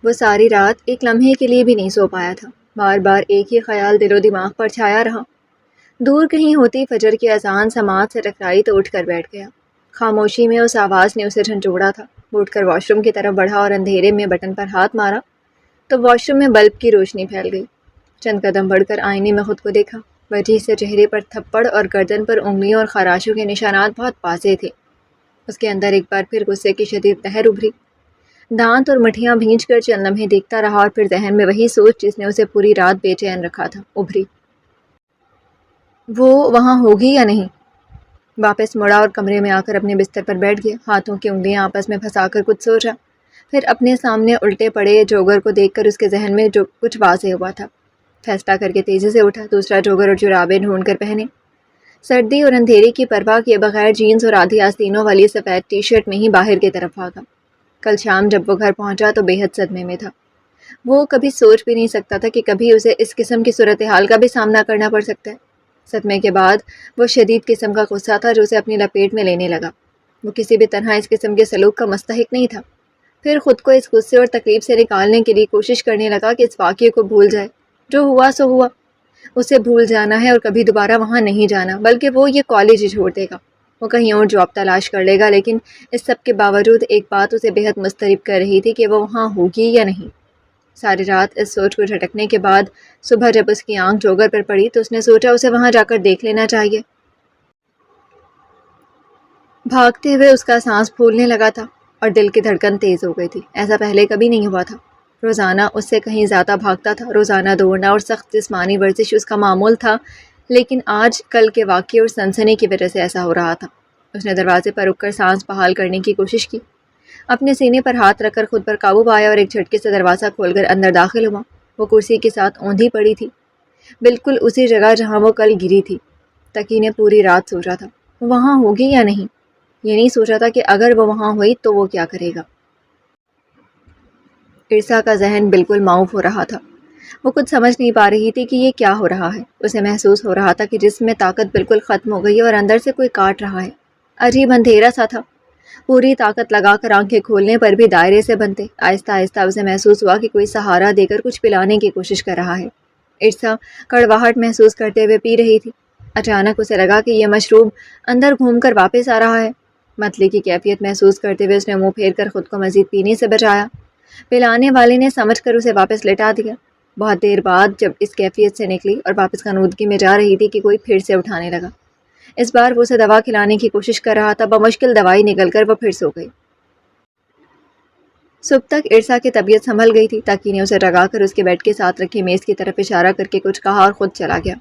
وہ ساری رات ایک لمحے کے لیے بھی نہیں سو پایا تھا۔ بار بار ایک ہی خیال دل و دماغ پر چھایا رہا۔ دور کہیں ہوتی فجر کی اذان سماعت سے ٹکرائی تو اٹھ کر بیٹھ گیا۔ خاموشی میں اس آواز نے اسے جھنجھوڑا تھا۔ وہ اٹھ کر واش روم کی طرف بڑھا اور اندھیرے میں بٹن پر ہاتھ مارا تو واش روم میں بلب کی روشنی پھیل گئی۔ چند قدم بڑھ کر آئینے میں خود کو دیکھا۔ وجہ سے چہرے پر تھپڑ اور گردن پر انگلیوں اور خراشوں کے نشانات بہت واضح تھے۔ اس کے اندر ایک بار پھر غصے کی شدید لہر ابھری۔ دانت اور مٹھیاں بھینچ کر چند لمحے دیکھتا رہا اور پھر ذہن میں وہی سوچ جس نے اسے پوری رات بے چین رکھا تھا ابھری۔ وہ وہاں ہوگی یا نہیں؟ واپس مڑا اور کمرے میں آ کر اپنے بستر پر بیٹھ گیا۔ ہاتھوں کی انگلیاں آپس میں پھنسا کر کچھ سوچا۔ پھر اپنے سامنے الٹے پڑے جوگر کو دیکھ کر اس کے ذہن میں جو کچھ واضح ہوا تھا۔ فیصلہ کر کے تیزی سے اٹھا، دوسرا جوگر اور جرابیں ڈھونڈ کر پہنے۔ سردی اور اندھیرے کی پرواہ کیے بغیر جینز اور آدھی آستینوں والی سفید ٹی شرٹ میں ہی باہر کی طرف بھاگا۔ کل شام جب وہ گھر پہنچا تو بے حد صدمے میں تھا۔ وہ کبھی سوچ بھی نہیں سکتا تھا کہ کبھی اسے اس قسم کی صورتحال کا بھی سامنا کرنا پڑ سکتا ہے۔ صدمے کے بعد وہ شدید قسم کا غصہ تھا جو اسے اپنی لپیٹ میں لینے لگا۔ وہ کسی بھی طرح اس قسم کے سلوک کا مستحق نہیں تھا۔ پھر خود کو اس غصے اور تکلیف سے نکالنے کے لیے کوشش کرنے لگا کہ اس واقعے کو بھول جائے۔ جو ہوا سو ہوا، اسے بھول جانا ہے اور کبھی دوبارہ وہاں نہیں جانا، بلکہ وہ یہ کالج ہی چھوڑ دے گا۔ وہ کہیں اور جاب تلاش کر لے گا، لیکن اس سب کے باوجود ایک بات اسے بے حد مضطرب کر رہی تھی کہ وہ وہاں ہوگی یا نہیں۔ ساری رات اس سوچ کو جھٹکنے کے بعد صبح جب اس کی آنکھ جوگر پر پڑی تو اس نے سوچا اسے وہاں جا کر دیکھ لینا چاہیے۔ بھاگتے ہوئے اس کا سانس پھولنے لگا تھا اور دل کی دھڑکن تیز ہو گئی تھی۔ ایسا پہلے کبھی نہیں ہوا تھا۔ روزانہ اس سے کہیں زیادہ بھاگتا تھا، روزانہ دوڑنا اور سخت جسمانی ورزش اس کا معمول تھا، لیکن آج کل کے واقعے اور سنسنی کی وجہ سے ایسا ہو رہا تھا۔ اس نے دروازے پر رک کر سانس بحال کرنے کی کوشش کی، اپنے سینے پر ہاتھ رکھ کر خود پر قابو پایا اور ایک جھٹکے سے دروازہ کھول کر اندر داخل ہوا۔ وہ کرسی کے ساتھ اوندھی پڑی تھی، بالکل اسی جگہ جہاں وہ کل گری تھی۔ تقی نے پوری رات سوچا تھا وہ وہاں ہوگی یا نہیں۔ یہ نہیں سوچا تھا کہ اگر وہ وہاں ہوئی تو وہ کیا کرے گا۔ ارسا کا ذہن بالکل معوف ہو رہا تھا۔ وہ کچھ سمجھ نہیں پا رہی تھی کہ یہ کیا ہو رہا ہے۔ اسے محسوس ہو رہا تھا کہ جسم میں طاقت بالکل ختم ہو گئی ہے اور اندر سے کوئی کاٹ رہا ہے۔ عجیب اندھیرا سا تھا، پوری طاقت لگا کر آنکھیں کھولنے پر بھی دائرے سے بنتے۔ آہستہ آہستہ اسے محسوس ہوا کہ کوئی سہارا دے کر کچھ پلانے کی کوشش کر رہا ہے۔ ارسا کڑواہٹ محسوس کرتے ہوئے پی رہی تھی۔ اچانک اسے لگا کہ یہ مشروب اندر گھوم کر واپس آ رہا ہے۔ متلی کی کیفیت محسوس کرتے ہوئے اس نے منہ پھیر کر خود کو مزید پینے سے بچایا۔ پلانے والے نے سمجھ کر اسے واپس لٹا دیا۔ بہت دیر بعد جب اس کیفیت سے نکلی اور واپس غنودگی میں جا رہی تھی کہ کوئی پھر سے اٹھانے لگا۔ اس بار وہ اسے دوا کھلانے کی کوشش کر رہا تھا۔ بمشکل دوائی نکل کر وہ پھر سو گئی۔ صبح تک ارسا کی طبیعت سنبھل گئی تھی۔ تاکی نے اسے جگا کر اس کے بیڈ کے ساتھ رکھی میز کی طرف اشارہ کر کے کچھ کہا اور خود چلا گیا۔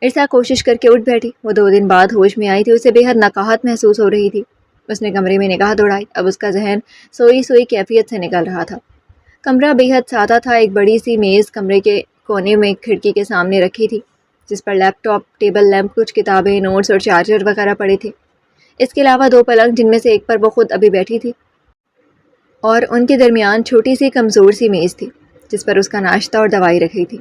ارسا کوشش کر کے اٹھ بیٹھی۔ وہ 2 دن بعد ہوش میں آئی تھی۔ اسے بے حد نقاہت محسوس ہو رہی تھی۔ اس نے کمرے میں نگاہ دوڑائی۔ اب اس کا ذہن سوئی سوئی کیفیت سے نکل رہا تھا۔ کمرہ بے حد سادہ تھا۔ ایک بڑی سی میز کمرے کے کونے میں کھڑکی کے سامنے رکھی تھی، جس پر لیپ ٹاپ، ٹیبل لیمپ، کچھ کتابیں، نوٹس اور چارجر وغیرہ پڑے تھے۔ اس کے علاوہ 2 پلنگ، جن میں سے ایک پر وہ خود ابھی بیٹھی تھی، اور ان کے درمیان چھوٹی سی کمزور سی میز تھی جس پر اس کا ناشتہ اور دوائی رکھی تھی۔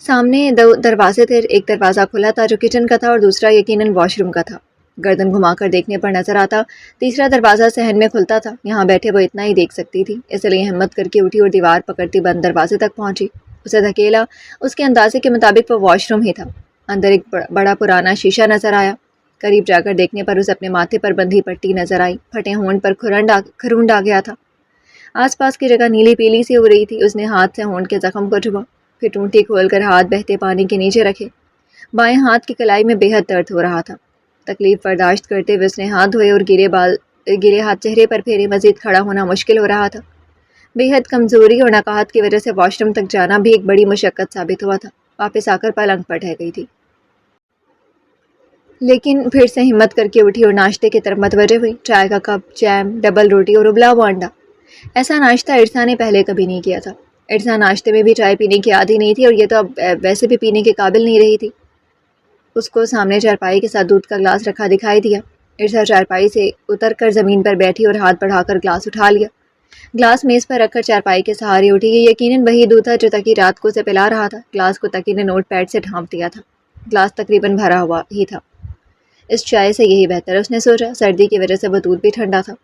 سامنے 2 دروازے تھے، ایک دروازہ کھلا تھا جو کچن کا تھا اور دوسرا یقیناً واش روم کا تھا۔ گردن گھما کر دیکھنے پر نظر آتا تیسرا دروازہ صحن میں کھلتا تھا۔ یہاں بیٹھے وہ اتنا ہی دیکھ سکتی تھی، اس لیے ہمت کر کے اٹھی اور دیوار پکڑتی بند دروازے تک پہنچی۔ اسے دھکیلا۔ اس کے اندازے کے مطابق وہ واش روم ہی تھا۔ اندر ایک بڑا پرانا شیشہ نظر آیا۔ قریب جا کر دیکھنے پر اسے اپنے ماتھے پر بندھی پٹی نظر آئی۔ پھٹے ہونٹ پر کھرونڈ آ گیا تھا۔ آس پاس کی جگہ نیلی پیلی سی ہو رہی تھی۔ اس نے ہاتھ سے ہونٹ کے زخم کو چھوا، پھر ٹونٹی کھول کر ہاتھ بہتے پانی کے نیچے رکھے۔ بائیں ہاتھ کی کلائی میں بے حد درد ہو رہا تھا۔ تکلیف برداشت کرتے ہوئے اس نے ہاتھ دھوئے اور گرے ہاتھ چہرے پر پھیرے۔ مزید کھڑا ہونا مشکل ہو رہا تھا۔ بے حد کمزوری اور نقاہت کی وجہ سے واش روم تک جانا بھی ایک بڑی مشقت ثابت ہوا تھا۔ واپس آ کر پلنگ پر ڈھہ گئی تھی، لیکن پھر سے ہمت کر کے اٹھی اور ناشتے کی طرف متوجہ ہوئی۔ چائے کا کپ، جیم، ڈبل روٹی اور ابلا ہوا انڈا۔ ایسا ناشتہ ارسا نے پہلے کبھی نہیں کیا تھا۔ ارسا ناشتے میں بھی چائے پینے کی عادی نہیں تھی اور یہ تو اب ویسے بھی پینے کے قابل نہیں رہی تھی۔ اس کو سامنے چارپائی کے ساتھ دودھ کا گلاس رکھا دکھائی دیا۔ ارسا چارپائی سے اتر کر زمین پر بیٹھی اور ہاتھ بڑھا کر گلاس اٹھا لیا۔ گلاس میز پر رکھ کر چارپائی کے سہارے اٹھی۔ یہ یقیناً وہی دودھ تھا جو تقی رات کو اسے پلا رہا تھا۔ گلاس کو تقی نے نوٹ پیڈ سے ڈھانپ دیا تھا۔ گلاس تقریباً بھرا ہوا ہی تھا۔ اس چائے سے یہی بہتر ہے، اس نے سوچا۔ سردی کی وجہ سے وہ دودھ بھی ٹھنڈا تھا۔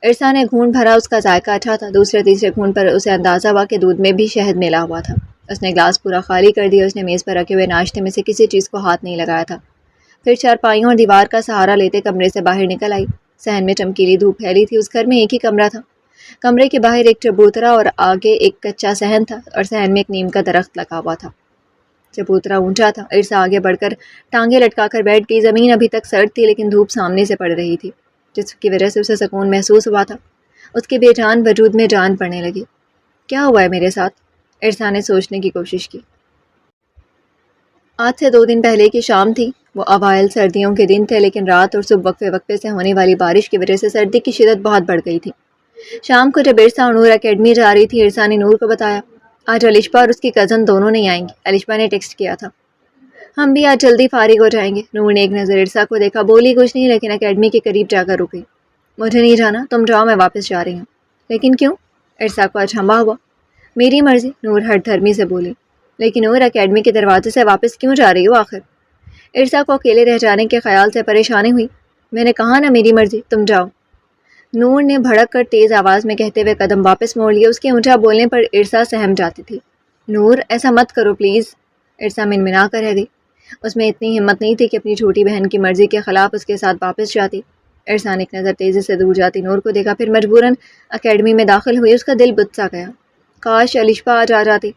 عرصا نے گھونٹ بھرا، اس کا ذائقہ اچھا تھا۔ دوسرے تیسرے گھونٹ پر اسے اندازہ ہوا کہ دودھ میں بھی شہد ملا ہوا تھا۔ اس نے گلاس پورا خالی کر دیا۔ اس نے میز پر رکھے ہوئے ناشتے میں سے کسی چیز کو ہاتھ نہیں لگایا تھا۔ پھر چارپائیوں اور دیوار کا سہارا لیتے کمرے سے باہر نکل آئی۔ صحن میں چمکیلی دھوپ پھیلی تھی۔ اس گھر میں ایک ہی کمرہ تھا۔ کمرے کے باہر ایک چبوترا اور آگے ایک کچا صحن تھا، اور صحن میں ایک نیم کا درخت لگا ہوا تھا۔ چبوترا اونچا تھا۔ عرصا آگے بڑھ کر ٹانگیں لٹکا کر بیٹھ گئی۔ زمین ابھی تک سرد تھی، لیکن دھوپ سامنے سے پڑ رہی تھی، جس کی وجہ سے اسے سکون محسوس ہوا تھا۔ اس کے بے جان وجود میں جان پڑنے لگی۔ کیا ہوا ہے میرے ساتھ؟ عرصا نے سوچنے کی کوشش کی۔ آج سے 2 دن پہلے کی شام تھی۔ وہ اوائل سردیوں کے دن تھے، لیکن رات اور صبح وقفے وقفے سے ہونے والی بارش کی وجہ سے سردی کی شدت بہت بڑھ گئی تھی۔ شام کو جب عرصا اور نور اکیڈمی جا رہی تھی، عرصا نے نور کو بتایا، آج الشبا اور اس کی کزن دونوں نہیں آئیں گی۔ الشبا نے ٹیکسٹ کیا تھا۔ ہم بھی آج جلدی فارغ ہو جائیں گے۔ نور نے ایک نظر عرصا کو دیکھا، بولی کچھ نہیں، لیکن اکیڈمی کے قریب جا کر رکی۔ مجھے نہیں جانا، تم جاؤ، میں واپس جا رہی ہوں۔ لیکن کیوں؟ عرصا کو اچنبھا ہوا۔ میری مرضی، نور ہر دھرمی سے بولی۔ لیکن نور، اکیڈمی کے دروازے سے واپس کیوں جا رہی ہو آخر؟ عرصا کو اکیلے رہ جانے کے خیال سے پریشانی ہوئی۔ میں نے کہا نا میری مرضی، تم جاؤ۔ نور نے بھڑک کر تیز آواز میں کہتے ہوئے قدم واپس موڑ لیے۔ اس کے اونچا بولنے پر عرصا سہم جاتی تھی۔ نور، ایسا مت کرو پلیز۔ عرصا منمنا کر رہ گئی۔ اس میں اتنی ہمت نہیں تھی کہ اپنی چھوٹی بہن کی مرضی کے خلاف اس کے ساتھ واپس جاتی۔ عرصا نے ایک نظر تیزی سے دور جاتی نور کو دیکھا، پھر مجبوراً اکیڈمی میں داخل ہوئی۔ اس کا دل بت سا گیا۔ کاش الشبا آج آ جاتی۔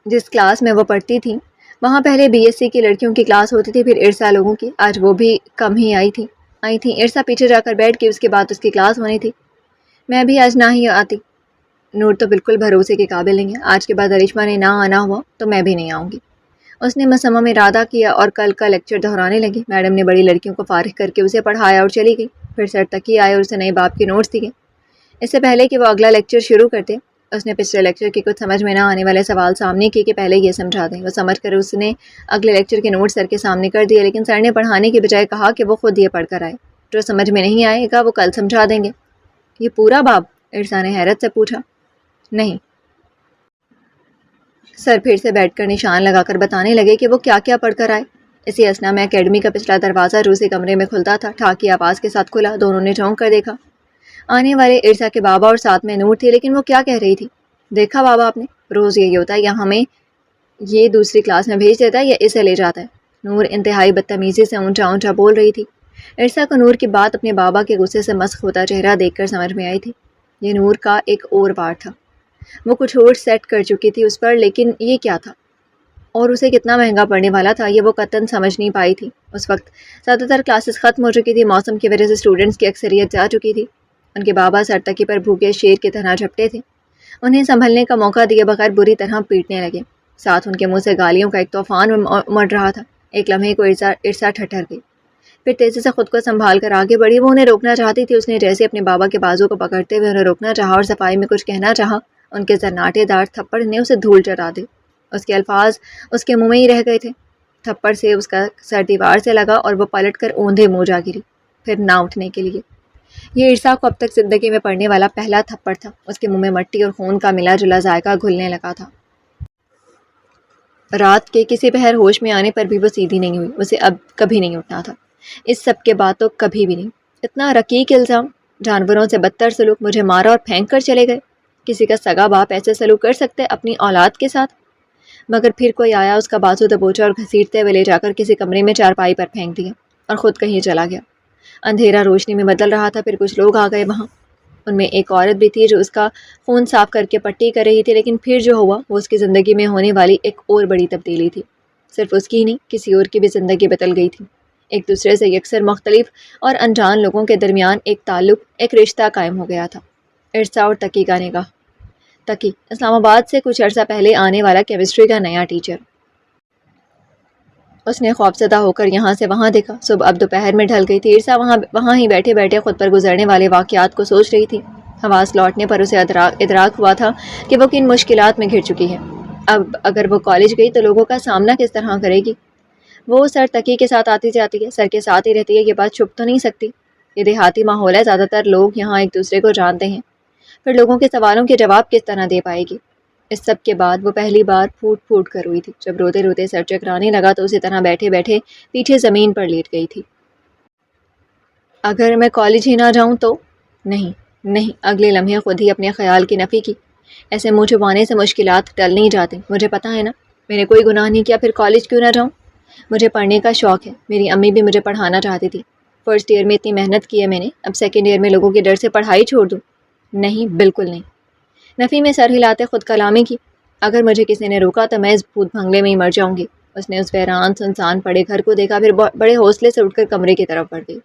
جس کلاس میں وہ پڑھتی تھی وہاں پہلے BSc کی لڑکیوں کی کلاس ہوتی تھی، پھر عرصا لوگوں کی۔ آج وہ بھی کم ہی آئی تھی۔ عرصا پیچھے جا کر بیٹھ گئی۔ اس کے بعد اس کی کلاس ہونی تھی۔ میں بھی آج نہ ہی آتی۔ نور تو بالکل بھروسے کے قابل نہیں ہے۔ آج کے بعد الشبا نے نہ آنا ہوا تو میں بھی نہیں آؤں گی۔ اس نے مصمم ارادہ کیا اور کل کا لیکچر دہرانے لگی۔ میڈم نے بڑی لڑکیوں کو فارغ کر کے اسے پڑھایا اور چلی گئی۔ پھر سر تقی آئے اور اسے نئے باب کے نوٹس دیے۔ اس سے پہلے کہ وہ اگلا لیکچر شروع کرتے، اس نے پچھلے لیکچر کے کچھ سمجھ میں نہ آنے والے سوال سامنے کیے کہ پہلے یہ سمجھا دیں۔ وہ سمجھ کر اس نے اگلے لیکچر کے نوٹ سر کے سامنے کر دیے، لیکن سر نے پڑھانے کی بجائے کہا کہ وہ خود یہ پڑھ کر آئے۔ جو سمجھ میں نہیں آئے گا وہ کل سمجھا دیں گے۔ یہ پورا باب؟ عرصا نے حیرت سے پوچھا۔ نہیں۔ سر پھر سے بیٹھ کر نشان لگا کر بتانے لگے کہ وہ کیا کیا پڑھ کر آئے۔ اسی اثنا میں اکیڈمی کا پچھلا دروازہ جو اسی کمرے میں کھلتا تھا ٹھاک کی آواز کے ساتھ کھلا۔ دونوں نے چونک کر دیکھا۔ آنے والے عرصا کے بابا اور ساتھ میں نور تھی، لیکن وہ کیا کہہ رہی تھی؟ دیکھا بابا آپ نے، روز یہی ہوتا ہے، یا ہمیں یہ دوسری کلاس میں بھیج دیتا ہے یا اسے لے جاتا ہے۔ نور انتہائی بدتمیزی سے اونچا اونچا بول رہی تھی۔ عرصا کو نور کی بات اپنے بابا کے غصے سے مسخ ہوتا چہرہ دیکھ کر سمجھ میں آئی تھی۔ یہ نور کا ایک اور وار تھا۔ وہ کچھ اور سیٹ کر چکی تھی اس پر، لیکن یہ کیا تھا اور اسے کتنا مہنگا پڑنے والا تھا، یہ وہ قطعاً سمجھ نہیں پائی تھی۔ اس وقت زیادہ تر کلاسز ختم ہو چکی تھی۔ موسم کی وجہ سے اسٹوڈنٹس کی اکثریت جا چکی تھی۔ ان کے بابا سرتکی پر بھوکے شیر کی طرح جھپٹے تھے۔ انہیں سنبھلنے کا موقع دیے بغیر بری طرح پیٹنے لگے۔ ساتھ ان کے منہ سے گالیوں کا ایک طوفان مڑ رہا تھا۔ ایک لمحے کو عرصا ٹھٹر گئی، پھر تیزی سے خود کو سنبھال کر آگے بڑھی۔ وہ انہیں روکنا چاہتی تھی۔ اس نے جیسے اپنے بابا کے بازو کو پکڑتے ہوئے انہیں روکنا چاہا اور صفائی میں کچھ کہنا چاہا، ان کے زناٹے دار تھپڑ نے اسے دھول چٹا دی۔ اس کے الفاظ اس کے منہ میں ہی رہ گئے تھے۔ تھپڑ سے اس کا سر دیوار سے لگا اور وہ پلٹ کر اوندھے منہ جا گری، پھر نہ اٹھنے کے لیے۔ یہ عرصا کو اب تک زندگی میں پڑنے والا پہلا تھپڑ تھا۔ اس کے منہ میں مٹی اور خون کا ملا جلا ذائقہ گھلنے لگا تھا۔ رات کے کسی پہر ہوش میں آنے پر بھی وہ سیدھی نہیں ہوئی۔ اسے اب کبھی نہیں اٹھنا تھا۔ اس سب کے بعد تو کبھی بھی نہیں۔ اتنا رقیق الزام، جانوروں سے بدتر سلوک، مجھے مارا اور پھینک کر چلے گئے۔ کسی کا سگا باپ ایسے سلوک کر سکتے اپنی اولاد کے ساتھ؟ مگر پھر کوئی آیا، اس کا بازو دبوچا اور گھسیٹتے ہوئے لے جا کر کسی کمرے میں چارپائی پر پھینک دیا اور خود کہیں چلا گیا۔ اندھیرا روشنی میں بدل رہا تھا۔ پھر کچھ لوگ آ گئے وہاں۔ ان میں ایک عورت بھی تھی جو اس کا خون صاف کر کے پٹی کر رہی تھی، لیکن پھر جو ہوا وہ اس کی زندگی میں ہونے والی ایک اور بڑی تبدیلی تھی۔ صرف اس کی نہیں، کسی اور کی بھی زندگی بدل گئی تھی۔ ایک دوسرے سے یکسر مختلف اور انجان لوگوں کے درمیان ایک تعلق، ایک رشتہ قائم ہو گیا تھا۔ عرصا اور تقی کا نکاح۔ تقی اسلام آباد سے کچھ عرصہ پہلے آنے والا کیمسٹری کا نیا ٹیچر۔ اس نے خوفزدہ ہو کر یہاں سے وہاں دیکھا۔ صبح اب دوپہر میں ڈھل گئی تھی۔ عرصا وہاں ہی بیٹھے بیٹھے خود پر گزرنے والے واقعات کو سوچ رہی تھی۔ حواس لوٹنے پر اسے ادراک ہوا تھا کہ وہ کن مشکلات میں گھر چکی ہے۔ اب اگر وہ کالج گئی تو لوگوں کا سامنا کس طرح کرے گی؟ وہ سر تقی کے ساتھ آتی جاتی ہے، سر کے ساتھ ہی رہتی ہے، یہ بات چھپ تو نہیں سکتی۔ یہ دیہاتی ماحول ہے، زیادہ تر لوگ یہاں ایک دوسرے کو جانتے ہیں۔ پھر لوگوں کے سوالوں کے جواب کس طرح دے پائے گی؟ اس سب کے بعد وہ پہلی بار پھوٹ پھوٹ کر روئی تھی۔ جب روتے روتے سر چکرانے لگا تو اسی طرح بیٹھے بیٹھے پیچھے زمین پر لیٹ گئی تھی۔ اگر میں کالج ہی نہ جاؤں تو؟ نہیں نہیں، اگلے لمحے خود ہی اپنے خیال کی نفی کی۔ ایسے منہ چھپانے سے مشکلات ٹل نہیں جاتے، مجھے پتہ ہے نا، میں نے کوئی گناہ نہیں کیا، پھر کالج کیوں نہ جاؤں؟ مجھے پڑھنے کا شوق ہے، میری امی بھی مجھے پڑھانا چاہتی تھی، فرسٹ ایئر میں اتنی محنت کی ہے میں نے، اب سیکنڈ ایئر میں لوگوں کے ڈر سے پڑھائی چھوڑ دوں؟ نہیں، بالکل نہیں۔ نفی میں سر ہلاتے خود کلامی کی۔ اگر مجھے کسی نے روکا تو میں اس بھوت بھنگلے میں ہی مر جاؤں گی۔ اس نے اس ویران سنسان پڑے گھر کو دیکھا، پھر بڑے حوصلے سے اٹھ کر کمرے کی طرف بڑھ گئی۔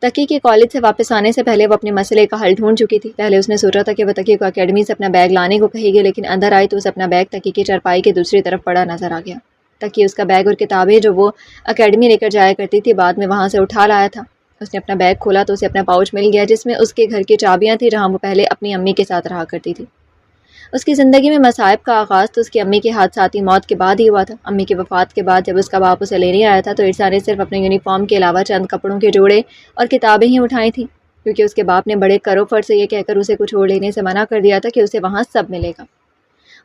تقی کے کالج سے واپس آنے سے پہلے وہ اپنے مسئلے کا حل ڈھونڈ چکی تھی۔ پہلے اس نے سوچا تھا کہ وہ تقی کو اکیڈمی سے اپنا بیگ لانے کو کہے گی، لیکن اندر آئی تو اسے اپنا بیگ تقی کی چارپائی کے دوسری طرف پڑا نظر آ گیا۔ تقی اس کا بیگ اور کتابیں جو وہ اکیڈمی لے کر جایا کرتی تھی بعد میں وہاں سے اٹھا لایا تھا۔ اس نے اپنا بیگ کھولا تو اسے اپنا پاؤچ مل گیا جس میں اس کے گھر کی چابیاں تھیں جہاں وہ پہلے اپنی امی کے ساتھ رہا کرتی تھی۔ اس کی زندگی میں مصائب کا آغاز تو اس کی امی کی حادثاتی موت کے بعد ہی ہوا تھا۔ امی کی وفات کے بعد جب اس کا باپ اسے لینے آیا تھا تو عرصہ نے صرف اپنے یونیفارم کے علاوہ چند کپڑوں کے جوڑے اور کتابیں ہی اٹھائی تھیں، کیونکہ اس کے باپ نے بڑے کرو فر سے یہ کہہ کر اسے کچھ اور لینے سے منع کر دیا تھا کہ اسے وہاں سب ملے گا۔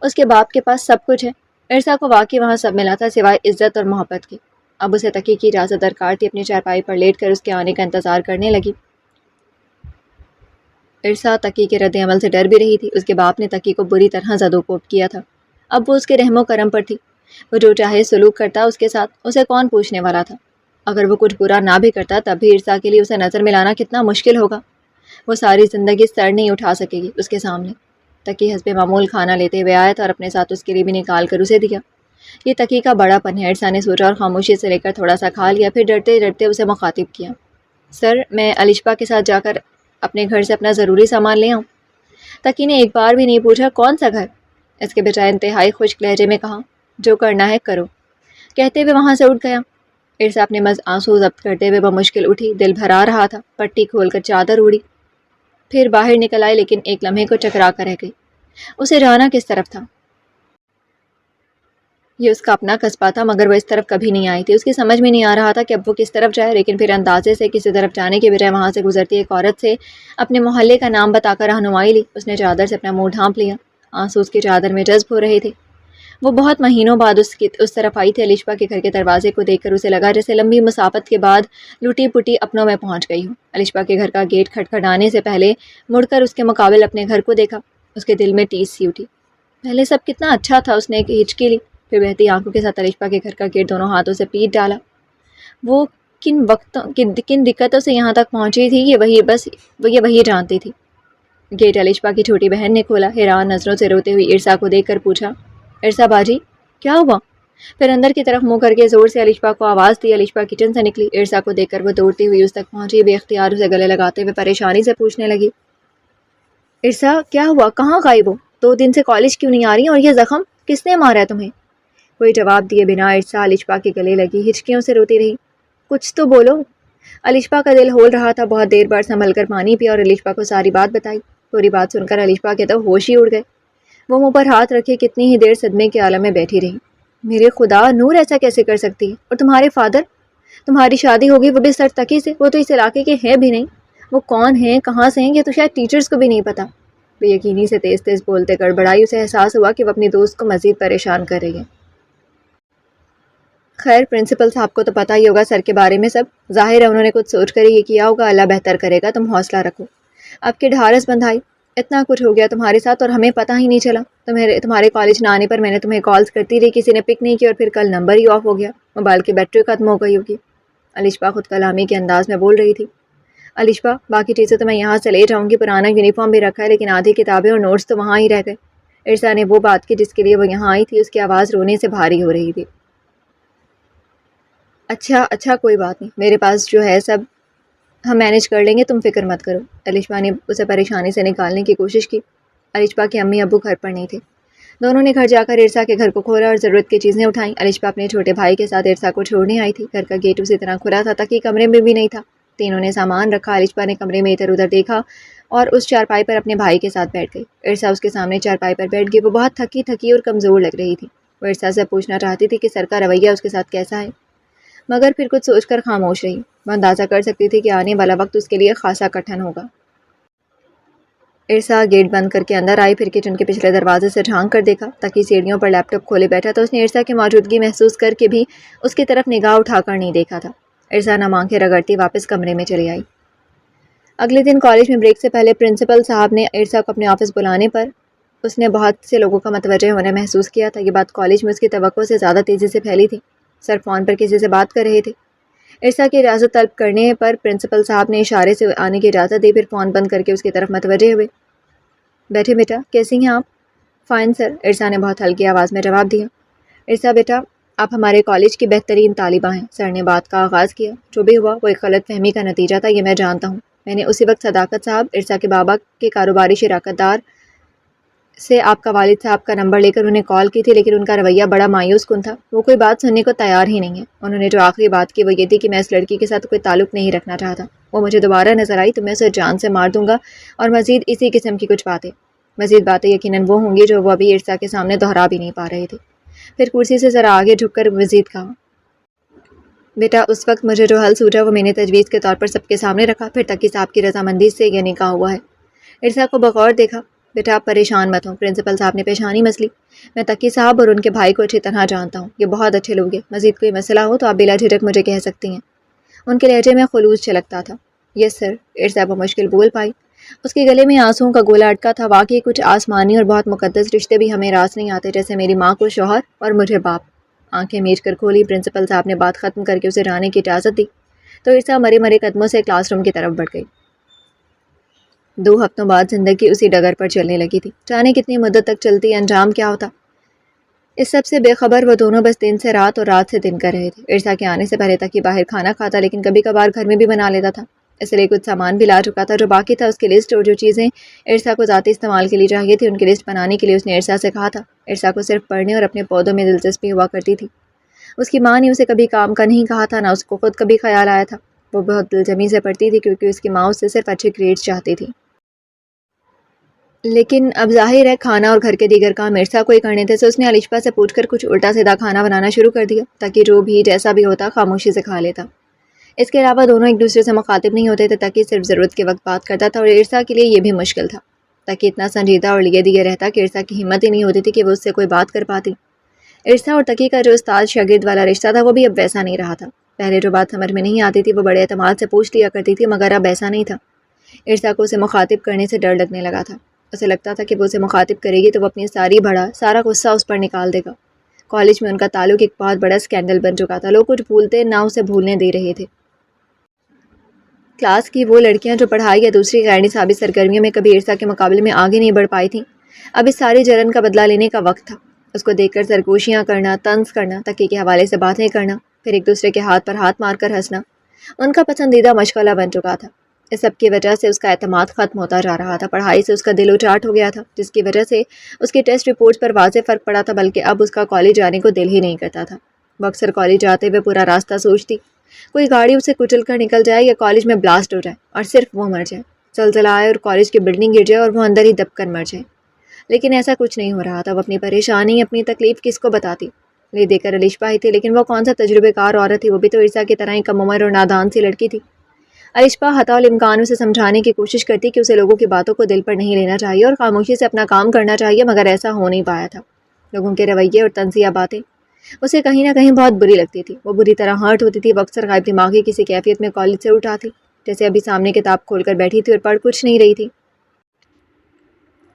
اس کے باپ کے پاس سب کچھ ہے۔ عرصہ کو واقعی وہاں سب ملا تھا سوائے عزت اور محبت کے۔ اب اسے تقی کی اجازت درکار تھی، اپنی چارپائی پر لیٹ کر اس کے آنے کا انتظار کرنے لگی۔ عرصہ تقی کے رد عمل سے ڈر بھی رہی تھی۔ اس کے باپ نے تقی کو بری طرح زد و کوب کیا تھا، اب وہ اس کے رحم و کرم پر تھی، وہ جو چاہے سلوک کرتا اس کے ساتھ، اسے کون پوچھنے والا تھا؟ اگر وہ کچھ برا نہ بھی کرتا تب بھی عرصہ کے لیے اسے نظر ملانا کتنا مشکل ہوگا، وہ ساری زندگی سر نہیں اٹھا سکے گی اس کے سامنے۔ تقی حسب معمول کھانا لیتے ہوئے آیا تھا اور اپنے ساتھ اس کے لیے بھی نکال کر اسے دیا۔ یہ تقی کا بڑا پن ہے، عرصہ نے سوچا اور خاموشی سے لے کر تھوڑا سا کھا لیا، پھر ڈرتے ڈرتے اسے مخاطب کیا، سر میں الشبا کے ساتھ جا کر اپنے گھر سے اپنا ضروری سامان لے آؤں؟ تقی نے ایک بار بھی نہیں پوچھا کون سا گھر، اس کے بجائے انتہائی خشک لہجے میں کہا، جو کرنا ہے کرو، کہتے ہوئے وہاں سے اٹھ گیا۔ عرصہ اپنے آنسو ضبط کرتے ہوئے بمشکل اٹھی، دل بھرا رہا تھا، پٹی کھول کر چادر اوڑھی، پھر باہر نکل آئی، لیکن ایک لمحے کو چکرا کر رہ گئی۔ اسے جانا کس طرف تھا؟ یہ اس کا اپنا قصبہ تھا، مگر وہ اس طرف کبھی نہیں آئی تھی۔ اس کی سمجھ میں نہیں آ رہا تھا کہ اب وہ کس طرف جائے، لیکن پھر اندازے سے کسی طرف جانے کے بجائے وہاں سے گزرتی ایک عورت سے اپنے محلے کا نام بتا کر رہنمائی لی۔ اس نے چادر سے اپنا منہ ڈھانپ لیا، آنسو اس کی چادر میں جذب ہو رہے تھے۔ وہ بہت مہینوں بعد اس طرف آئی تھی۔ الشبا کے گھر کے دروازے کو دیکھ کر اسے لگا جیسے لمبی مسافت کے بعد لٹی پٹی اپنوں میں پہنچ گئی ہوں۔ الشبا کے گھر کا گیٹ کھٹکھٹانے سے پہلے مڑ کر اس کے مقابل اپنے گھر کو دیکھا، اس کے دل میں ٹیس سی اٹھی۔ پہلے سب کتنا اچھا تھا، اس نے ایک ہچکی لی، پھر بہتی آنکھوں کے ساتھ الشبا کے گھر کا گیٹ دونوں ہاتھوں سے پیٹ ڈالا۔ وہ کن دقتوں سے یہاں تک پہنچی تھی یہ وہی جانتی تھی۔ گیٹ الشبا کی چھوٹی بہن نے کھولا، حیران نظروں سے روتے ہوئی عرصہ کو دیکھ کر پوچھا، عرصہ باجی کیا ہوا؟ پھر اندر کی طرف منہ کر کے زور سے الشبا کو آواز دی۔ الشبا کچن سے نکلی، عرصہ کو دیکھ کر وہ دوڑتی ہوئی اس تک پہنچی، بے اختیار اسے گلے لگاتے ہوئے پریشانی سے پوچھنے لگی، عرصہ کیا ہوا، کہاں غائب ہو؟ 2 دن سے کالج کیوں نہیں آ رہی، اور یہ زخم کس نے مارا ہے تمہیں؟ کوئی جواب دیے بنا عرصہ الشبا کے گلے لگی، ہچکیوں سے روتی رہی، کچھ تو بولو۔ الشبا کا دل ہول رہا تھا، بہت دیر بعد سنبھل کر پانی پیا اور الشبا کو ساری بات بتائی۔ پوری بات سن کر الشبا کے تو ہوش ہی اڑ گئے، وہ منہ پر ہاتھ رکھے کتنی ہی دیر صدمے کے عالم میں بیٹھی رہی۔ میرے خدا، نور ایسا کیسے کر سکتی ہے؟ اور تمہارے فادر؟ تمہاری شادی ہوگی وہ بھی سر تقی سے، وہ تو اس علاقے کے ہیں بھی نہیں، وہ کون ہیں کہاں سے ہیں یہ تو شاید ٹیچرز کو بھی نہیں پتا۔ بے یقینی سے تیز تیز بولتے گڑبڑائی، اسے احساس ہوا کہ وہ اپنی دوست کو مزید پریشان کر رہی ہے۔ خیر پرنسپل صاحب کو تو پتہ ہی ہوگا سر کے بارے میں سب، ظاہر ہے انہوں نے کچھ سوچ کر ہی یہ کیا ہوگا، اللہ بہتر کرے گا، تم حوصلہ رکھو۔ اب کی ڈھارس بندھائی، اتنا کچھ ہو گیا تمہارے ساتھ اور ہمیں پتہ ہی نہیں چلا۔ تمہارے کالج نہ آنے پر میں نے تمہیں کالز کرتی رہی، کسی نے پک نہیں کی، اور پھر کل نمبر ہی آف ہو گیا، موبائل کی بیٹری ختم ہو گئی ہوگی۔ الشبا خود کلامی کے انداز میں بول رہی تھی۔ الشبا باقی چیزیں تو میں یہاں سے لے جاؤں گی، پرانا یونیفارم بھی رکھا ہے، لیکن آدھی کتابیں اور نوٹس تو وہاں ہی رہ گئے۔ عرصہ نے وہ بات کی جس کے لیے وہ یہاں آئی تھی، اس کی آواز رونے سے بھاری ہو رہی تھی۔ اچھا کوئی بات نہیں، میرے پاس جو ہے سب ہم مینیج کر لیں گے، تم فکر مت کرو۔ الشبا نے اسے پریشانی سے نکالنے کی کوشش کی۔ الشبا کے امی ابو گھر پر نہیں تھے، دونوں نے گھر جا کر عرصہ کے گھر کو کھولا اور ضرورت کی چیزیں اٹھائیں۔ الشبا اپنے چھوٹے بھائی کے ساتھ عرصہ کو چھوڑنے آئی تھی۔ گھر کا گیٹ اسی طرح کھلا تھا، تقی کمرے میں بھی نہیں تھا۔ تینوں نے سامان رکھا، الشبا نے کمرے میں ادھر ادھر دیکھا اور اس چارپائی پر اپنے بھائی کے ساتھ بیٹھ گئی۔ عرصہ اس کے سامنے چارپائی پر بیٹھ گئی، وہ بہت تھکی اور کمزور لگ رہی تھی۔ وہ عرصہ سے پوچھنا چاہتی تھی کہ سر کا رویہ اس کے ساتھ کیسا ہے، مگر پھر کچھ سوچ کر خاموش رہی۔ وہ اندازہ کر سکتی تھی کہ آنے والا وقت اس کے لیے خاصا کٹھن ہوگا۔ عرصہ گیٹ بند کر کے اندر آئی، پھر کچن کے پچھلے دروازے سے جھانک کر دیکھا، تقی سیڑھیوں پر لیپ ٹاپ کھولے بیٹھا تھا۔ اس نے عرصہ کی موجودگی محسوس کر کے بھی اس کی طرف نگاہ اٹھا کر نہیں دیکھا تھا۔ ارسا نہ آنکھیں رگڑتی واپس کمرے میں چلی آئی۔ اگلے دن کالج میں بریک سے پہلے پرنسپل صاحب نے ارسا کو اپنے آفس بلانے پر اس نے بہت سے لوگوں کا متوجہ ہونا محسوس کیا تھا۔ یہ بات کالج میں اس کی توقع سے زیادہ تیزی سے پھیلی تھی۔ سر فون پر کسی سے بات کر رہے تھے۔ ارسا کی اجازت طلب کرنے پر پرنسپل صاحب نے اشارے سے آنے کی اجازت دی، پھر فون بند کر کے اس کی طرف متوجہ ہوئے۔ بیٹھے بیٹا، کیسی ہیں آپ؟ فائن سر، ارسا نے بہت ہلکی آواز میں جواب دیا۔ ارسا بیٹا، آپ ہمارے کالج کی بہترین طالبہ ہیں، سر نے بات کا آغاز کیا۔ جو بھی ہوا وہ ایک غلط فہمی کا نتیجہ تھا، یہ میں جانتا ہوں۔ میں نے اسی وقت صداقت صاحب، ارسا کے بابا کے کاروباری شراکت دار سے آپ کا والد صاحب کا نمبر لے کر انہیں کال کی تھی، لیکن ان کا رویہ بڑا مایوس کن تھا۔ وہ کوئی بات سننے کو تیار ہی نہیں ہے۔ انہوں نے جو آخری بات کی وہ یہ تھی کہ میں اس لڑکی کے ساتھ کوئی تعلق نہیں رکھنا چاہتا۔ وہ مجھے دوبارہ نظر آئی تو میں اسے جان سے مار دوں گا، اور مزید اسی قسم کی کچھ باتیں یقیناً وہ ہوں گی جو وہ ابھی ارسا کے سامنے دہرا بھی نہیں پا رہے تھے۔ پھر کرسی سے ذرا آگے جھک کر مزید کہا، بیٹا اس وقت مجھے جو حل سوچا وہ میں نے تجویز کے طور پر سب کے سامنے رکھا، پھر تقی صاحب کی رضامندی سے یہ نکاح ہوا ہے۔ ارسا کو بغور دیکھا۔ بیٹا آپ پریشان مت ہوں، پرنسپل صاحب نے پیشانی مسلی۔ میں تقی صاحب اور ان کے بھائی کو اچھی طرح جانتا ہوں، یہ بہت اچھے لوگ ہیں۔ مزید کوئی مسئلہ ہو تو آپ بلا جھجک مجھے کہہ سکتی ہیں۔ ان کے لہجے میں خلوص چھلکتا تھا۔ یس سر، ارسا بمشکل بول پائی۔ اس کے گلے میں آنسوؤں کا گولا اٹکا تھا۔ واقعی کچھ آسمانی اور بہت مقدس رشتے بھی ہمیں راس نہیں آتے، جیسے میری ماں کو شوہر اور مجھے باپ۔ آنکھیں میچ کر کھولی۔ پرنسپل صاحب نے بات ختم کر کے اسے جانے کی اجازت دی تو ارسا مرے مرے قدموں سے کلاس روم کی طرف بڑھ گئی۔ 2 ہفتوں بعد زندگی اسی ڈگر پر چلنے لگی تھی۔ جانے کتنی مدت تک چلتی، انجام کیا ہوتا، اس سب سے بے خبر وہ دونوں بس دن سے رات اور رات سے دن کر رہے تھے۔ ارسا کے آنے سے پہلے تک ہی باہر کھانا کھاتا، لیکن کبھی کبھار گھر میں بھی بنا لیتا تھا۔ اس لیے کچھ سامان بھی لا چکا تھا۔ جو باقی تھا اس کی لسٹ اور جو چیزیں ارسا کو ذاتی استعمال کے لیے چاہیے تھی ان کی لسٹ بنانے کے لیے اس نے ارسا سے کہا تھا۔ ارسا کو صرف پڑھنے اور اپنے پودوں میں دلچسپی ہوا کرتی تھی۔ اس کی ماں نے اسے کبھی کام کا نہیں کہا تھا، نہ اس کو خود کبھی خیال آیا تھا۔ وہ بہت دلجمی سے پڑھتی تھی کیونکہ اس کی ماں اس سے صرف اچھے گریڈز چاہتی تھی۔ لیکن اب ظاہر ہے کھانا اور گھر کے دیگر کام ارسا کو ہی کرنے تھے، تو اس نے الشپا سے پوچھ کر کچھ الٹا سیدھا کھانا بنانا شروع کر دیا تاکہ جو بھی جیسا بھی ہوتا خاموشی سے کھا لیتا۔ اس کے علاوہ دونوں ایک دوسرے سے مخاطب نہیں ہوتے تھے، تاکہ صرف ضرورت کے وقت بات کرتا تھا، اور ارسا کے لیے یہ بھی مشکل تھا تاکہ اتنا سنجیدہ اور لیے دیے رہتا کہ ارسا کی ہمت ہی نہیں ہوتی تھی کہ وہ اس سے کوئی بات کر پاتی۔ ارسا اور تقی کا جو استاد شاگرد والا رشتہ تھا وہ بھی اب ویسا نہیں رہا تھا۔ پہلے جو بات سمجھ میں نہیں آتی تھی وہ بڑے اعتماد سے پوچھ لیا کرتی تھی، مگر اب ایسا نہیں تھا۔ ارسا کو اسے مخاطب کرنے سے ڈر لگنے لگا تھا۔ اسے لگتا تھا کہ وہ اسے مخاطب کرے گی تو وہ اپنی سارا غصہ اس پر نکال دے گا۔ کالج میں ان کا تعلق ایک بہت بڑا اسکینڈل بن چکا تھا۔ لوگ کچھ بھولتے نہ اسے بھولنے دے رہے تھے۔ کلاس کی وہ لڑکیاں جو پڑھائی یا دوسری غیر نصابی سرگرمیوں میں کبھی ارسا کے مقابلے میں آگے نہیں بڑھ پائی تھیں، اب اس ساری جلن کا بدلہ لینے کا وقت تھا۔ اس کو دیکھ کر سرگوشیاں کرنا، طنز کرنا، تقی کے حوالے سے باتیں کرنا، پھر ایک دوسرے کے ہاتھ پر ہاتھ مار کر ہنسنا ان کا پسندیدہ مشغلہ بن چکا تھا۔ اس سب کی وجہ سے اس کا اعتماد ختم ہوتا جا رہا تھا۔ پڑھائی سے اس کا دل اچاٹ ہو گیا تھا، جس کی وجہ سے اس کی ٹیسٹ رپورٹس پر واضح فرق پڑا تھا، بلکہ اب اس کا کالج جانے کو دل ہی نہیں کرتا تھا۔ وہ اکثر کالج جاتے ہوئے پورا راستہ سوچتی کوئی گاڑی اسے کچل کر نکل جائے یا کالج میں بلاسٹ ہو جائے اور صرف وہ مر جائے، زلزلہ آئے اور کالج کی بلڈنگ گر جائے اور وہ اندر ہی دب کر مر جائے۔ لیکن ایسا کچھ نہیں ہو رہا تھا۔ وہ اپنی پریشانی، اپنی تکلیف کس کو بتاتی؟ لے دے کر الشپا ہی تھی، لیکن وہ کون سا تجربے کار عورت تھی؟ وہ بھی تو ارسا کی طرح ہی کم عمر اور نادان سی لڑکی تھی۔ الشپا حتی الامکان اسے سمجھانے کی کوشش کرتی کہ اسے لوگوں کی باتوں کو دل پر نہیں لینا چاہیے اور خاموشی سے اپنا کام کرنا چاہیے، مگر ایسا ہو نہیں پایا تھا۔ لوگوں کے رویے اور طنزیہ باتیں اسے کہیں نہ کہیں بہت بری لگتی تھی۔ وہ بری طرح ہرٹ ہوتی تھی۔ وہ اکثر غائب دماغی کسی کیفیت میں کالج سے اٹھاتی، جیسے ابھی سامنے کتاب کھول کر بیٹھی تھی اور پڑھ کچھ نہیں رہی تھی۔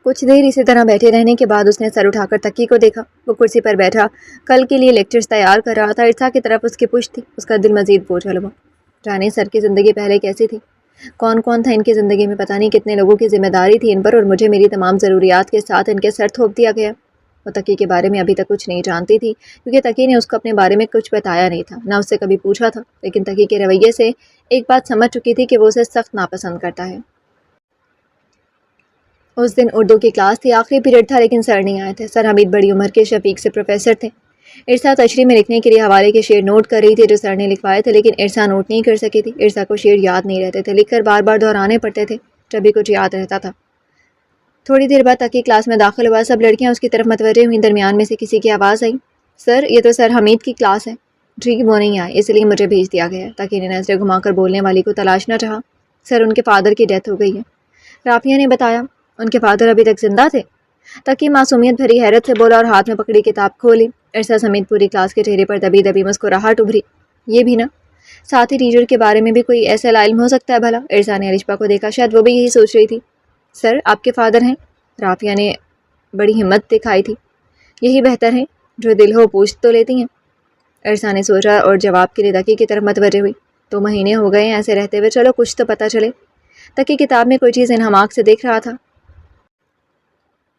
کچھ دیر اسی طرح بیٹھے رہنے کے بعد اس نے سر اٹھا کر تقی کو دیکھا۔ وہ کرسی پر بیٹھا کل کے لیے لیکچرز تیار کر رہا تھا۔ ارسا کی طرف اس کی پشت تھی۔ اس کا دل مزید بوجھل ہوا۔ جانے سر کی زندگی پہلے کیسی تھی؟ کون کون تھا ان کی زندگی میں؟ پتہ نہیں کتنے لوگوں کی ذمہ داری تھی ان پر، اور مجھے میری تمام ضروریات کے ساتھ ان کے سر تھوپ دیا گیا۔ وہ تقی کے بارے میں ابھی تک کچھ نہیں جانتی تھی، کیونکہ تقی نے اس کو اپنے بارے میں کچھ بتایا نہیں تھا، نہ اس سے کبھی پوچھا تھا، لیکن تقی کے رویے سے ایک بات سمجھ چکی تھی کہ وہ اسے سخت ناپسند کرتا ہے۔ اس دن اردو کی کلاس تھی، آخری پیریڈ تھا، لیکن سر نہیں آئے تھے۔ سر حمید بڑی عمر کے شفیق سے پروفیسر تھے۔ ارسا تشریح میں لکھنے کے لیے حوالے کے شعر نوٹ کر رہی تھی جو سر نے لکھوائے تھے، لیکن ارسا نوٹ نہیں کر سکی تھی۔ ارسا کو شعر یاد نہیں رہتے تھے، لکھ کر بار بار دہرانے پڑتے تھے، جب بھی کچھ یاد رہتا تھا۔ تھوڑی دیر بعد تقی کلاس میں داخل ہوا۔ سب لڑکیاں اس کی طرف متوجہ ہوئیں۔ درمیان میں سے کسی کی آواز آئی، سر یہ تو سر حمید کی کلاس ہے۔ جی وہ نہیں آئے، اس لیے مجھے بھیج دیا گیا ہے۔ تقی نے نظریں گھما کر بولنے والی کو تلاشنا چاہا۔ سر ان کے فادر کی ڈیتھ ہو گئی ہے، رافیہ نے بتایا۔ ان کے فادر ابھی تک زندہ تھے؟ تقی معصومیت بھری حیرت سے بولا اور ہاتھ میں پکڑی کتاب کھولی۔ ارسا سمیت پوری کلاس کے چہرے پر دبی دبی مسکراہٹ ابھری۔ یہ بھی نا، ساتھ ہی ٹیچر کے بارے میں بھی کوئی ایسا علم ہو سکتا ہے بھلا؟ ارسا نے الشبا کو دیکھا، شاید وہ بھی یہی سوچ رہی تھی۔ سر آپ کے فادر ہیں؟ رافیہ نے بڑی ہمت دکھائی تھی۔ یہی بہتر ہے، جو دل ہو پوچھ تو لیتی ہیں۔ ارسا نے سوچا اور جواب کے لیے تقی کی طرف متوجہ ہوئی۔ 2 مہینے ہو گئے ہیں ایسے رہتے ہوئے، چلو کچھ تو پتہ چلے۔ تقی کتاب میں کوئی چیز انہماک سے دیکھ رہا تھا۔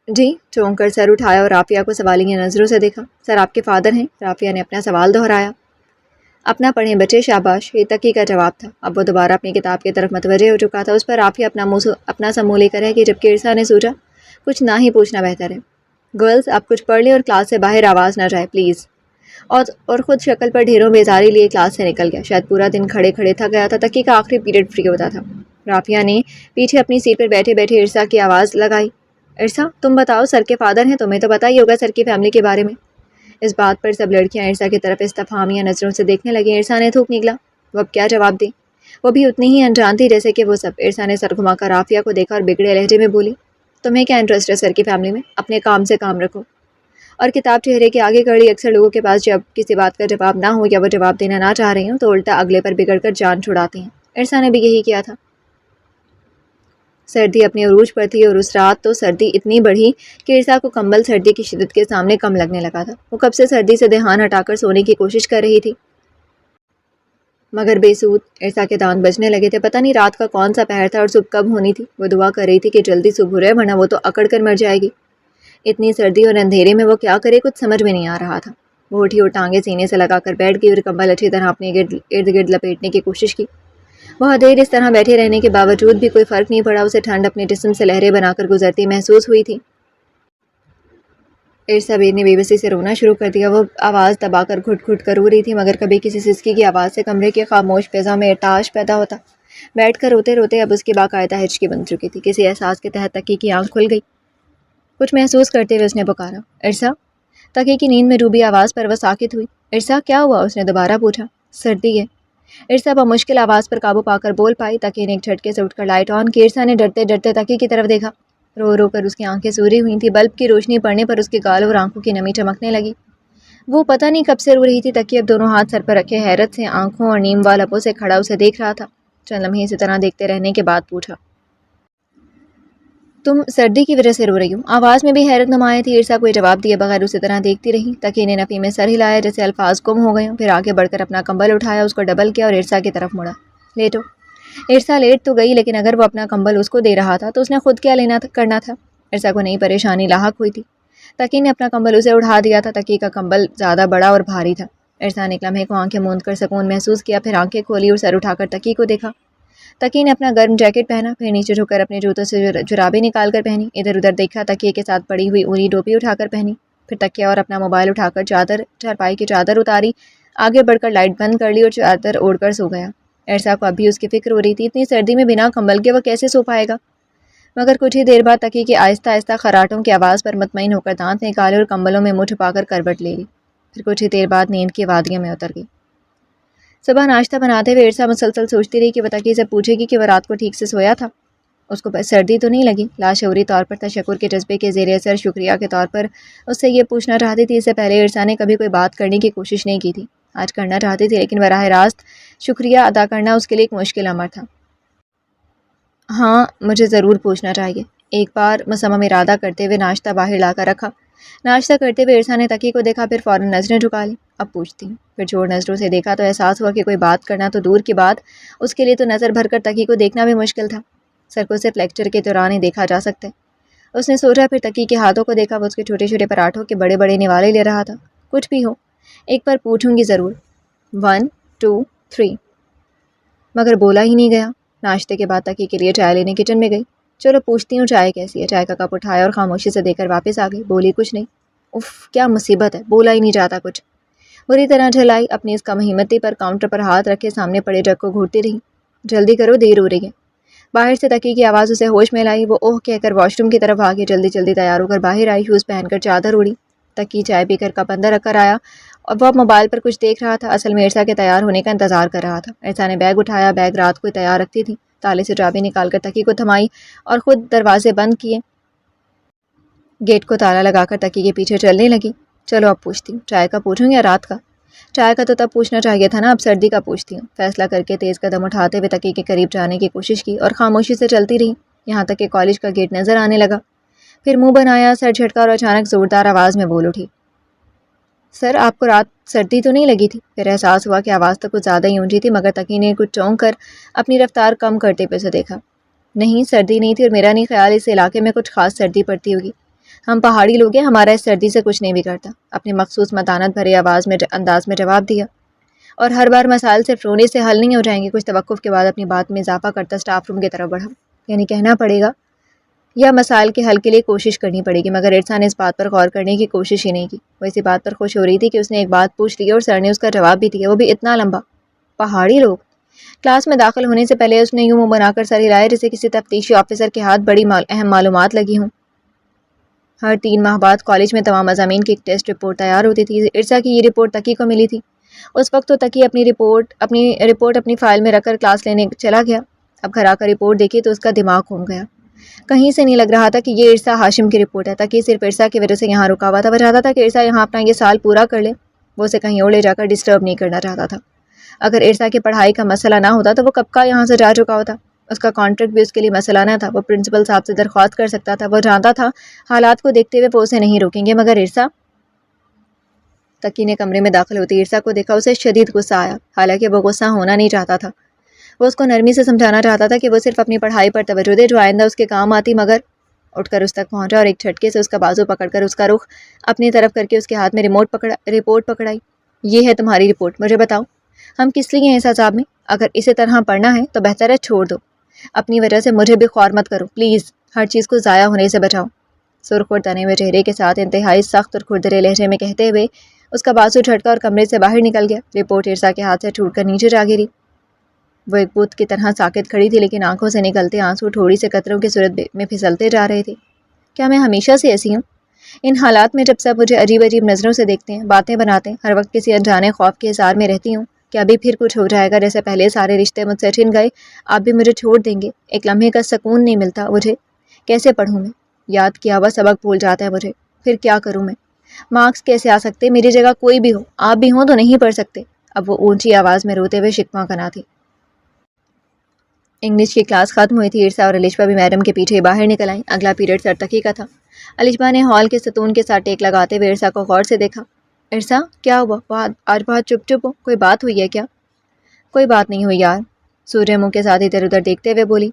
جی، چونک کر سر اٹھایا اور رافیہ کو سوالیہ نظروں سے دیکھا۔ سر آپ کے فادر ہیں؟ رافیہ نے اپنا سوال دہرایا۔ اپنا پڑھیں بچے، شاباش، یہ تقی کا جواب تھا۔ اب وہ دوبارہ اپنی کتاب کی طرف متوجہ ہو چکا تھا۔ اس پر رافیہ اپنا سا منہ لے کر ہے کہ جبکہ ارسا نے سوچا کچھ نہ ہی پوچھنا بہتر ہے۔ گرلز آپ کچھ پڑھ لیں اور کلاس سے باہر آواز نہ جائے پلیز۔ اور خود شکل پر ڈھیروں بیزاری لیے کلاس سے نکل گیا۔ شاید پورا دن کھڑے کھڑے تھک گیا تھا۔ تقی کا آخری پیریڈ فری ہوتا تھا۔ رافیہ نے پیچھے اپنی سیٹ پر بیٹھے بیٹھے ارسا کی آواز لگائی۔ ارسا تم بتاؤ، سر کے فادر ہیں، تمہیں تو پتہ ہی ہوگا سر کی فیملی کے بارے میں۔ اس بات پر سب لڑکیاں ارسا کی طرف استفہامیہ نظروں سے دیکھنے لگیں۔ ارسا نے تھوک نکلا، وہ اب کیا جواب دے؟ وہ بھی اتنی ہی انجان تھی جیسے کہ وہ سب۔ ارسا نے سر گھما کر رافیہ کو دیکھا اور بگڑے لہجے میں بولی، تمہیں کیا انٹرسٹ ہے سر کی فیملی میں؟ اپنے کام سے کام رکھو۔ اور کتاب چہرے کے آگے کھڑی اکثر لوگوں کے پاس جب کسی بات کا جواب نہ ہو یا وہ جواب دینا نہ چاہ رہے ہوں تو الٹا اگلے پر بگڑ کر جان چھڑاتے ہیں۔ ارسا نے بھی یہی کیا تھا۔ سردی اپنے عروج پر تھی اور اس رات تو سردی اتنی بڑھی کہ ارسا کو کمبل سردی کی شدت کے سامنے کم لگنے لگا تھا۔ وہ کب سے سردی سے دھیان ہٹا کر سونے کی کوشش کر رہی تھی مگر بے سود۔ ارسا کے دانت بجنے لگے تھے۔ پتہ نہیں رات کا کون سا پہر تھا اور صبح کب ہونی تھی۔ وہ دعا کر رہی تھی کہ جلدی صبح ہو رہے ورنہ وہ تو اکڑ کر مر جائے گی۔ اتنی سردی اور اندھیرے میں وہ کیا کرے کچھ سمجھ میں نہیں آ رہا تھا۔ وہ اٹھی اور ٹانگیں سینے سے لگا کر بیٹھ گئی اور کمبل اچھی طرح اپنے ارد گرد لپیٹنے کی کوشش کی۔ بہت دیر اس طرح بیٹھے رہنے کے باوجود بھی کوئی فرق نہیں پڑا۔ اسے ٹھنڈ اپنے جسم سے لہریں بنا کر گزرتی محسوس ہوئی تھی۔ ارسا نے بے بسی سے رونا شروع کر دیا۔ وہ آواز دبا کر گھٹ گھٹ کر رو رہی تھی مگر کبھی کسی سسکی کی آواز سے کمرے کے خاموش فضا میں ارتعاش پیدا ہوتا۔ بیٹھ کر روتے روتے اب اس کی باقاعدہ ہچکی بن چکی تھی۔ کسی احساس کے تحت تقی کی آنکھ کھل گئی۔ کچھ محسوس کرتے ہوئے اس نے پکارا، ارسا۔ تقی کی نیند میں ڈوبی آواز پر وہ ساکت ہوئی۔ ارسا کیا ہوا؟ اس نے دوبارہ پوچھا۔ سردی ہے، ارسا بمشکل آواز پر قابو پا کر بول پائی۔ تقی نے ایک جھٹکے سے اٹھ کر لائٹ آن کی۔ ارسا نے ڈرتے ڈرتے تقی کی طرف دیکھا۔ رو رو کر اس کی آنکھیں سوری ہوئی تھیں۔ بلب کی روشنی پڑنے پر اس کے گال اور آنکھوں کی نمی چمکنے لگی۔ وہ پتہ نہیں کب سے رو رہی تھی۔ تقی اب دونوں ہاتھ سر پر رکھے حیرت سے آنکھوں اور نیم وال لبوں سے کھڑا اسے دیکھ رہا تھا۔ چند لمحے اسی طرح دیکھتے رہنے کے بعد پوچھا، تم سردی کی وجہ سے رو رہی ہو؟ آواز میں بھی حیرت نمایاں تھی۔ ارسا کوئی جواب دیے بغیر اسی طرح دیکھتی رہی۔ تقی نے نفی میں سر ہلایا جیسے الفاظ گم ہو گئے ہوں، پھر آگے بڑھ کر اپنا کمبل اٹھایا، اس کو ڈبل کیا اور ارسا کی طرف مڑا۔ لیٹو۔ ارسا لیٹ تو گئی لیکن اگر وہ اپنا کمبل اس کو دے رہا تھا تو اس نے خود کیا کرنا تھا؟ ارسا کو نئی پریشانی لاحق ہوئی تھی۔ تقی نے اپنا کمبل اسے اڑا دیا تھا۔ تقی کا کمبل زیادہ بڑا اور بھاری تھا۔ ارسا نے ایک لمحے کو آنکھیں موند کر سکون محسوس کیا، پھر آنکھیں کھولی اور سر اٹھا کر تقی کو دیکھا۔ تقی نے اپنا گرم جیکٹ پہنا، پھر نیچے جھک کر اپنے جوتوں سے جرابیں نکال کر پہنی۔ ادھر ادھر دیکھا، تکیے کے ساتھ پڑی ہوئی اونی ٹوپی اٹھا کر پہنی، پھر تکیا اور اپنا موبائل اٹھا کر چارپائی کی چادر اتاری، آگے بڑھ کر لائٹ بند کر لی اور چادر اوڑھ کر سو گیا۔ ارسا کو اب بھی اس کی فکر ہو رہی تھی، اتنی سردی میں بنا کمبل کے وہ کیسے سو پائے گا؟ مگر کچھ ہی دیر بعد تقی کی آہستہ آہستہ خراٹوں کی آواز پر مطمئن ہو کر دانت نکالے اور کمبلوں میں منہ چھپا کر کروٹ لے لی، پھر کچھ ہی دیر بعد نیند کی وادیوں میں اتر گئی۔ صبح ناشتہ بناتے ہوئے ارسا مسلسل سوچتی رہی کہ وہ تقی سے پوچھے گی کہ وہ رات کو ٹھیک سے سویا تھا، اس کو سردی تو نہیں لگی۔ لاشعوری طور پر تشکر کے جذبے کے زیر اثر شکریہ کے طور پر اس سے یہ پوچھنا چاہتی تھی۔ اس سے پہلے ارسا نے کبھی کوئی بات کرنے کی کوشش نہیں کی تھی، آج کرنا چاہتی تھی، لیکن براہ راست شکریہ ادا کرنا اس کے لیے ایک مشکل امر تھا۔ ہاں مجھے ضرور پوچھنا چاہیے، ایک بار مصمم ارادہ کرتے ہوئے ناشتہ باہر لا کر رکھا۔ ناشتہ کرتے ہوئے ارسا نے تقی کو دیکھا، پھر فوراً نظریں جھکا لیں۔ اب پوچھتی ہوں۔ پھر جوڑ نظروں سے دیکھا تو احساس ہوا کہ کوئی بات کرنا تو دور کی بات، اس کے لیے تو نظر بھر کر تقی کو دیکھنا بھی مشکل تھا۔ سر کو صرف لیکچر کے دوران ہی دیکھا جا سکتا ہے۔ اس نے سوچا، پھر تقی کے ہاتھوں کو دیکھا، وہ اس کے چھوٹے چھوٹے پراٹھوں کے بڑے بڑے نوالے لے رہا تھا۔ کچھ بھی ہو، ایک بار پوچھوں گی ضرور، 1 2 3، مگر بولا ہی نہیں گیا۔ ناشتے کے بعد تقی کے لیے چائے لینے کچن میں گئی۔ چلو پوچھتی ہوں چائے کیسی ہے۔ چائے کا کپ اٹھایا اور خاموشی سے دے کر واپس آ گئی، بولی کچھ نہیں۔ اف کیا مصیبت ہے، بولا ہی نہیں جاتا کچھ۔ بری طرح جھلائی، اپنی اس کم ہمتی پر کاؤنٹر پر ہاتھ رکھے سامنے پڑے جگ کو گھورتی رہی۔ جلدی کرو، دیر ہو رہی ہے۔ باہر سے تقی کی آواز اسے ہوش میں لائی۔ وہ اوہ کہہ کر واش روم کی طرف آگے جلدی جلدی تیار ہو کر باہر آئی، شوز پہن کر چادر اڑی۔ تقی چائے پی کر کپ اندر رکھ کر آیا اور وہ موبائل پر کچھ دیکھ رہا تھا، اصل میں ارسا کے تیار ہونے کا انتظار کر رہا تھا۔ ارسا نے بیگ اٹھایا، بیگ رات کو تیار رکھتی تھی، تالے سے چابی نکال کر تقی کو تھمائی اور خود دروازے بند کیے، گیٹ کو تالا لگا کر تقی کے پیچھے چلنے لگی۔ چلو اب پوچھتی ہوں، چائے کا پوچھوں یا رات کا؟ چائے کا تو تب پوچھنا چاہیے تھا نا، اب سردی کا پوچھتی ہوں، فیصلہ کر کے تیز قدم اٹھاتے ہوئے تکی کے قریب جانے کی کوشش کی اور خاموشی سے چلتی رہی یہاں تک کہ کالج کا گیٹ نظر آنے لگا۔ پھر منہ بنایا، سر جھٹکا اور اچانک زوردار آواز میں بول اٹھی، سر آپ کو رات سردی تو نہیں لگی تھی؟ پھر احساس ہوا کہ آواز تو کچھ زیادہ ہی اونچی تھی، مگر تکی نے کچھ چونک کر اپنی رفتار کم کرتے ہوئے اسے دیکھا۔ نہیں، سردی نہیں تھی، اور میرا نہیں خیال اس علاقے میں کچھ خاص سردی پڑتی ہوگی۔ ہم پہاڑی لوگ ہیں، ہمارا اس سردی سے کچھ نہیں بگڑتا، اپنے مخصوص متانت بھرے انداز میں جواب دیا۔ اور ہر بار مسائل صرف رونے سے حل نہیں ہو جائیں گے۔ کچھ توقف کے بعد اپنی بات میں اضافہ کرتا اسٹاف روم کی طرف بڑھا، یعنی کہنا پڑے گا یا مسائل کے حل کے لیے کوشش کرنی پڑے گی، مگر ارسا نے اس بات پر غور کرنے کی کوشش ہی نہیں کی۔ وہ اسی بات پر خوش ہو رہی تھی کہ اس نے ایک بات پوچھ لی اور سر نے اس کا جواب بھی دیا، وہ بھی اتنا لمبا۔ پہاڑی لوگ؟ کلاس میں داخل ہونے سے پہلے اس نے یوں منہ بنا کر سر ہلایا جسے کسی تفتیشی آفیسر کے ہاتھ بڑی اہم معلومات لگی ہوں۔ ہر 3 ماہ بعد کالج میں تمام مضامین کی ایک ٹیسٹ رپورٹ تیار ہوتی تھی۔ ارسا کی یہ رپورٹ تکی کو ملی تھی۔ اس وقت تو تکی اپنی رپورٹ اپنی فائل میں رکھ کر کلاس لینے چلا گیا۔ اب گھر آ کر رپورٹ دیکھی تو اس کا دماغ گھوم گیا۔ کہیں سے نہیں لگ رہا تھا کہ یہ ارسا ہاشم کی رپورٹ ہے۔ تکی صرف ارسا کی وجہ سے یہاں رکا ہوا تھا۔ وہ چاہتا تھا کہ ارسا یہاں اپنا یہ سال پورا کر لے، وہ اسے کہیں اور لے جا کر ڈسٹرب نہیں کرنا چاہتا تھا۔ اگر ارسا کی پڑھائی کا مسئلہ نہ ہوتا تو وہ کب کا یہاں سے جا چکا ہوتا۔ اس کا کانٹریکٹ بھی اس کے لیے مسئلہ نہ تھا، وہ پرنسپل صاحب سے درخواست کر سکتا تھا۔ وہ جانتا تھا حالات کو دیکھتے ہوئے وہ اسے نہیں روکیں گے، مگر ارسا… تکی نے کمرے میں داخل ہوتی ارسا کو دیکھا، اسے شدید غصہ آیا، حالانکہ وہ غصہ ہونا نہیں چاہتا تھا۔ وہ اس کو نرمی سے سمجھانا چاہتا تھا کہ وہ صرف اپنی پڑھائی پر توجہ دے جو آئندہ اس کے کام آتی، مگر اٹھ کر اس تک پہنچا اور ایک جھٹکے سے اس کا بازو پکڑ کر اس کا رخ اپنی طرف کر کے اس کے ہاتھ میں رپورٹ پکڑائی۔ یہ ہے تمہاری رپورٹ، مجھے بتاؤ ہم کس لیے ہیں اس عذاب میں؟ اگر اسے طرح پڑھنا ہے تو بہتر ہے چھوڑ دو، اپنی وجہ سے مجھے بھی خوار مت کرو پلیز، ہر چیز کو ضائع ہونے سے بچاؤ۔ سرخ اور تنے ہوئے چہرے کے ساتھ انتہائی سخت اور کھردرے لہجے میں کہتے ہوئے اس کا بازو جھٹکا اور کمرے سے باہر نکل گیا۔ رپورٹ ارسا کے ہاتھ سے ٹوٹ کر نیچے جا گری۔ وہ ایک بت کی طرح ساکت کھڑی تھی، لیکن آنکھوں سے نکلتے آنسو تھوڑی سے قطروں کی صورت میں پھسلتے جا رہے تھے۔ کیا میں ہمیشہ سے ایسی ہوں؟ ان حالات میں جب سب مجھے عجیب عجیب نظروں سے دیکھتے ہیں، باتیں بناتے ہیں، ہر وقت کسی انجانے خوف کے حصار میں رہتی ہوں کہ ابھی پھر کچھ ہو جائے گا، جیسے پہلے سارے رشتے مجھ سے چھن گئے، آپ بھی مجھے چھوڑ دیں گے، ایک لمحے کا سکون نہیں ملتا مجھے، کیسے پڑھوں میں؟ یاد کیا ہوا سبق بھول جاتا ہے مجھے، پھر کیا کروں میں؟ مارکس کیسے آ سکتے؟ میری جگہ کوئی بھی ہو، آپ بھی ہوں تو نہیں پڑھ سکتے۔ اب وہ اونچی آواز میں روتے ہوئے شکوہ کرنا تھی۔ انگلش کی کلاس ختم ہوئی تھی۔ ارسا اور الشبا بھی میڈم کے پیچھے باہر نکل آئیں۔ اگلا پیریڈ سر تکی کا تھا۔ الشبا نے ہال کے ستون کے ساتھ ٹیک لگاتے ہوئے ارسا کو غور سے دیکھا۔ ارسا کیا ہوا؟ آج بہت چپ ہو، کوئی بات ہوئی ہے کیا؟ کوئی بات نہیں ہوئی یار، سوریہ منہ کے ساتھ ادھر ادھر دیکھتے ہوئے بولی۔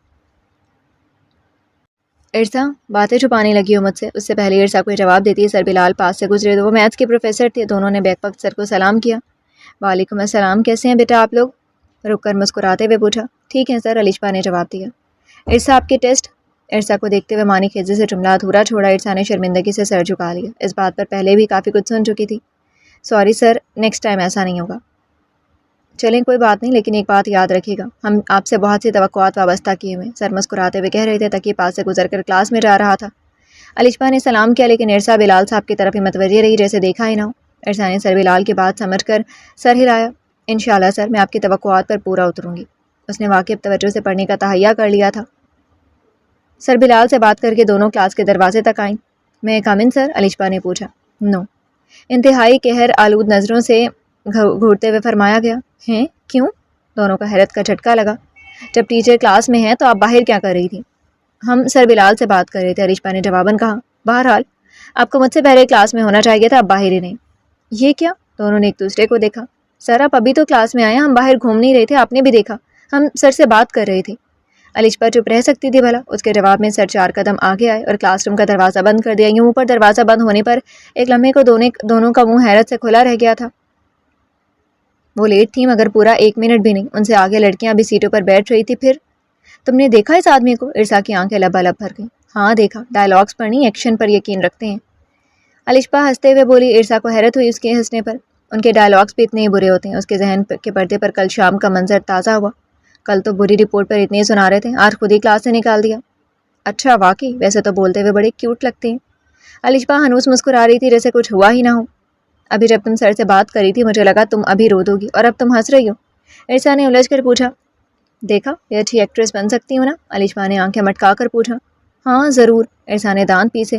ارسا باتیں چھپانے لگی ہو مجھ سے؟ اس سے پہلے ارسا کو جواب دیتی سر بلال پاس سے گزرے، وہ میتھس کے پروفیسر تھے۔ دونوں نے بیک وقت سر کو سلام کیا۔ وعلیکم السلام، کیسے ہیں بیٹا آپ لوگ؟ رک کر مسکراتے ہوئے پوچھا۔ ٹھیک ہے سر، الشبا نے جواب دیا۔ ارسا آپ کے ٹیسٹ؟ ارسا کو دیکھتے ہوئے مانی خیزے سے جملہ ادھورا چھوڑا۔ ارسا نے شرمندگی سے سر جھکا لیا، اس بات پر پہلے بھی کافی کچھ سن چکی تھی۔ سوری سر، نیکسٹ ٹائم ایسا نہیں ہوگا۔ چلیں کوئی بات نہیں، لیکن ایک بات یاد رکھیے گا، ہم آپ سے بہت سی توقعات وابستہ کیے ہوئے ہیں، سر مسکراتے ہوئے کہہ رہے تھے۔ تکی پاس سے گزر کر کلاس میں جا رہا تھا۔ الشبا نے سلام کیا، لیکن ارسا بلال صاحب کی طرف ہی متوجہ رہی جیسے دیکھا ہی نہ ہو۔ ارسا نے سر بلال کی بات سمجھ کر سر ہلایا۔ انشاءاللہ سر، میں آپ کی توقعات پر پورا اتروں گی۔ اس نے واقعی توجہ سے پڑھنے کا تہیہ کر لیا تھا۔ سر بلال سے بات کر کے دونوں کلاس کے دروازے تک آئیں۔ میں کم ان سر؟ الشبا نے پوچھا۔ نو، انتہائی قہر آلود نظروں سے گھورتے ہوئے فرمایا گیا۔ ہیں؟ کیوں؟ دونوں کا حیرت کا جھٹکا لگا۔ جب ٹیچر کلاس میں ہیں تو آپ باہر کیا کر رہی تھی؟ ہم سر بلال سے بات کر رہے تھے، الشبا نے جواباً کہا۔ بہرحال آپ کو مجھ سے پہلے کلاس میں ہونا چاہیے تھا، آپ باہر ہی نہیں۔ یہ کیا؟ دونوں نے ایک دوسرے کو دیکھا۔ سر آپ ابھی تو کلاس میں آئے، ہم باہر گھوم نہیں رہے تھے، آپ نے بھی دیکھا، ہم سر سے بات کر رہے تھے۔ الشبا چپ رہ سکتی تھی بھلا؟ اس کے جواب میں سر 4 قدم آگے آئے اور کلاس روم کا دروازہ بند کر دیا۔ یوں اوپر دروازہ بند ہونے پر ایک لمحے کو دونوں کا منہ حیرت سے کھلا رہ گیا تھا۔ وہ لیٹ تھیں مگر پورا 1 منٹ بھی نہیں، ان سے آگے لڑکیاں بھی سیٹوں پر بیٹھ رہی تھی۔ پھر تم نے دیکھا اس آدمی کو؟ ارسا کی آنکھیں لبالب بھر گئیں۔ ہاں دیکھا، ڈائلاگس پر نہیں ایکشن پر یقین رکھتے ہیں، الشبا ہنستے ہوئے بولی۔ ارسا کو حیرت ہوئی اس کے ہنسنے پر، ان کے ڈائلاگس بھی اتنے ہی برے ہوتے ہیں۔ اس کے ذہن کے پردے پر کل شام کا منظر تازہ ہوا۔ کل تو بری رپورٹ پر اتنے سنا رہے تھے، آج خود ہی کلاس سے نکال دیا۔ اچھا واقعی، ویسے تو بولتے ہوئے بڑے کیوٹ لگتے ہیں۔ الشبا ہنوز مسکرا رہی تھی جیسے کچھ ہوا ہی نہ ہو۔ ابھی جب تم سر سے بات کری تھی مجھے لگا تم ابھی رو دو گی، اور اب تم ہنس رہی ہو؟ ارسا نے الجھ کر پوچھا۔ دیکھا یہ اچھی ایکٹریس بن سکتی ہوں نا؟ الشبا نے آنکھیں مٹکا کر پوچھا۔ ہاں ضرور، ارسا نے دانت پیسے۔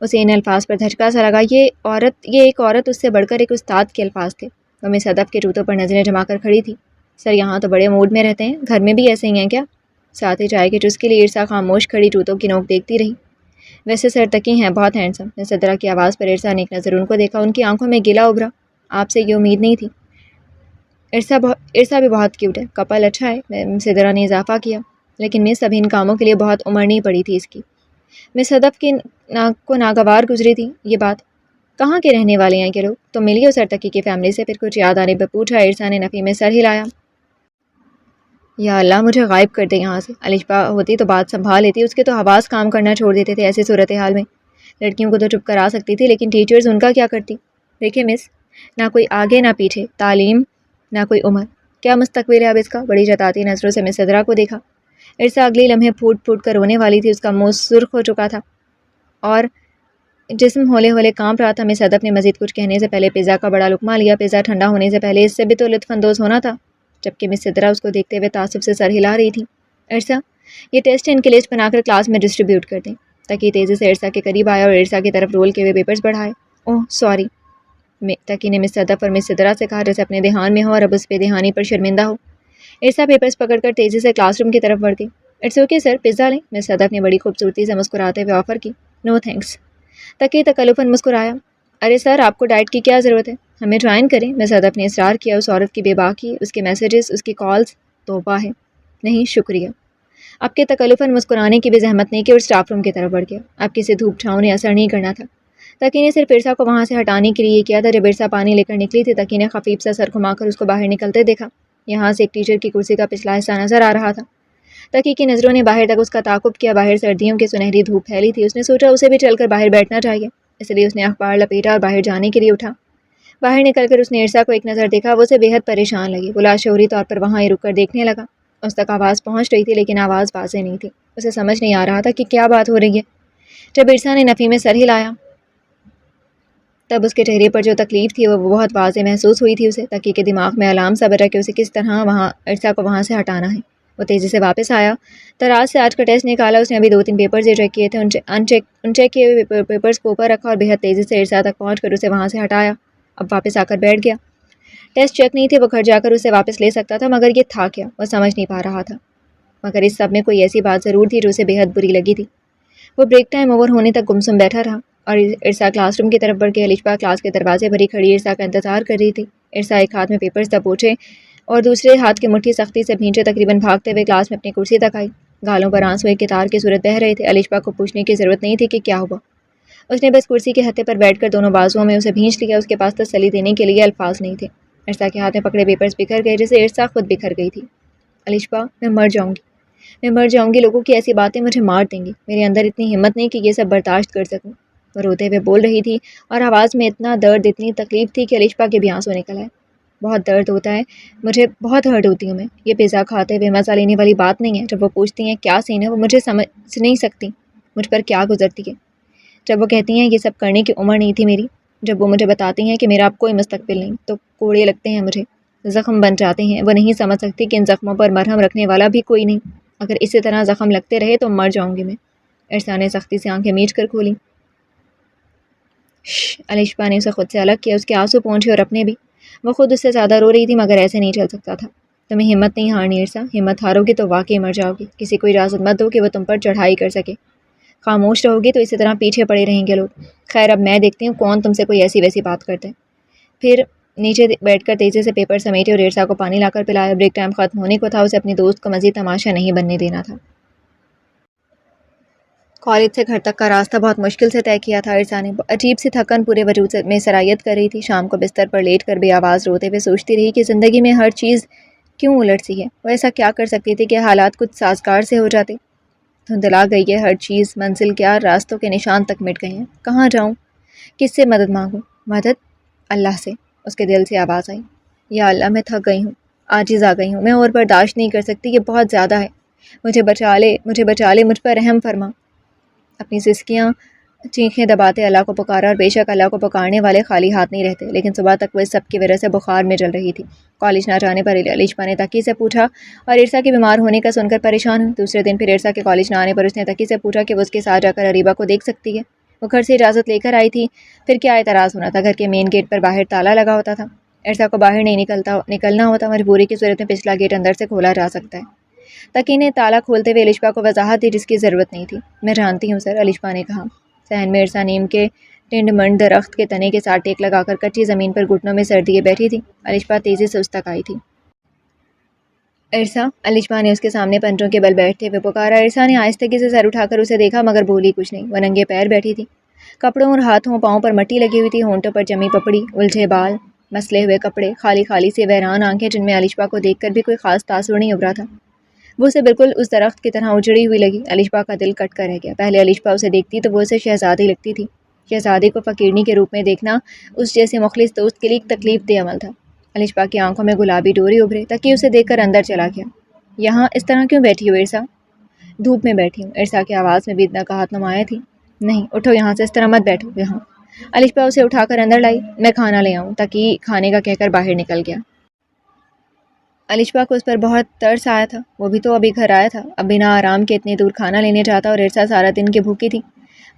اسے ان الفاظ پر دھچکا سا لگا۔ یہ ایک عورت اس سے بڑھ کر ایک استاد کے الفاظ تھے۔ وہ مس ہدف کے جوتوں پر نظریں جما کر کھڑی تھی۔ سر یہاں تو بڑے موڈ میں رہتے ہیں، گھر میں بھی ایسے ہی ہیں کیا؟ ساتھ ہی چائے کے چسکے لیے عرصا خاموش کھڑی جوتوں کی نوک دیکھتی رہی۔ ویسے سر تقی ہیں، بہت ہینڈسم۔ مس صدرہ کی آواز پر عرصا نے ایک نظر ان کو دیکھا۔ ان کی آنکھوں میں گلہ ابھرا۔ آپ سے یہ امید نہیں تھی۔ عرصا بھی بہت کیوٹ ہے، کپل اچھا ہے، مس صدرہ نے اضافہ کیا۔ لیکن مس ابھی ان کاموں کے لیے بہت عمرنی پڑی تھی اس کی۔ مس ہدف کو ناگوار گزری تھی یہ بات۔ کہاں کے رہنے والے ہیں کہ لوگ؟ تو ملی ہو سر تقی کی فیملی سے؟ پھر کچھ یاد آنے پر پوچھا۔ عرصا نے نفی میں سر ہلایا۔ یا اللہ مجھے غائب کر دے یہاں سے۔ الشبا ہوتی تو بات سنبھال لیتی، اس کے تو حواس کام کرنا چھوڑ دیتے تھے ایسی صورتحال میں۔ لڑکیوں کو تو چپ کرا سکتی تھی، لیکن ٹیچرز ان کا کیا کرتی؟ دیکھیں مس، نہ کوئی آگے نہ پیچھے، تعلیم نہ کوئی عمر، کیا مستقبل ہے اب اس کا؟ بڑی جتاتی نظروں سے مس صدرہ کو دیکھا۔ عرصا اگلی لمحے پھوٹ پھوٹ کر رونے والی تھی، اس کا منہ سرخ ہو چکا تھا اور جسم ہولے ہولے کانپ رہا تھا۔ مس ہدف نے مزید کچھ کہنے سے پہلے پیزا کا بڑا لقمہ لیا۔ پیزا ٹھنڈا ہونے سے پہلے اس سے بھی تو لطف اندوز ہونا تھا، جبکہ مس صدرہ اس کو دیکھتے ہوئے تعصب سے سر ہلا رہی تھی۔ عرصا، یہ ٹیسٹ ان کی لسٹ بنا کر کلاس میں ڈسٹریبیوٹ کر دیں۔ تقی تیزی سے عرصا کے قریب آیا اور عرصا کی طرف رول کے ہوئے پیپرز بڑھائے۔ اوہ سوری، تقی نے مس ہدف اور مس صدرہ سے کہا جیسے اپنے دھیان میں ہو اور اب اس بے دھیانی پر شرمندہ ہو۔ عرصا پیپرز پکڑ کر تیزی سے کلاس روم کی طرف بڑھ گئی۔ اٹس اوکے سر، پزا لیں؟ مس ہدف نے بڑی خوبصورتی سے مسکراتے ہوئے آفر کی۔ نو تھینکس۔ تقی تکلفاً مسکرایا۔ ارے سر آپ کو ڈائٹ کی کیا ضرورت ہے، ہمیں جوائن کریں؟ مس ہدف نے اصرار کیا۔ اس عورت کی بے باکی، اس کے میسیجز، اس کی کالز، توبہ ہے۔ نہیں شکریہ۔ آپ کے تکلفاً مسکرانے کی بھی زحمت نہیں کی اور اسٹاف روم کی طرف بڑھ گیا۔ آپ کسی دھوپ چھاؤں نے اثر نہیں کرنا تھا۔ تقی نے صرف عرصا کو وہاں سے ہٹانے کے لیے یہ کیا تھا۔ جب عرصا پانی لے کر نکلی تھی، تقی نے خفیف سا سر گھما کر اس کو باہر نکلتے دیکھا۔ یہاں سے ایک ٹیچر کی کرسی کا پچھلا حصہ نظر آ رہا تھا۔ تقی کی نظروں نے باہر تک اس کا تعاقب کیا۔ باہر سردیوں کی سنہری دھوپ پھیلی تھی۔ اس نے سوچا اسے بھی چل کر باہر بیٹھنا چاہیے، اس لیے اس نے اخبار لپیٹا اور باہر جانے کے لیے اٹھا۔ باہر نکل کر اس نے عرصا کو ایک نظر دیکھا۔ وہ اسے بے حد پریشان لگی۔ وہ لاشعوری طور پر وہاں ہی رک کر دیکھنے لگا۔ اس تک آواز پہنچ رہی تھی لیکن آواز واضح نہیں تھی۔ اسے سمجھ نہیں آ رہا تھا کہ کیا بات ہو رہی ہے۔ جب عرصا نے نفی میں سر ہلایا تب اس کے چہرے پر جو تکلیف تھی وہ بہت واضح محسوس ہوئی تھی اسے۔ تقی کے دماغ میں الارم سا بجا کہ اسے کس طرح عرصا کو وہاں سے ہٹانا ہے۔ وہ تیزی سے واپس آیا۔ تراز سے آج کا ٹیسٹ نکالا۔ اس نے ابھی 2-3 پیپرز یہ چیک کیے تھے، ان چیک کیے ہوئے پیپرز کو اوپر رکھا اور بےحد تیزی سے عرصا تک پہنچ کر اسے وہاں سے ہٹایا۔ اب واپس آ کر بیٹھ گیا۔ ٹیسٹ چیک نہیں تھے، وہ گھر جا کر اسے واپس لے سکتا تھا، مگر یہ تھا کیا؟ وہ سمجھ نہیں پا رہا تھا۔ مگر اس سب میں کوئی ایسی بات ضرور تھی جو اسے بے حد بری لگی تھی۔ وہ بریک ٹائم اوور ہونے تک گمسم بیٹھا رہا اور عرصا کلاس روم کی طرف بڑھ کے الشبا کلاس کے دروازے پر ہی کھڑی عرصا کا انتظار کر رہی تھی۔ عرصا ایک ہاتھ میں پیپرز دبوچے اور دوسرے ہاتھ کی مٹھی سختی سے بھینچے تقریباً بھاگتے ہوئے کلاس میں اپنی کرسی تک آئی۔ گالوں پر آنسو ایک قطار کی صورت بہہ رہے تھے۔ الشبا کو پوچھنے کی ضرورت نہیں تھی کہ کیا ہوا۔ اس نے بس کرسی کے ہتھے پر بیٹھ کر دونوں بازوؤں میں اسے بھینچ لیا۔ اس کے پاس تسلی دینے کے لیے الفاظ نہیں تھے۔ عرصا کے ہاتھ میں پکڑے پیپرز بکھر گئے جیسے عرصا خود بکھر گئی تھی۔ الشبا، میں مر جاؤں گی، میں مر جاؤں گی، لوگوں کی ایسی باتیں مجھے مار دیں گی، میرے اندر اتنی ہمت نہیں کہ یہ سب برداشت کر سکوں۔ وہ روتے ہوئے بول رہی تھی اور آواز میں اتنا درد، اتنی تکلیف تھی کہ الشبا کے بھی آنسو نکل آئے۔ بہت درد ہوتا ہے مجھے، بہت ہرٹ ہوتی ہوں میں۔ یہ پیزا کھاتے ہوئے مزہ لینے والی بات نہیں ہے۔ جب وہ پوچھتی ہیں کیا سین ہے، وہ مجھے سمجھ نہیں سکتی مجھ پر کیا گزرتی ہے۔ جب وہ کہتی ہیں یہ سب کرنے کی عمر نہیں تھی میری، جب وہ مجھے بتاتی ہیں کہ میرا اب کوئی مستقبل نہیں، تو کوڑے لگتے ہیں مجھے، زخم بن جاتے ہیں۔ وہ نہیں سمجھ سکتی کہ ان زخموں پر مرہم رکھنے والا بھی کوئی نہیں۔ اگر اسی طرح زخم لگتے رہے تو مر جاؤں گی میں۔ عرصا نے سختی سے آنکھیں میچ کر کھولی۔ الشبا نے اسے خود سے الگ کیا۔ اس کے آنسو پہنچے اور اپنے بھی۔ وہ خود اس سے زیادہ رو رہی تھی مگر ایسے نہیں چل سکتا تھا۔ تمہیں ہمت نہیں ہارنی عرصا، ہمت ہارو گی تو واقعی مر جاؤ گی۔ کسی کو اجازت مت دو کہ وہ تم پر چڑھائی کر سکے۔ خاموش رہو گی تو اسی طرح پیچھے پڑے رہیں گے لوگ۔ خیر اب میں دیکھتی ہوں کون تم سے کوئی ایسی ویسی بات کرتے ہیں۔ پھر نیچے بیٹھ کر تیزی سے پیپر سمیٹے اور عرصا کو پانی لا کر پلایا۔ بریک ٹائم ختم ہونے کو تھا، اسے اپنی دوست کو مزید تماشا نہیں بننے دینا تھا۔ کالج سے گھر تک کا راستہ بہت مشکل سے طے کیا تھا۔ عرصا نے عجیب سی تھکن پورے وجود میں سرایت کر رہی تھی۔ شام کو بستر پر لیٹ کر بے آواز روتے ہوئے سوچتی رہی کہ زندگی میں ہر چیز کیوں الٹ سی ہے۔ وہ ایسا کیا کر سکتی تھی کہ حالات کچھ سازگار سے ہو جاتے۔ دھندلا گئی ہے ہر چیز، منزل کیا، راستوں کے نشان تک مٹ گئے ہیں۔ کہاں جاؤں، کس سے مدد مانگوں؟ مدد اللہ سے۔ اس کے دل سے آواز آئی، یا اللہ میں تھک گئی ہوں، عاجز آ گئی ہوں، میں اور برداشت نہیں کر سکتی، یہ بہت زیادہ ہے، مجھے بچا لے، مجھے بچا لے، مجھ پر رحم فرما۔ اپنی سسکیاں چیخیں دباتے اللہ کو پکارا، اور بے شک اللہ کو پکارنے والے خالی ہاتھ نہیں رہتے، لیکن صبح تک وہ اس سب کی وجہ سے بخار میں جل رہی تھی۔ کالج نہ جانے پر الشبا نے تقی سے پوچھا اور عرصا کے بیمار ہونے کا سن کر پریشان ہوئی۔ دوسرے دن پھر عرصا کے کالج نہ آنے پر اس نے تقی سے پوچھا کہ وہ اس کے ساتھ جا کر اریبہ کو دیکھ سکتی ہے۔ وہ گھر سے اجازت لے کر آئی تھی، پھر کیا اعتراض ہونا تھا؟ گھر کے مین گیٹ پر باہر تالا لگا ہوتا تھا، عرصہ کو باہر نہیں نکلنا ہوتا، مجبوری کی صورت میں پچھلا گیٹ اندر سے کھولا جا سکتا ہے۔ تقی نے تالا کھولتے ہوئے الشبا کو وضاحت دی جس کی ضرورت نہیں تھی۔ میں جانتی ہوں سر، الشبا نے کہا۔ صحن میں عرصہ نیم کے ٹنڈ منڈ درخت کے تنے کے ساتھ ٹیک لگا کر کچی زمین پر گھٹنوں میں سر دیے بیٹھی تھی۔ الشبا تیزی سے اس تک آئی تھی۔ عرصہ، الشبا نے اس کے سامنے پنجوں کے بل بیٹھتے ہوئے پکارا۔ عرصہ نے آہستگی سے سر اٹھا کر اسے دیکھا مگر بولی کچھ نہیں۔ وہ ننگے پیر بیٹھی تھی، کپڑوں اور ہاتھوں پاؤں پر مٹی لگی ہوئی تھی، ہونٹوں پر جمی پپڑی، الجھے بال، مسلے ہوئے کپڑے، خالی خالی سی ویران آنکھیں جن میں الشبا کو دیکھ کر بھی کوئی خاص تاثر نہیں ابھرا تھا۔ وہ اسے بالکل اس درخت کی طرح اجڑی ہوئی لگی۔ الشبا کا دل کٹ کر رہ گیا۔ پہلے الشبا اسے دیکھتی تو وہ اسے شہزادی لگتی تھی۔ شہزادی کو فقیرنی کے روپ میں دیکھنا اس جیسے مخلص دوست کے لیے ایک تکلیف دہ عمل تھا۔ الشبا کی آنکھوں میں گلابی ڈورے ابھرے۔ تقی اسے دیکھ کر اندر چلا گیا۔ یہاں اس طرح کیوں بیٹھی ہو عرصہ؟ دھوپ میں بیٹھی ہوں۔ عرصہ کی آواز میں بھی نقاہت نمایاں تھی۔ نہیں، اٹھو یہاں سے، اس طرح مت بیٹھو یہاں۔ الشبا اسے اٹھا کر اندر لائی۔ میں کھانا لے آؤں؟ تقی کھانے کا کہہ کر باہر نکل گیا۔ الشبا کو اس پر بہت ترس آیا تھا، وہ بھی تو ابھی گھر آیا تھا، اب بنا آرام کے اتنی دور کھانا لینے جاتا، اور عرصہ سارا دن کی بھوکی تھی،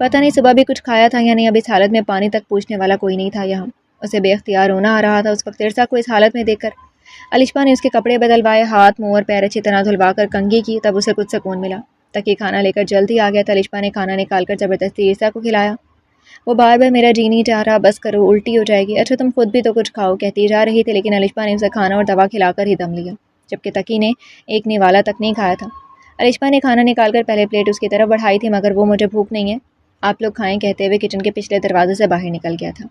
پتہ نہیں صبح بھی کچھ کھایا تھا یا نہیں۔ اب اس حالت میں پانی تک پوچھنے والا کوئی نہیں تھا یہاں۔ اسے بے اختیار رونا آ رہا تھا اس وقت۔ عرصہ کو اس حالت میں دیکھ کر الشبا نے اس کے کپڑے بدلوائے، ہاتھ منہ اور پیر اچھی طرح دھلوا کر کنگھی کی، تب اسے کچھ سکون ملا۔ تقی کھانا لے کر جلدی آ گیا تھا۔ الشبا نے کھانا نکال کر زبردستی عرصہ کو کھلایا۔ وہ بار بار میرا جی نہیں چاہ رہا، بس کرو، الٹی ہو جائے گی۔ اچھا تم خود بھی تو کچھ کھاؤ، کہتی جا رہی تھی، لیکن الشبا نے اسے کھانا اور دوا کھلا کر ہی دم لیا، جبکہ تقی نے ایک نوالا تک نہیں کھایا تھا۔ الشبا نے کھانا نکال کر پہلے پلیٹ اس کی طرف بڑھائی تھی، مگر وہ مجھے بھوک نہیں ہے، آپ لوگ کھائیں کہتے ہوئے کچن کے پچھلے دروازے سے باہر نکل گیا تھا۔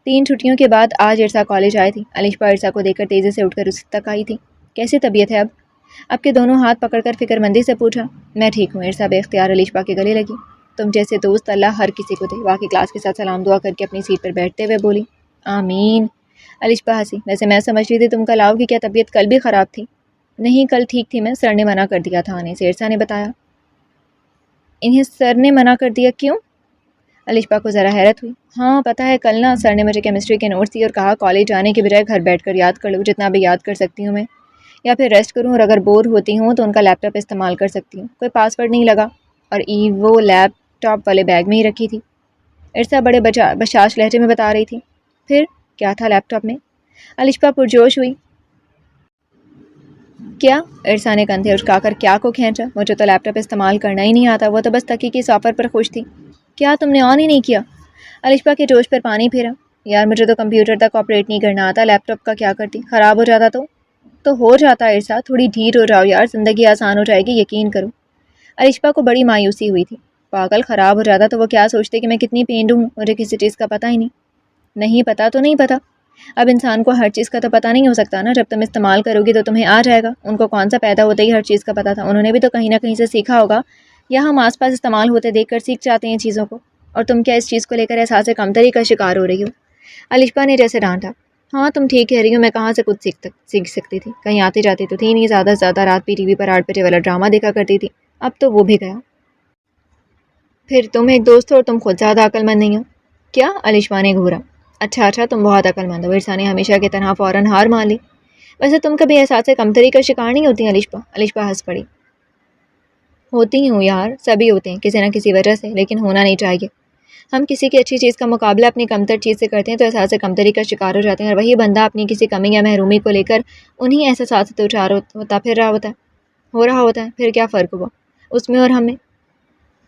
3 چھٹیوں کے بعد آج عرصہ کالج آئی تھی۔ الشبا عرصہ کو دیکھ کر تیزی سے اٹھ کر اس تک آئی تھی۔ کیسی طبیعت ہے اب کے دونوں ہاتھ پکڑ کر فکر مندی سے پوچھا۔ میں ٹھیک ہوں، عرصہ بے اختیار الشبا کے گلے لگی۔ تم جیسے دوست اللہ ہر کسی کو دے، باقی کلاس کے ساتھ سلام دعا کر کے اپنی سیٹ پر بیٹھتے ہوئے بولی۔ آمین۔ الشبا ہنسی۔ ویسے میں سمجھ رہی تھی تم کل آؤ گی، کیا طبیعت کل بھی خراب تھی؟ نہیں، کل ٹھیک تھی میں، سر نے منع کر دیا تھا آنے سے، عرصہ نے بتایا۔ انہیں سر نے منع کر دیا؟ کیوں؟ الشبا کو ذرا حیرت ہوئی۔ ہاں پتہ ہے، کل نا سر نے مجھے کیمسٹری کے نوٹس دیے اور کہا کالج جانے کے بجائے گھر بیٹھ کر یاد کر لو، جتنا بھی یاد کر سکتی ہوں میں، یا پھر ریسٹ کروں، اور اگر بور ہوتی ہوں تو ان کا لیپ ٹاپ استعمال کر سکتی ہوں۔ کوئی پاس ورڈ نہیں لگا، اور وہ لیپ ٹاپ والے بیگ میں ہی رکھی تھی، عرصہ بڑے بشاش لہجے میں بتا رہی تھی۔ پھر کیا تھا لیپ ٹاپ میں؟ الشبا پرجوش ہوئی۔ کیا؟ عرصہ نے کندھے اچکا کر کیا کو کھینچا۔ مجھے تو لیپ ٹاپ استعمال کرنا ہی نہیں آتا، وہ تو بس تقی کی اس آفر پر خوش تھی۔ کیا تم نے آن ہی نہیں کیا؟ الشبا کے جوش پر پانی پھیرا۔ یار مجھے تو کمپیوٹر تک آپریٹ نہیں کرنا آتا، لیپ ٹاپ کا کیا کرتی، خراب ہو جاتا تو ہو جاتا عرصہ، تھوڑی ڈھیٹ ہو جاؤ یار، زندگی آسان ہو جائے گی، یقین کرو۔ الشبا کو بڑی مایوسی ہوئی تھی۔ پاگل، خراب ہو جاتا تو وہ کیا سوچتے کہ میں کتنی پینڈ ہوں، مجھے کسی چیز کا پتہ ہی نہیں۔ نہیں پتہ تو نہیں پتہ، اب انسان کو ہر چیز کا تو پتہ نہیں ہو سکتا نا، جب تم استعمال کرو گی تو تمہیں آ جائے گا۔ ان کو کون سا پیدا ہوتے ہی ہر چیز کا پتہ تھا، انہوں نے بھی تو کہیں نہ کہیں سے سیکھا ہوگا، یا ہم آس پاس استعمال ہوتے دیکھ کر سیکھ جاتے ہیں چیزوں کو، اور تم کیا اس چیز کو لے کر احساس کمتری کا شکار ہو رہی ہو؟ الشبا نے جیسے ڈانٹا۔ ہاں تم ٹھیک کہہ رہی ہو، میں کہاں سے کچھ سیکھ سکتی تھی، کہیں آتی جاتی تو تھی نہیں، زیادہ سے زیادہ رات بھی ٹی وی پر 8 بجے والا ڈرامہ دیکھا کرتی تھی، اب تو وہ بھی گیا۔ پھر تم ایک دوست ہو اور تم خود زیادہ عقل مند نہیں ہو؟ کیا؟ الشبا نے گھورا۔ اچھا تم بہت عقل مند ہو، عرصہ نے ہمیشہ کی طرح فوراً ہار مان لی۔ ویسے تم کبھی احساس کمتری کا شکار نہیں ہوتی الشبا؟ الشبا ہنس پڑی۔ ہوتی ہوں یار، سبھی ہوتے ہیں کسی نہ کسی وجہ سے، لیکن ہونا نہیں چاہیے۔ ہم کسی کی اچھی چیز کا مقابلہ اپنی کمتر چیز سے کرتے ہیں تو احساس کمتری کا شکار ہو جاتے ہیں، اور وہی بندہ اپنی کسی کمی یا محرومی کو لے کر انہی احساسات سے دوچار ہوتا پھر رہا ہوتا ہے۔ پھر کیا فرق ہوا اس میں اور ہم میں؟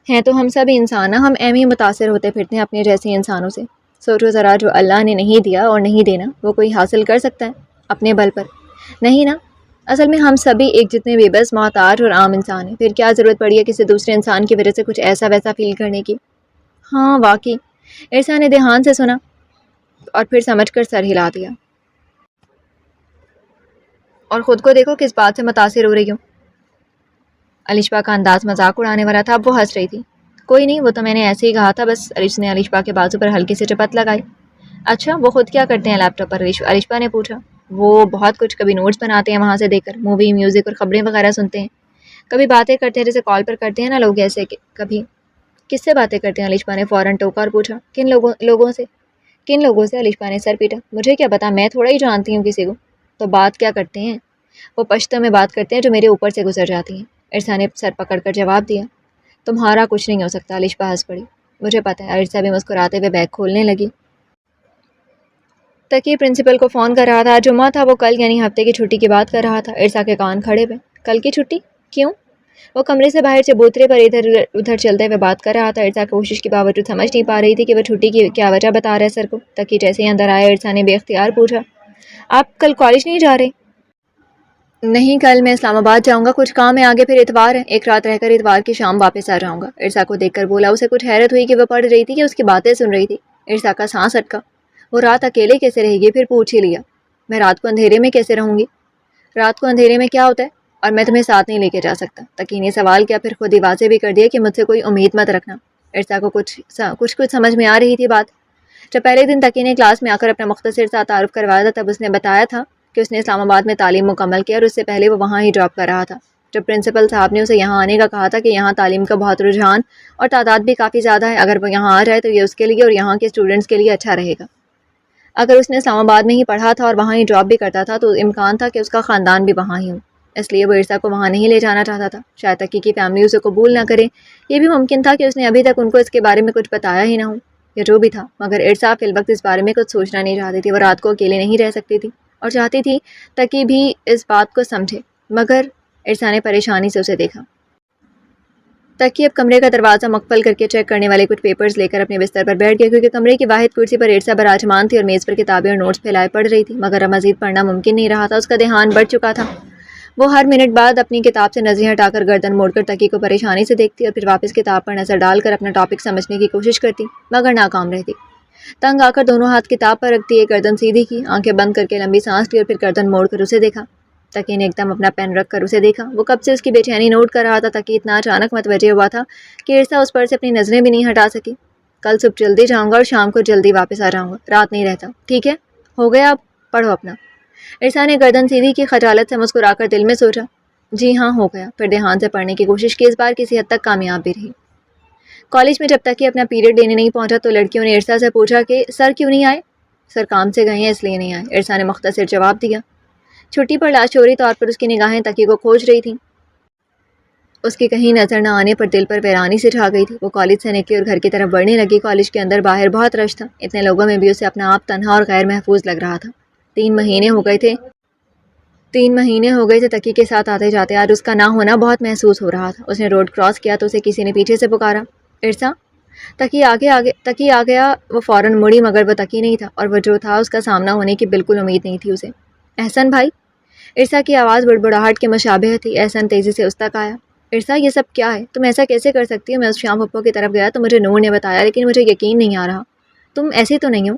ہیں تو ہم سب انسان ہیں، ہم ایم ہی متاثر ہوتے پھرتے ہیں اپنے جیسے انسانوں سے۔ سوچو ذرا، جو اللہ نے نہیں دیا اور نہیں دینا وہ کوئی حاصل کر سکتا ہے اپنے بل پر؟ نہیں نا۔ اصل میں ہم سبھی ایک جتنے بے بس، محتاج اور عام انسان ہیں، پھر کیا ضرورت پڑی ہے کسی دوسرے انسان کی وجہ سے کچھ ایسا ویسا فیل کرنے کی؟ ہاں واقعی، عرصہ نے دھیان سے سنا اور پھر سمجھ کر سر ہلا دیا۔ اور خود کو دیکھو کس بات سے متاثر ہو رہی ہوں۔ الشبا کا انداز مذاق اڑانے والا تھا، اب وہ ہنس رہی تھی۔ کوئی نہیں، وہ تو میں نے ایسے ہی کہا تھا بس۔ عرش نے الشبا کے بازو پر ہلکی سے چپت لگائی۔ اچھا وہ خود کیا کرتے ہیں لیپ ٹاپ پر؟ الشبا نے پوچھا۔ وہ بہت کچھ، کبھی نوٹس بناتے ہیں وہاں سے دیکھ کر، مووی، میوزک اور خبریں وغیرہ سنتے ہیں، کبھی باتیں کرتے ہیں جیسے کال پر کرتے ہیں نا لوگ ایسے، کبھی۔ کس سے باتیں کرتے ہیں؟ الشبا نے فوراً ٹوکا اور پوچھا۔ کن لوگوں سے؟ الشبا نے سر پیٹا۔ مجھے کیا پتا، میں تھوڑا ہی جانتی ہوں کسی کو۔ تو بات کیا کرتے ہیں؟ وہ پشتو میں بات کرتے ہیں جو میرے اوپر سے گزر جاتی ہیں، عرصہ نے سر پکڑ کر جواب دیا۔ تمہارا کچھ نہیں ہو سکتا، الشبا ہنس پڑی۔ مجھے پتہ ہے، ارسا بھی مسکراتے ہوئے بیگ کھولنے لگی۔ تقی پرنسپل کو فون کر رہا تھا، جمعہ تھا، وہ کل یعنی ہفتے کی چھٹی کی بات کر رہا تھا۔ ارسا کے کان کھڑے ہوئے۔ کل کی چھٹی؟ کیوں؟ وہ کمرے سے باہر چبوترے پر ادھر ادھر چلتے ہوئے بات کر رہا تھا۔ ارسا کوشش کے باوجود سمجھ نہیں پا رہی تھی کہ وہ چھٹی کی کیا وجہ بتا رہا ہے سر کو۔ تقی جیسے ہی اندر آیا، ارسا نے بے اختیار پوچھا، آپ کل کالج نہیں جا رہے؟ نہیں، کل میں اسلام آباد جاؤں گا، کچھ کام ہے آگے، پھر اتوار ہے، ایک رات رہ کر اتوار کی شام واپس آ جاؤں گا۔ ارسا کو دیکھ کر بولا۔ اسے کچھ حیرت ہوئی کہ وہ پڑھ رہی تھی کہ اس کی باتیں سن رہی تھی۔ ارسا کا سانس اٹکا۔ وہ رات اکیلے کیسے رہے گی؟ پھر پوچھ ہی لیا، میں رات کو اندھیرے میں کیسے رہوں گی؟ رات کو اندھیرے میں کیا ہوتا ہے؟ اور میں تمہیں ساتھ نہیں لے کے جا سکتا۔ تقی نے سوال کیا، پھر خود ہی واضح بھی کر دیا کہ مجھ سے کوئی امید مت رکھنا۔ ارسا کو کچھ سمجھ میں آ رہی تھی بات۔ جب پہلے دن تقی نے کلاس میں آ کر اپنا مختصر سا تعارف کروایا تھا، تب اس نے بتایا تھا کہ اس نے اسلام آباد میں تعلیم مکمل کی اور اس سے پہلے وہ وہاں ہی ڈراپ کر رہا تھا۔ جب پرنسپل صاحب نے اسے یہاں آنے کا کہا تھا کہ یہاں تعلیم کا بہت رجحان اور تعداد بھی کافی زیادہ ہے، اگر وہ یہاں آ جائے تو یہ اس کے لیے اور یہاں کے اسٹوڈنٹس کے لیے اچھا رہے گا۔ اگر اس نے اسلام آباد میں ہی پڑھا تھا اور وہاں ہی ڈراپ بھی کرتا تھا تو امکان تھا کہ اس کا خاندان بھی وہاں ہی ہو، اس لیے وہ ارسا کو وہاں نہیں لے جانا چاہتا تھا۔ شاید تقی کی فیملی اسے قبول نہ کرے، یہ بھی ممکن تھا کہ اس نے ابھی تک ان کو اس کے بارے میں کچھ بتایا ہی نہ ہو، یا جو بھی تھا، مگر ارسا فی الوقت اس بارے میں کچھ سوچنا نہیں چاہتی تھی۔ وہ رات کو اکیلے نہیں رہ سکتی تھی اور چاہتی تھی تقی بھی اس بات کو سمجھے، مگر ارسا نے پریشانی سے اسے دیکھا۔ تقی اب کمرے کا دروازہ مقفل کر کے چیک کرنے والے کچھ پیپرز لے کر اپنے بستر پر بیٹھ گیا، کیونکہ کمرے کی واحد کرسی پر ارسا براجمان تھی اور میز پر کتابیں اور نوٹس پھیلائے پڑھ رہی تھی، مگر اب مزید پڑھنا ممکن نہیں رہا تھا، اس کا دھیان بڑھ چکا تھا۔ وہ ہر منٹ بعد اپنی کتاب سے نظریں ہٹا کر گردن موڑ کر تقی کو پریشانی سے دیکھتی اور پھر واپس کتاب پر نظر ڈال کر اپنا ٹاپک سمجھنے کی کوشش کرتی، مگر ناکام رہتی۔ تنگ آ کر دونوں ہاتھ کتاب پر رکھتی، ایک گردن سیدھی کی، آنکھیں بند کر کے لمبی سانس لی اور پھر گردن موڑ کر اسے دیکھا۔ تقی نے ایک دم اپنا پین رکھ کر اسے دیکھا۔ وہ کب سے اس کی بے چینی نوٹ کر رہا تھا۔ تقی اتنا اچانک متوجہ ہوا تھا کہ ارسا اس پر سے اپنی نظریں بھی نہیں ہٹا سکی۔ کل صبح جلدی جاؤں گا اور شام کو جلدی واپس آ جاؤں گا، رات نہیں رہتا، ٹھیک ہے؟ ہو گیا، اب پڑھو اپنا۔ ارسا نے گردن سیدھی کی، خجالت سے مسکرا کر دل میں سوچا، جی ہاں ہو گیا، پھر دھیان سے پڑھنے کی کوشش کی، اس بار کسی حد تک کامیاب بھی رہی۔ کالج میں جب تک کہ اپنا پیریڈ دینے نہیں پہنچا تو لڑکیوں نے ارسا سے پوچھا کہ سر کیوں نہیں آئے؟ سر کام سے گئے ہیں اس لیے نہیں آئے، ارسا نے مختصر جواب دیا۔ چھٹی پر لاشعوری طور پر اس کی نگاہیں تقی کو کھوج رہی تھیں۔ اس کی کہیں نظر نہ آنے پر دل پر ویرانی سے چھا گئی تھی۔ وہ کالج سے نکلی اور گھر کی طرف بڑھنے لگی۔ کالج کے اندر باہر بہت رش تھا، اتنے لوگوں میں بھی اسے اپنا آپ تنہا اور غیر محفوظ لگ رہا تھا۔ 3 مہینے ہو گئے تھے تقی کے ساتھ آتے جاتے، آج اس کا نہ ہونا بہت محسوس ہو رہا تھا۔ اس نے روڈ کراس کیا تو اسے کسی نے پیچھے سے پکارا، ارسا۔ تقی آ گیا، وہ فوراً مڑی، مگر وہ تقی نہیں تھا، اور وہ جو تھا اس کا سامنا ہونے کی بالکل امید نہیں تھی اسے۔ احسن بھائی؟ ارسا کی آواز بڑبڑاہٹ کے مشابہ تھی۔ احسن تیزی سے اس تک آیا۔ ارسا یہ سب کیا ہے؟ تم ایسا کیسے کر سکتی ہو؟ میں اس شام پپو کی طرف گیا تو مجھے نور نے بتایا، لیکن مجھے یقین نہیں آ رہا۔ تم ایسی تو نہیں ہو؟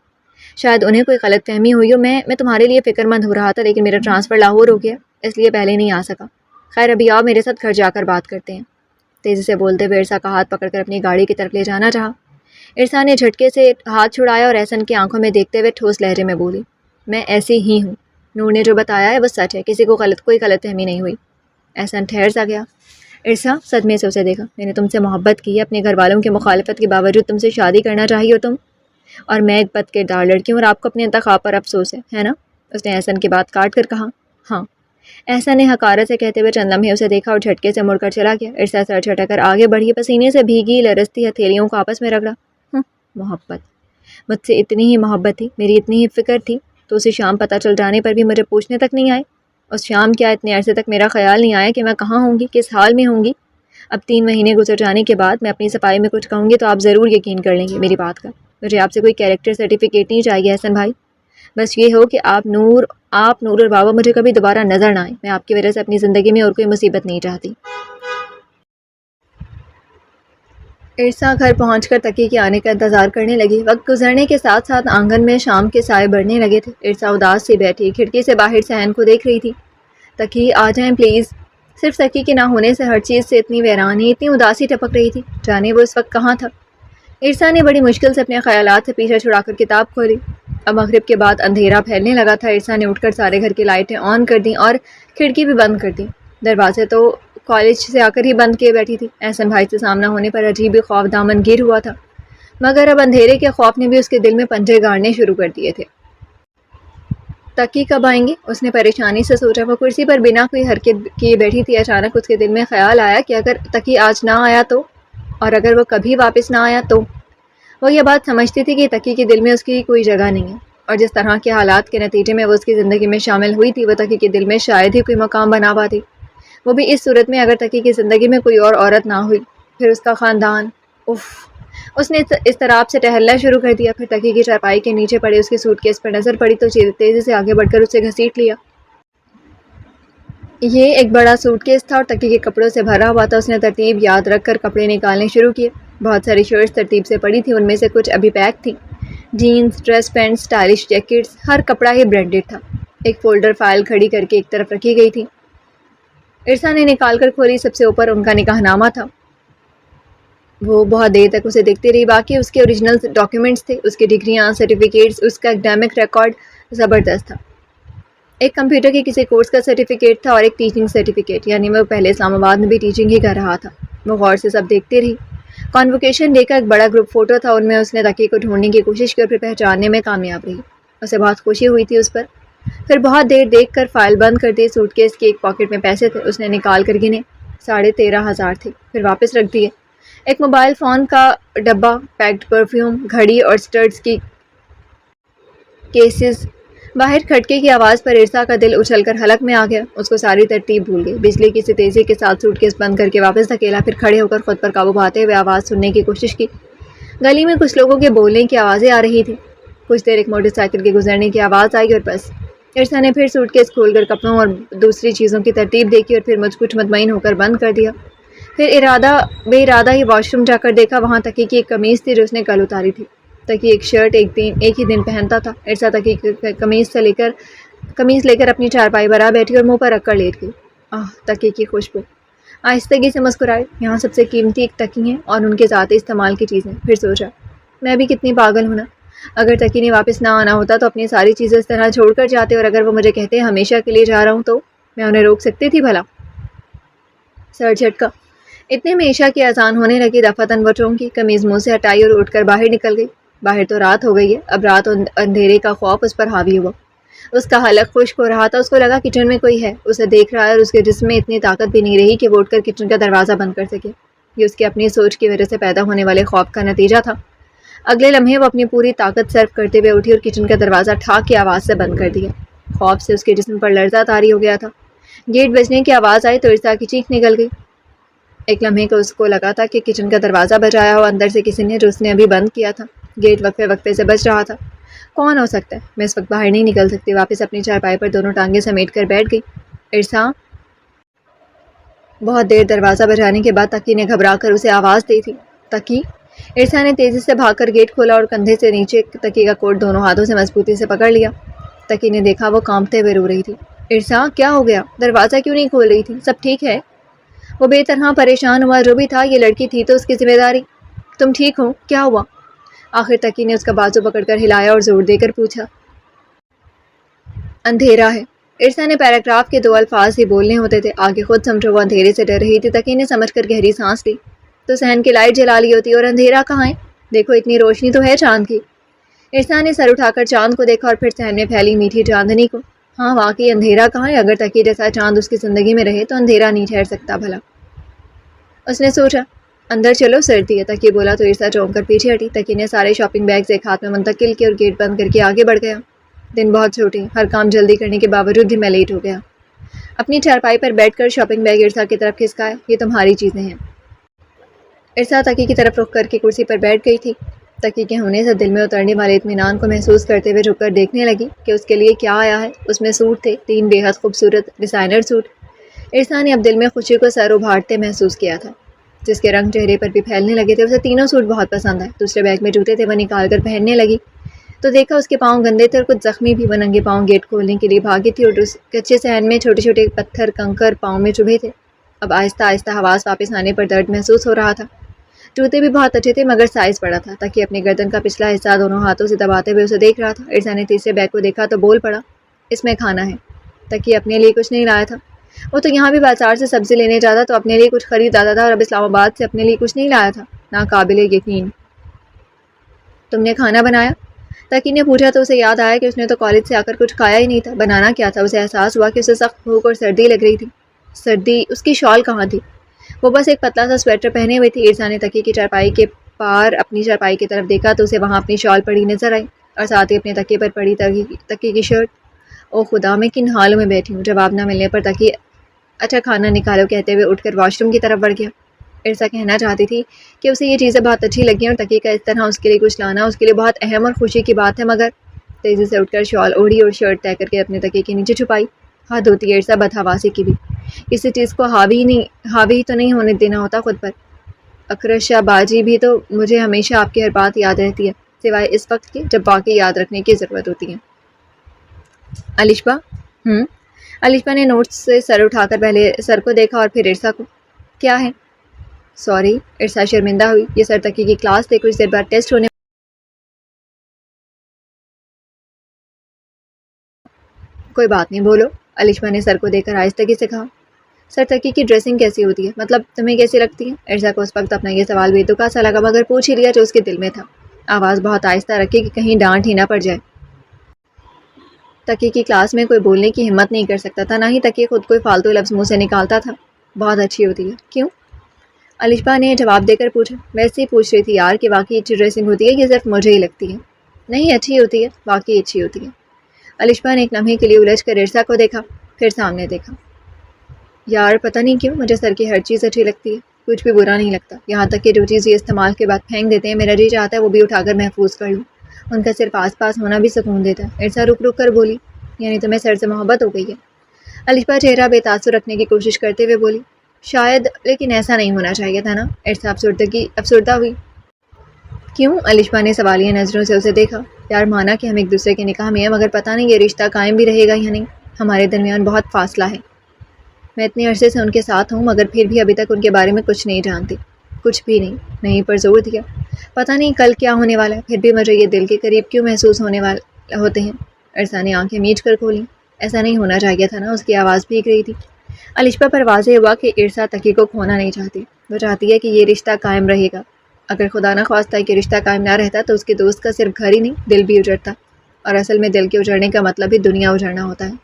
شاید انہیں کوئی غلط فہمی ہوئی ہو، میں تمہارے لیے فکر مند ہو رہا تھا، لیکن میرا ٹرانسفر لاہور ہو گیا، اس لیے پہلے نہیں آ سکا۔ خیر ابھی آؤ، میرے ساتھ گھر جا کر بات کرتے ہیں۔ تیزی سے بولتے ہوئے ارسا کا ہاتھ پکڑ کر اپنی گاڑی کی طرف لے جانا چاہا۔ ارسا نے جھٹکے سے ہاتھ چھڑایا اور احسن کی آنکھوں میں دیکھتے ہوئے ٹھوس لہجے میں بولی، میں ایسی ہی ہوں، نور نے جو بتایا ہے وہ سچ ہے، کسی کو کوئی غلط فہمی نہیں ہوئی۔ احسن ٹھہر سا گیا۔ ارسا صدمے سے اسے دیکھا۔ میں نے تم سے محبت کی ہے، اپنے گھر والوں کی مخالفت کے باوجود تم سے شادی کرنا چاہی ہو تم، اور میں ایک بد کردار لڑکی ہوں اور آپ کو اپنے انتخاب پر افسوس ہے نا؟ اس نے احسن کی بات کاٹ کر کہا۔ ہاں۔ احسن نے حقارت سے کہتے ہوئے چند لمحے اسے دیکھا اور جھٹکے سے مڑ کر چلا گیا۔ ارسا سر جھٹک کر آگے بڑھی، پسینے سے بھیگی لرزتی ہتھیلیوں کو آپس میں رگڑا۔ محبت، مجھ سے اتنی ہی محبت تھی، میری اتنی ہی فکر تھی، تو اسی شام پتہ چل جانے پر بھی مجھے پوچھنے تک نہیں آئے؟ اس شام کیا اتنے عرصے تک میرا خیال نہیں آیا کہ میں کہاں ہوں گی، کس حال میں ہوں گی؟ اب 3 مہینے گزر جانے کے بعد میں اپنی صفائی میں کچھ کہوں گی تو آپ ضرور یقین کر لیں گے میری بات کا۔ مجھے آپ سے کوئی کیریکٹر سرٹیفکیٹ نہیں چاہیے احسن بھائی، بس یہ ہو کہ آپ نور اور بابا مجھے کبھی دوبارہ نظر نہ آئے۔ میں آپ کی وجہ سے اپنی زندگی میں اور کوئی مصیبت نہیں چاہتی۔ ارسا گھر پہنچ کر تقی کے آنے کا انتظار کرنے لگی۔ وقت گزرنے کے ساتھ ساتھ آنگن میں شام کے سائے بڑھنے لگے تھے۔ ارسا اداس سی بیٹھی کھڑکی سے باہر صحن کو دیکھ رہی تھی۔ تقی آ جائیں پلیز۔ صرف تقی کے نہ ہونے سے ہر چیز سے اتنی ویرانی، اتنی اداسی ٹپک رہی تھی، جانے وہ اس وقت کہاں تھا۔ ارسا نے بڑی مشکل سے اپنے خیالات سے پیچھے چھڑا کر کتاب کھولی۔ اب مغرب کے بعد اندھیرا پھیلنے لگا تھا۔ ارسا نے اٹھ کر سارے گھر کی لائٹیں آن کر دیں اور کھڑکی بھی بند کر دی۔ دروازے تو کالج سے آ کر ہی بند کیے بیٹھی تھی۔ احسن بھائی سے سامنا ہونے پر عجیب خوف دامن گیر ہوا تھا، مگر اب اندھیرے کے خوف نے بھی اس کے دل میں پنجے گاڑنے شروع کر دیے تھے۔ تقی کب آئیں گے؟ اس نے پریشانی سے سوچا۔ وہ کرسی پر بنا کوئی حرکت کیے بیٹھی تھی۔ اچانک اس کے دل میں خیال آیا کہ اگر تقی آج نہ آیا تو، اور اگر وہ کبھی واپس نہ آیا تو۔ وہ یہ بات سمجھتی تھی کہ تقی کے دل میں اس کی کوئی جگہ نہیں ہے، اور جس طرح کے حالات کے نتیجے میں وہ اس کی زندگی میں شامل ہوئی تھی، وہ تقی کے دل میں شاید ہی کوئی مقام بنا پاتی، وہ بھی اس صورت میں اگر تقی کی زندگی میں کوئی اور عورت نہ ہوئی، پھر اس کا خاندان۔ اف، اس نے اضطراب سے ٹہلنا شروع کر دیا، پھر تقی کی چارپائی کے نیچے پڑے اس کے سوٹ کیس پر نظر پڑی تو تیزی سے آگے بڑھ کر اسے گھسیٹ لیا۔ یہ ایک بڑا سوٹ کیس تھا اور تقی کے کپڑوں سے بھرا ہوا تھا۔ اس نے ترتیب یاد رکھ کر کپڑے نکالنے شروع کیے۔ بہت ساری شرٹس ترتیب سے پڑی تھیں، ان میں سے کچھ ابھی پیک تھیں، jeans, dress pant, stylish jackets, ہر کپڑا ہی برانڈڈ تھا۔ ایک فولڈر فائل کھڑی کر کے ایک طرف رکھی گئی تھی، ارسا نے نکال کر کھولی۔ سب سے اوپر ان کا نکاح نامہ تھا۔ وہ بہت دیر تک اسے دیکھتی رہی، باقی اس کے اوریجنل ڈاکیومنٹس تھے، اس کی ڈگریاں، سرٹیفکیٹس، اس کا اکیڈمک ریکارڈ زبردست تھا۔ ایک کمپیوٹر کے کسی کورس کا سرٹیفکیٹ تھا اور ایک ٹیچنگ سرٹیفکیٹ، یعنی وہ پہلے اسلام آباد میں بھی ٹیچنگ ہی کر رہا تھا۔ وہ غور سے سب دیکھتی رہی۔ کانوکیشن ڈے کا ایک بڑا گروپ فوٹو تھا، ان میں اس نے تقی کو ڈھونڈنے کی کوشش کی اور پھر پہچاننے میں کامیاب رہی۔ اسے بہت خوشی ہوئی تھی اس پر۔ پھر بہت دیر دیکھ کر فائل بند کر دی۔ سوٹ کیس کی ایک پاکٹ میں پیسے تھے، اس نے نکال کر گنے، 13,500 تھے، پھر واپس رکھ دیے۔ ایک موبائل فون کا ڈبہ، پیکڈ پرفیوم، گھڑی اور اسٹرڈس کی کیسز۔ باہر کھٹکے کی آواز پر ارسا کا دل اچھل کر حلق میں آ گیا، اس کو ساری ترتیب بھول گئی۔ بجلی کی سی تیزی کے ساتھ سوٹ کیس بند کر کے واپس دھکیلا، پھر کھڑے ہو کر خود پر قابو پاتے ہوئے آواز سننے کی کوشش کی۔ گلی میں کچھ لوگوں کے بولنے کی آوازیں آ رہی تھیں۔ کچھ دیر ایک موٹر سائیکل کے گزرنے کی آواز آئی اور بس۔ ارسا نے پھر سوٹ کیس کھول کر کپڑوں اور دوسری چیزوں کی ترتیب دیکھی اور پھر کچھ مطمئن ہو کر بند کر دیا۔ پھر بے ارادہ ہی واش روم جا کر دیکھا، وہاں تقی کی ایک قمیض تھی جو اس نے کل اتاری تھی۔ تقی ایک شرٹ ایک ہی دن پہنتا تھا۔ ارسا تقی کی قمیض لے کر اپنی چارپائی پر آ بیٹھی اور منہ پر رکھ کر لیٹ گئی۔ تقی کی خوشبو۔ آہستگی سے مسکرائی، یہاں سب سے قیمتی ایک تقی ہیں اور ان کے ذاتی استعمال کی چیزیں۔ پھر سوچا، میں بھی کتنی پاگل ہوں نا، اگر تقی نے واپس نہ آنا ہوتا تو اپنی ساری چیزیں اس طرح چھوڑ کر جاتے، اور اگر وہ مجھے کہتے ہمیشہ کے لیے جا رہا ہوں تو میں انہیں روک سکتی تھی بھلا؟ سر جھٹکا۔ اتنے میں عشاء کی اذان ہونے لگی۔ دفعتاً وہ چونکی، قمیض منہ سے ہٹائی اور اٹھ کر باہر نکل گئی۔ باہر تو رات ہو گئی ہے، اب رات اور اندھیرے کا خوف اس پر حاوی ہوا۔ اس کا حلق خشک ہو رہا تھا، اس کو لگا کچن میں کوئی ہے، اسے دیکھ رہا ہے اور اس کے جسم میں اتنی طاقت بھی نہیں رہی کہ وہ اٹھ کر کچن کا دروازہ بند کر سکے۔ یہ اس کی اپنی سوچ کی وجہ سے پیدا ہونے والے خوف کا نتیجہ تھا۔ اگلے لمحے وہ اپنی پوری طاقت صرف کرتے ہوئے اٹھی اور کچن کا دروازہ ٹھاک کی آواز سے بند کر دیا۔ خوف سے اس کے جسم پر لرزہ طاری ہو گیا تھا۔ گیٹ بجنے کی آواز آئی تو ارسا کی چیخ نکل گئی۔ ایک لمحے کو اس کو لگا تھا کہ کچن کا دروازہ بجایا ہو اندر سے کسی نے، جو اس نے ابھی بند کیا تھا۔ گیٹ وقفے وقفے سے بج رہا تھا۔ کون ہو سکتا ہے؟ میں اس وقت باہر نہیں نکل سکتی۔ واپس اپنی چارپائی پر دونوں ٹانگیں سمیٹ کر بیٹھ گئی۔ ارسا۔ بہت دیر دروازہ بجانے کے بعد تقی نے گھبرا کر اسے آواز دی تھی، تقی۔ ارسا نے تیزی سے بھاگ کر گیٹ کھولا اور کندھے سے نیچے تقی کا کوٹ دونوں ہاتھوں سے مضبوطی سے پکڑ لیا۔ تقی نے دیکھا وہ کانپتے ہوئے رو رہی تھی۔ ارسا، کیا ہو گیا؟ دروازہ کیوں نہیں کھول رہی تھی؟ سب ٹھیک ہے؟ وہ بے طرح پریشان ہوا۔ جو بھی تھا یہ لڑکی تھی تو اس کی ذمہ داری۔ تم ٹھیک ہو؟ کیا ہوا؟ آخر تقی نے اس کا بازو پکڑ کر ہلایا اور زور دے کر پوچھا۔ اندھیرا ہے۔ ارسا نے پیراگراف کے 2 الفاظ ہی بولنے ہوتے تھے، آگے خود سمجھو وہ اندھیرے سے ڈر رہی تھی۔ تقی نے سمجھ کر گہری سانس لی۔ تو صحن کی لائٹ جلا لی ہوتی، اور اندھیرا کہاں ہے؟ دیکھو اتنی روشنی تو ہے چاند کی۔ ارسا نے سر اٹھا کر چاند کو دیکھا اور پھر صحن میں پھیلی میٹھی چاندنی کو۔ ہاں واقعی اندھیرا کہاں ہے؟ اگر تقی جیسا چاند اس کی زندگی میں رہے تو اندھیرا نہیں ٹھہر سکتا بھلا، اس نے سوچا۔ اندر چلو، سردی ہے، تقی بولا تو ارسا چونک کر پیچھے ہٹی۔ تقی نے سارے شاپنگ بیگز ایک ہاتھ میں منتقل کیے اور گیٹ بند کر کے آگے بڑھ گیا۔ دن بہت چھوٹے، ہر کام جلدی کرنے کے باوجود بھی میں لیٹ ہو گیا۔ اپنی چارپائی پر بیٹھ کر شاپنگ بیگ ارسا کی طرف کھسکایا۔ یہ تمہاری چیزیں ہیں۔ ارسا تقی کی طرف رخ کر کے کرسی پر بیٹھ گئی تھی۔ تقی کے ہونے سے دل میں اترنے والے اطمینان کو محسوس کرتے ہوئے جھک کر دیکھنے لگی کہ اس کے لیے کیا آیا ہے۔ اس میں سوٹ تھے، 3 بے حد خوبصورت ڈیزائنر سوٹ۔ ارسا نے اب دل میں خوشی کو سر ابھارتے محسوس کیا تھا، جس کے رنگ چہرے پر بھی پھیلنے لگے تھے۔ اسے تینوں سوٹ بہت پسند آئے۔ دوسرے بیگ میں جوتے تھے، وہ نکال کر پہننے لگی تو دیکھا اس کے پاؤں گندے تھے اور کچھ زخمی بھی۔ وہ ننگے پاؤں گیٹ کھولنے کے لیے بھاگی تھی اور اس کچے صحن میں چھوٹے چھوٹے پتھر کنکر پاؤں میں چبھے تھے۔ اب آہستہ آہستہ حواس واپس آنے پر درد محسوس ہو رہا تھا۔ جوتے بھی بہت اچھے تھے مگر سائز بڑا تھا۔ تقی اپنی گردن کا پچھلا حصہ دونوں ہاتھوں سے دباتے ہوئے اسے دیکھ رہا تھا۔ ارسا نے تیسرے بیگ کو دیکھا تو بول پڑا، اس میں کھانا ہے۔ تقی اپنے لیے کچھ نہیں لایا تھا، وہ تو یہاں بھی بازار سے سبزی لینے جاتا تو اپنے لیے کچھ خرید آتا تھا، اور اب اسلام آباد سے اپنے لیے کچھ نہیں لایا تھا۔ ناقابل یقین۔ تم نے کھانا بنایا؟ تقی نے پوچھا تو اسے یاد آیا کہ اس نے تو کالج سے آ کر کچھ کھایا ہی نہیں تھا۔ بنانا کیا تھا؟ اسے احساس ہوا کہ اسے سخت بھوک اور سردی لگ رہی تھی۔ سردی؟ اس کی شال کہاں تھی؟ وہ بس ایک پتلا سا سویٹر پہنے ہوئی تھی۔ ارسا نے تقی کی چارپائی کے پار اپنی چارپائی کی طرف دیکھا تو اسے وہاں اپنی شال پڑی نظر آئی اور ساتھ ہی اپنے تکیے پر پڑی تکیے کی شرٹ۔ او خدا، میں کن حالوں میں بیٹھی ہوں! جواب نہ ملنے پر تکیے اچھا کھانا نکالو کہتے ہوئے اٹھ کر واش روم کی طرف بڑھ گیا۔ ارسا کہنا چاہتی تھی کہ اسے یہ چیزیں بہت اچھی لگی اور تکیے کا اس طرح اس کے لیے کچھ لانا اس کے لیے بہت اہم اور خوشی کی بات ہے، مگر تیزی سے اٹھ کر شال اوڑھی اور شرٹ طے کر کے اپنے تکیے کے نیچے چھپائی۔ حد ہوتی ہے ارسا، بدحواسی کی بھی۔ کسی چیز کو حاوی تو نہیں ہونے دینا ہوتا خود پر۔ اکرشا باجی بھی تو مجھے ہمیشہ آپ کی ہر بات یاد رہتی ہے، سوائے اس وقت کے جب واقعی یاد رکھنے کی ضرورت ہوتی ہے۔ الشبا الشبا نے نوٹس سے سر اٹھا کر پہلے سر کو دیکھا اور پھر ارسا کو۔ کیا ہے؟ سوری، ارسا شرمندہ ہوئی۔ یہ سر تکی کی کلاس تھے، کچھ دیر بعد ٹیسٹ ہونے۔ کوئی بات نہیں، بولو، الشبا نے سر کو دیکھ کر آہستگی سے کہا۔ سر تکی کی ڈریسنگ کیسی ہوتی ہے؟ مطلب تمہیں کیسی لگتی ہے؟ ارسا کو اس وقت اپنا یہ سوال بے تکا سا لگا، مگر پوچھ ہی لیا جو اس کے دل میں تھا۔ آواز بہت آہستہ رکھی کہ کہیں ڈانٹ ہی نہ پڑ جائے۔ تکی کی کلاس میں کوئی بولنے کی ہمت نہیں کر سکتا تھا، نہ ہی تکی خود کوئی فالتو لفظ منہ سے نکالتا تھا۔ بہت اچھی ہوتی ہے۔ کیوں؟ الشبا نے جواب دے کر پوچھا۔ ویسے ہی پوچھ رہی تھی یار کہ واقعی اچھی ڈریسنگ ہوتی ہے کہ صرف مجھے ہی لگتی ہے؟ نہیں، اچھی ہوتی ہے، واقعی اچھی ہوتی ہے۔ الشبا نے ایک لمحے کے لیے الجھ کر ارسا کو دیکھا، پھر سامنے دیکھا۔ یار پتہ نہیں کیوں مجھے سر کی ہر چیز اچھی لگتی ہے، کچھ بھی برا نہیں لگتا، یہاں تک کہ جو چیز یہ استعمال کے بعد پھینک دیتے ہیں میرا جی چاہتا ہے وہ بھی اٹھا کر محفوظ کر لوں۔ ان کا صرف آس پاس ہونا بھی سکون دیتا ہے۔ ارسا رک رک کر بولی، یعنی تمہیں سر سے محبت ہو گئی ہے؟ الشبا چہرہ بے تاثر رکھنے کی کوشش کرتے ہوئے بولی، شاید، لیکن ایسا نہیں ہونا چاہیے تھا نا۔ ارسا افسردہ ہوئی۔ کیوں؟ الشبا نے سوالیہ نظروں سے اسے دیکھا۔ یار مانا کہ ہم ایک دوسرے کے نکاح میں ہیں، مگر پتہ نہیں یہ رشتہ قائم بھی رہے گا یا نہیں، ہمارے درمیان بہت فاصلہ ہے۔ میں اتنے عرصے سے ان کے ساتھ ہوں مگر پھر بھی ابھی تک ان کے بارے میں کچھ نہیں جانتی، کچھ بھی نہیں پر زور دیا۔ پتہ نہیں کل کیا ہونے والا ہے، پھر بھی مجھے یہ دل کے قریب کیوں محسوس ہوتے ہیں۔ ارسا نے آنکھیں میچ کر کھولیں۔ ایسا نہیں ہونا چاہیے تھا نا، اس کی آواز بھیگ رہی تھی۔ الشبا پر واضح ہوا کہ ارسا تکی کو کھونا نہیں چاہتی، وہ چاہتی ہے کہ یہ رشتہ قائم رہے گا۔ اگر خدا نہ خواستہ کہ رشتہ قائم نہ رہتا تو اس کے دوست کا صرف گھر ہی نہیں دل بھی اجڑتا، اور اصل میں دل کے اجڑنے کا مطلب ہی دنیا اجڑنا ہوتا ہے۔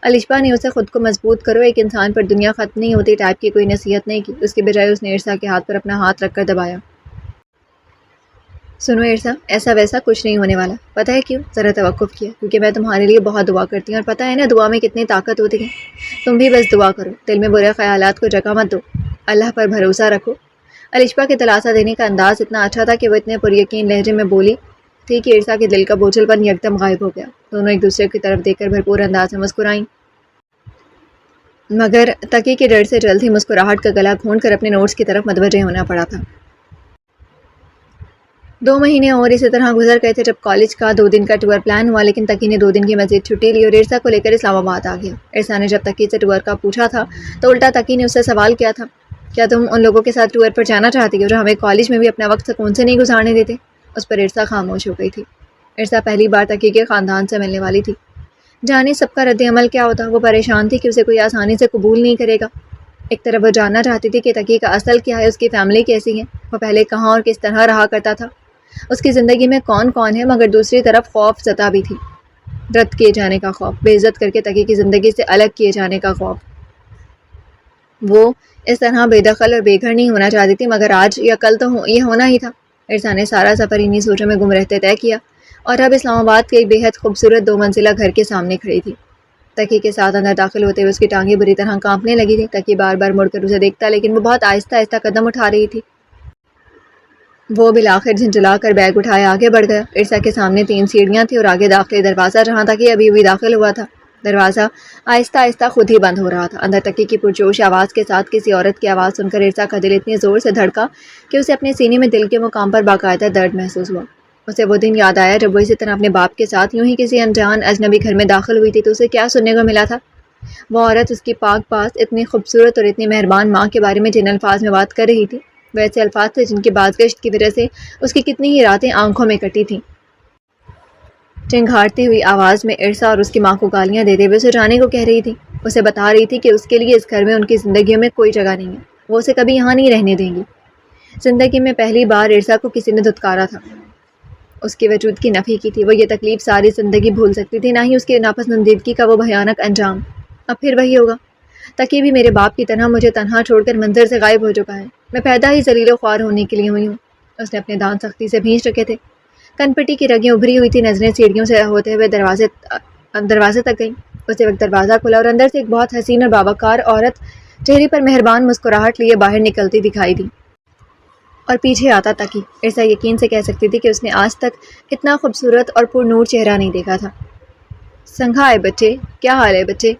الشبا نے اسے خود کو مضبوط کرو، ایک انسان پر دنیا ختم نہیں ہوتی ٹائپ کی کوئی نصیحت نہیں کی، اس کے بجائے اس نے ارسا کے ہاتھ پر اپنا ہاتھ رکھ کر دبایا۔ سنو ارسا، ایسا ویسا کچھ نہیں ہونے والا، پتہ ہے کیوں؟ ذرا توقف کیا، کیونکہ میں تمہارے لیے بہت دعا کرتی ہوں، اور پتہ ہے نا دعا میں کتنی طاقت ہوتی ہے۔ تم بھی بس دعا کرو، دل میں برے خیالات کو جگہ مت دو، اللہ پر بھروسہ رکھو۔ الشبا کے دلاسا دینے کا انداز اتنا اچھا تھا کہ وہ اتنے پر یقین لہجے میں بولی تھی کہ ارسا کے دل کا بوجھل پن یکدم غائب ہو گیا۔ دونوں ایک دوسرے کی طرف دیکھ کر بھرپور انداز میں مسکرائیں، مگر تکی کے ڈر سے جلد ہی مسکراہٹ کا گلا گھونٹ کر اپنے نوٹس کی طرف متوجہ ہونا پڑا تھا۔ 2 مہینے اور اسی طرح گزر گئے تھے جب کالج کا 2 دن کا ٹور پلان ہوا، لیکن تکی نے 2 دن کی مزید چھٹی لی اور ارسا کو لے کر اسلام آباد آ گیا۔ ارسا نے جب تکی سے ٹور کا پوچھا تھا تو الٹا تکی نے اس سے سوال کیا تھا، کیا تم ان لوگوں کے ساتھ ٹور پر جانا چاہتی ہو جو ہمیں کالج میں بھی اپنا وقت سکون سے نہیں گزارنے دیتے؟ اس پر ارسا خاموش ہو گئی تھی۔ ارسا پہلی بار تکی کے خاندان سے ملنے والی تھی، جانے سب کا رد عمل کیا ہوتا۔ وہ پریشان تھی کہ اسے کوئی آسانی سے قبول نہیں کرے گا۔ ایک طرف وہ جاننا چاہتی تھی کہ تکی کا اصل کیا ہے، اس کی فیملی کیسی ہے، وہ پہلے کہاں اور کس طرح رہا کرتا تھا، اس کی زندگی میں کون کون ہے، مگر دوسری طرف خوف زدہ بھی تھی، رد کیے جانے کا خوف، بے عزت کر کے تکی کی زندگی سے الگ کیے جانے کا خوف۔ وہ اس طرح بے دخل اور بے گھر نہیں ہونا چاہتی تھی، مگر آج یا کل تو یہ ہونا ہی تھا۔ ارسا نے سارا سفر انہی سوچوں میں گم رہتے طے کیا، اور اب اسلام آباد کے ایک بے حد خوبصورت 2 منزلہ گھر کے سامنے کھڑی تھی۔ تکی کے ساتھ اندر داخل ہوتے ہوئے اس کی ٹانگیں بری طرح کانپنے لگی تھی۔ تکی بار بار مڑ کر اسے دیکھتا، لیکن وہ بہت آہستہ آہستہ قدم اٹھا رہی تھی۔ وہ بالآخر جھنجھلا کر بیگ اٹھائے آگے بڑھ گیا۔ ارسا کے سامنے 3 سیڑھیاں تھیں اور آگے داخلی دروازہ جہاں تکی ابھی داخل ہوا تھا۔ دروازہ آہستہ آہستہ خود ہی بند ہو رہا تھا۔ اندر تکی کی پرجوش آواز کے ساتھ کسی عورت کی آواز سن کر ارسا کا دل اتنی زور سے دھڑکا کہ اسے اپنے سینے میں دل کے مقام پر باقاعدہ درد محسوس ہوا۔ اسے وہ دن یاد آیا جب وہ اسی طرح اپنے باپ کے ساتھ یوں ہی کسی انجان اجنبی گھر میں داخل ہوئی تھی تو اسے کیا سننے کو ملا تھا۔ وہ عورت اس کی پاک پاس اتنی خوبصورت اور اتنی مہربان ماں کے بارے میں جن الفاظ میں بات کر رہی تھی، ویسے الفاظ تھے جن کی بازگشت کی وجہ سے اس کی کتنی ہی راتیں آنکھوں میں کٹی تھیں۔ چنگھاڑتی ہوئی آواز میں ارسا اور اس کی ماں کو گالیاں دیتے ہوئے اسے جانے کو کہہ رہی تھی، اسے بتا رہی تھی کہ اس کے لیے اس گھر میں ان کی زندگیوں میں کوئی جگہ نہیں ہے، وہ اسے کبھی یہاں نہیں رہنے دیں گی۔ زندگی میں پہلی بار ارسا کو کسی نے دھتکارا تھا، اس کے وجود کی نفی کی تھی۔ وہ یہ تکلیف ساری زندگی بھول سکتی تھی، نہ ہی اس کی ناپسندیدگی کا وہ بھیانک انجام۔ اب پھر وہی ہوگا، تکی بھی میرے باپ کی طرح مجھے تنہا چھوڑ کر منظر سے غائب ہو چکا ہے۔ میں پیدا ہی ذلیل و خوار ہونے کے لیے ہوئی ہوں، اس نے اپنے دانت سختی سے بھینچ رکھے تھے، کنپٹی کی رگیں ابھری ہوئی تھی، نظریں سیڑھیوں سے ہوتے ہوئے دروازے تک گئیں۔ اسی وقت دروازہ کھلا اور اندر سے ایک بہت حسین اور باوقار عورت چہرے پر مہربان مسکراہٹ لیے باہر نکلتی دکھائی دی اور پیچھے آتا تکی۔ ارسا یقین سے کہہ سکتی تھی کہ اس نے آج تک اتنا خوبصورت اور پر نور چہرہ نہیں دیکھا تھا۔ سنگھا ہے بچے، کیا حال ہے بچے؟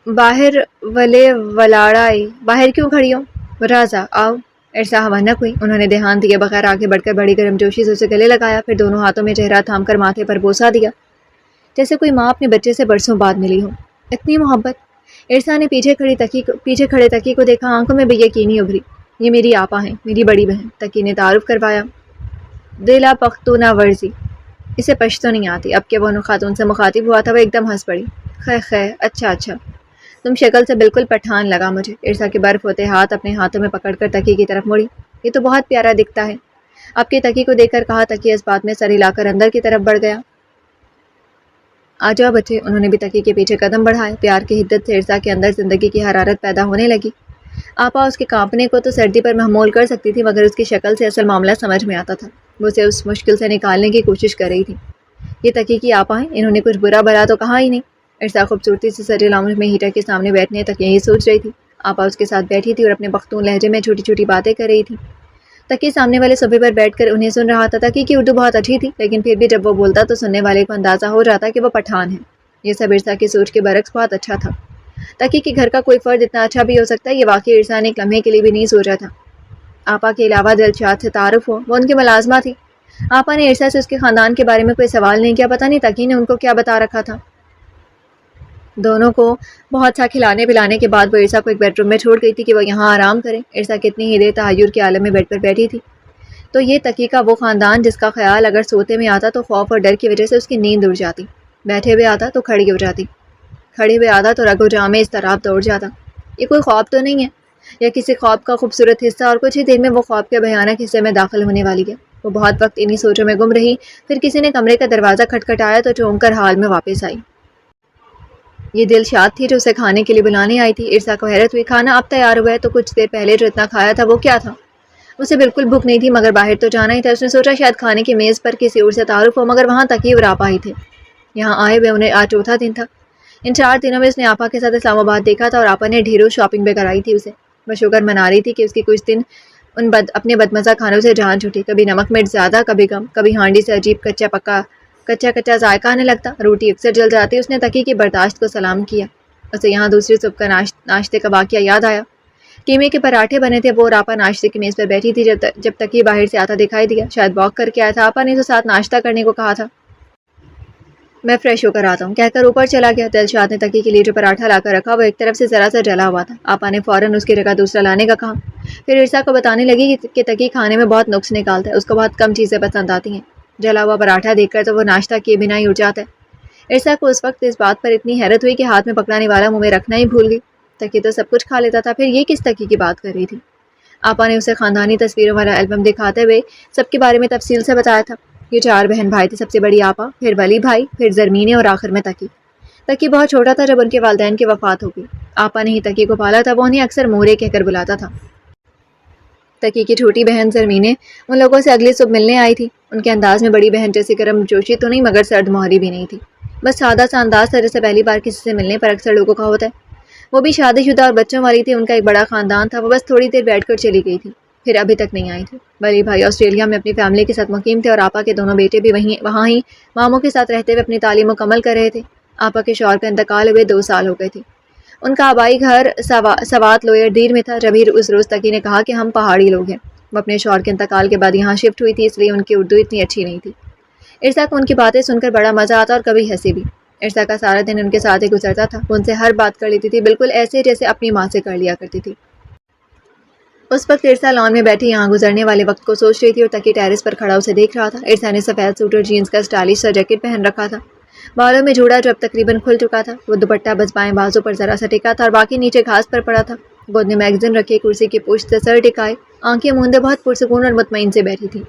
باہر ولے ولاڑائے، باہر کیوں کھڑی ہو؟ رازا آؤ۔ ارسا حوانک ہوئی۔ انہوں نے دھیان دیے بغیر آگے بڑھ کر بڑی گرم جوشی سے اسے گلے لگایا، پھر دونوں ہاتھوں میں چہرہ تھام کر ماتھے پر بوسہ دیا، جیسے کوئی ماں اپنے بچے سے برسوں بعد ملی ہو۔ اتنی محبت! ارسا نے پیچھے کھڑے تکی کو دیکھا، آنکھوں میں بے یقینی ابھری۔ یہ میری آپا ہیں، میری بڑی بہن، تکی نے تعارف کروایا۔ دلا پختونہ ورزی، اسے پشتو نہیں آتی۔ اب کہ وہ خاتون سے مخاطب ہوا تھا وہ ایک دم ہنس پڑی۔ خیر اچھا، تم شکل سے بالکل پٹھان لگا مجھے۔ ارسا کے برف ہوتے ہاتھ اپنے ہاتھوں میں پکڑ کر تکی کی طرف مڑی۔ یہ تو بہت پیارا دکھتا ہے، اب کے تکی کو دیکھ کر کہا۔ تکی اس بات میں سر ہلا کر اندر کی طرف بڑھ گیا۔ آ جاؤ بچے، انہوں نے بھی تکی کے پیچھے قدم بڑھائے۔ پیار کی حدت سے ارسا کے اندر زندگی کی حرارت پیدا ہونے لگی۔ آپا اس کے کانپنے کو تو سردی پر محمول کر سکتی تھی، مگر اس کی شکل سے اصل معاملہ سمجھ میں آتا تھا۔ وہ اسے اس مشکل سے نکالنے کی کوشش کر رہی تھی۔ یہ تکی کی آپا ہیں، انہوں نے کچھ برا بھلا تو کہا ہی نہیں۔ ارسا خوبصورتی سے سجے لاؤنج میں ہیٹر کے سامنے بیٹھنے تک یہی سوچ رہی تھی۔ آپا اس کے ساتھ بیٹھی تھی اور اپنے پختون لہجے میں چھوٹی چھوٹی باتیں کر رہی تھی۔ تکی سامنے والے صوفے پر بیٹھ کر انہیں سن رہا تھا۔ تکی کی اردو بہت اچھی تھی، لیکن پھر بھی جب وہ بولتا تو سننے والے کو اندازہ ہو جاتا کہ وہ پٹھان ہے۔ یہ سب ارسا کی سوچ کے برعکس بہت اچھا تھا۔ تکی کے گھر کا کوئی فرد اتنا اچھا بھی ہو سکتا ہے، یہ واقعی ارسا نے ایک لمحے کے لیے بھی نہیں سوچا تھا۔ آپا کے علاوہ دلشاد سے تعارف ہو، وہ ان کی ملازمہ تھی۔ آپا نے ارسا سے اس کے خاندان کے بارے میں کوئی سوال نہیں کیا، پتہ نہیں تکی نے ان کو کیا بتا رکھا تھا۔ دونوں کو بہت سا کھلانے پلانے کے بعد وہ ارسا کو ایک بیڈ روم میں چھوڑ گئی تھی کہ وہ یہاں آرام کرے۔ ارسا کتنی ہی دیر تحیر کے عالم میں بیڈ پر بیٹھی تھی۔ تو یہ تکی کا وہ خاندان جس کا خیال اگر سوتے میں آتا تو خوف اور ڈر کی وجہ سے اس کی نیند اڑ جاتی، بیٹھے ہوئے آتا تو کھڑی ہو جاتی، کھڑے ہوئے آتا تو رگ و جاں میں اضطراب دوڑ جاتا۔ یہ کوئی خواب تو نہیں ہے، یا کسی خواب کا خوبصورت حصہ، اور کچھ ہی دیر میں وہ خواب کے بھیانک حصے میں داخل ہونے والی ہے۔ وہ بہت وقت انہی سوچوں میں گم رہی، پھر کسی نے کمرے کا دروازہ کھٹکھٹایا تو چونک کر حال میں واپس آئی۔ یہ دلشاد تھی جو اسے کھانے کے لیے بلانے آئی تھی۔ ارسا کو حیرت ہوئی، کھانا اب تیار ہوا ہے تو کچھ دیر پہلے جو اتنا کھایا تھا وہ کیا تھا؟ اسے بالکل بھوک نہیں تھی، مگر باہر تو جانا ہی تھا۔ اس نے سوچا شاید کھانے کی میز پر کسی اور سے تعارف ہو، مگر وہاں تکی اور آپا ہی تھے۔ یہاں آئے ہوئے انہیں آج چوتھا دن تھا۔ ان 4 دنوں میں اس نے آپا کے ساتھ اسلام آباد دیکھا تھا اور آپا نے ڈھیروں شاپنگ بھی کرائی تھی اسے۔ وہ شکر منا رہی تھی کہ اس کی کچھ دن اپنے بدمزہ کھانوں سے جان چھوٹی، کبھی نمک مرچ زیادہ کبھی کم، کبھی ہانڈی سے عجیب کچا ذائقہ آنے لگتا، روٹی اکثر جل جاتی۔ اس نے تکی کی برداشت کو سلام کیا۔ اسے یہاں دوسری صبح کا ناشتے کا واقعہ یاد آیا۔ قیمے کے پراٹھے بنے تھے، وہ اور آپا ناشتے کی میز پر بیٹھی تھی جب تکی باہر سے آتا دکھائی دیا۔ شاید واک کر کے آیا تھا، آپا نے تو ساتھ ناشتہ کرنے کو کہا تھا۔ میں فریش ہو کر آتا ہوں، کہہ کر اوپر چلا گیا۔ دلشاد نے تکی کے لیے جو پراٹھا لا کر رکھا وہ ایک طرف سے ذرا سا جلا ہوا تھا۔ آپا نے فوراً اس کی جگہ دوسرا لانے کا کہا، پھر ارسا کو بتانے لگی کہ تکی کھانے میں بہت نقص نکالتا ہے، اس کو بہت کم چیزیں پسند آتی ہیں۔ جلا ہوا پراٹھا دیکھ کر تو وہ ناشتہ کیے بنا ہی اٹھ جاتا ہے۔ ارسا کو اس وقت اس بات پر اتنی حیرت ہوئی کہ ہاتھ میں پکڑانے والا منہ میں رکھنا ہی بھول گئی۔ تکی تو سب کچھ کھا لیتا تھا، پھر یہ کس تکی کی بات کر رہی تھی؟ آپا نے اسے خاندانی تصویروں والا البم دکھاتے ہوئے سب کے بارے میں تفصیل سے بتایا تھا۔ یہ 4 بہن بھائی تھے، سب سے بڑی آپا، پھر ولی بھائی، پھر زرمینے اور آخر میں تکی۔ تکی بہت چھوٹا تھا جب ان کے والدین کی وفات ہو گئی۔ آپا نے ہی تکی کو پالا تھا، وہ انہیں اکثر مورے کہہ کر بلاتا تھا۔ تکی کی چھوٹی بہن زرمینے ان لوگوں سے اگلی صبح ملنے آئی تھی۔ ان کے انداز میں بڑی بہن جیسی گرم جوشی تو نہیں، مگر سرد مہری بھی نہیں تھی۔ بس سادہ سا انداز تھا جیسے پہلی بار کسی سے ملنے پر اکثر لوگوں کا ہوتا ہے۔ وہ بھی شادی شدہ اور بچوں والی تھی، ان کا ایک بڑا خاندان تھا۔ وہ بس تھوڑی دیر بیٹھ کر چلی گئی تھی، پھر ابھی تک نہیں آئی تھی۔ بڑی بھائی آسٹریلیا میں اپنی فیملی کے ساتھ مقیم تھے اور آپا کے دونوں بیٹے بھی وہاں ہی ماموں کے ساتھ رہتے ہوئے اپنی تعلیم مکمل کر رہے تھے۔ آپا کے شوہر کا انتقال ہوئے 2 سال ہو گئے تھے۔ ان کا آبائی گھر سوات لوئر دیر میں تھا۔ جب ہی اس روز تکی نے کہا کہ ہم پہاڑی لوگ ہیں۔ وہ اپنے شوہر کے انتقال کے بعد یہاں شفٹ ہوئی تھی، اس لیے ان کی اردو اتنی اچھی نہیں تھی۔ ارسا کو ان کی باتیں سن کر بڑا مزہ آتا اور کبھی ہنسی بھی۔ ارسا کا سارا دن ان کے ساتھ ہی گزرتا تھا، وہ ان سے ہر بات کر لیتی تھی، بالکل ایسے جیسے اپنی ماں سے کر لیا کرتی تھی۔ اس وقت ارسا لان میں بیٹھی یہاں گزرنے والے وقت کو سوچ رہی تھی اور تکی ٹیرس پر کھڑا اسے دیکھ رہا تھا۔ ارسا نے سفید سوٹ اور جینس کا اسٹائلش سا جیکٹ پہن رکھا تھا، بالوں میں جوڑا جو اب تقریباً کھل چکا تھا، وہ دوپٹہ بس بائیں بازو پر ذرا سا ٹکا تھا اور باقی نیچے گھاس پر پڑا تھا۔ گود میں میگزین رکھے، کرسی کی پشت سے سر ٹکائے، آنکھیں موندے بہت پرسکون اور مطمئن سے بیٹھی تھی۔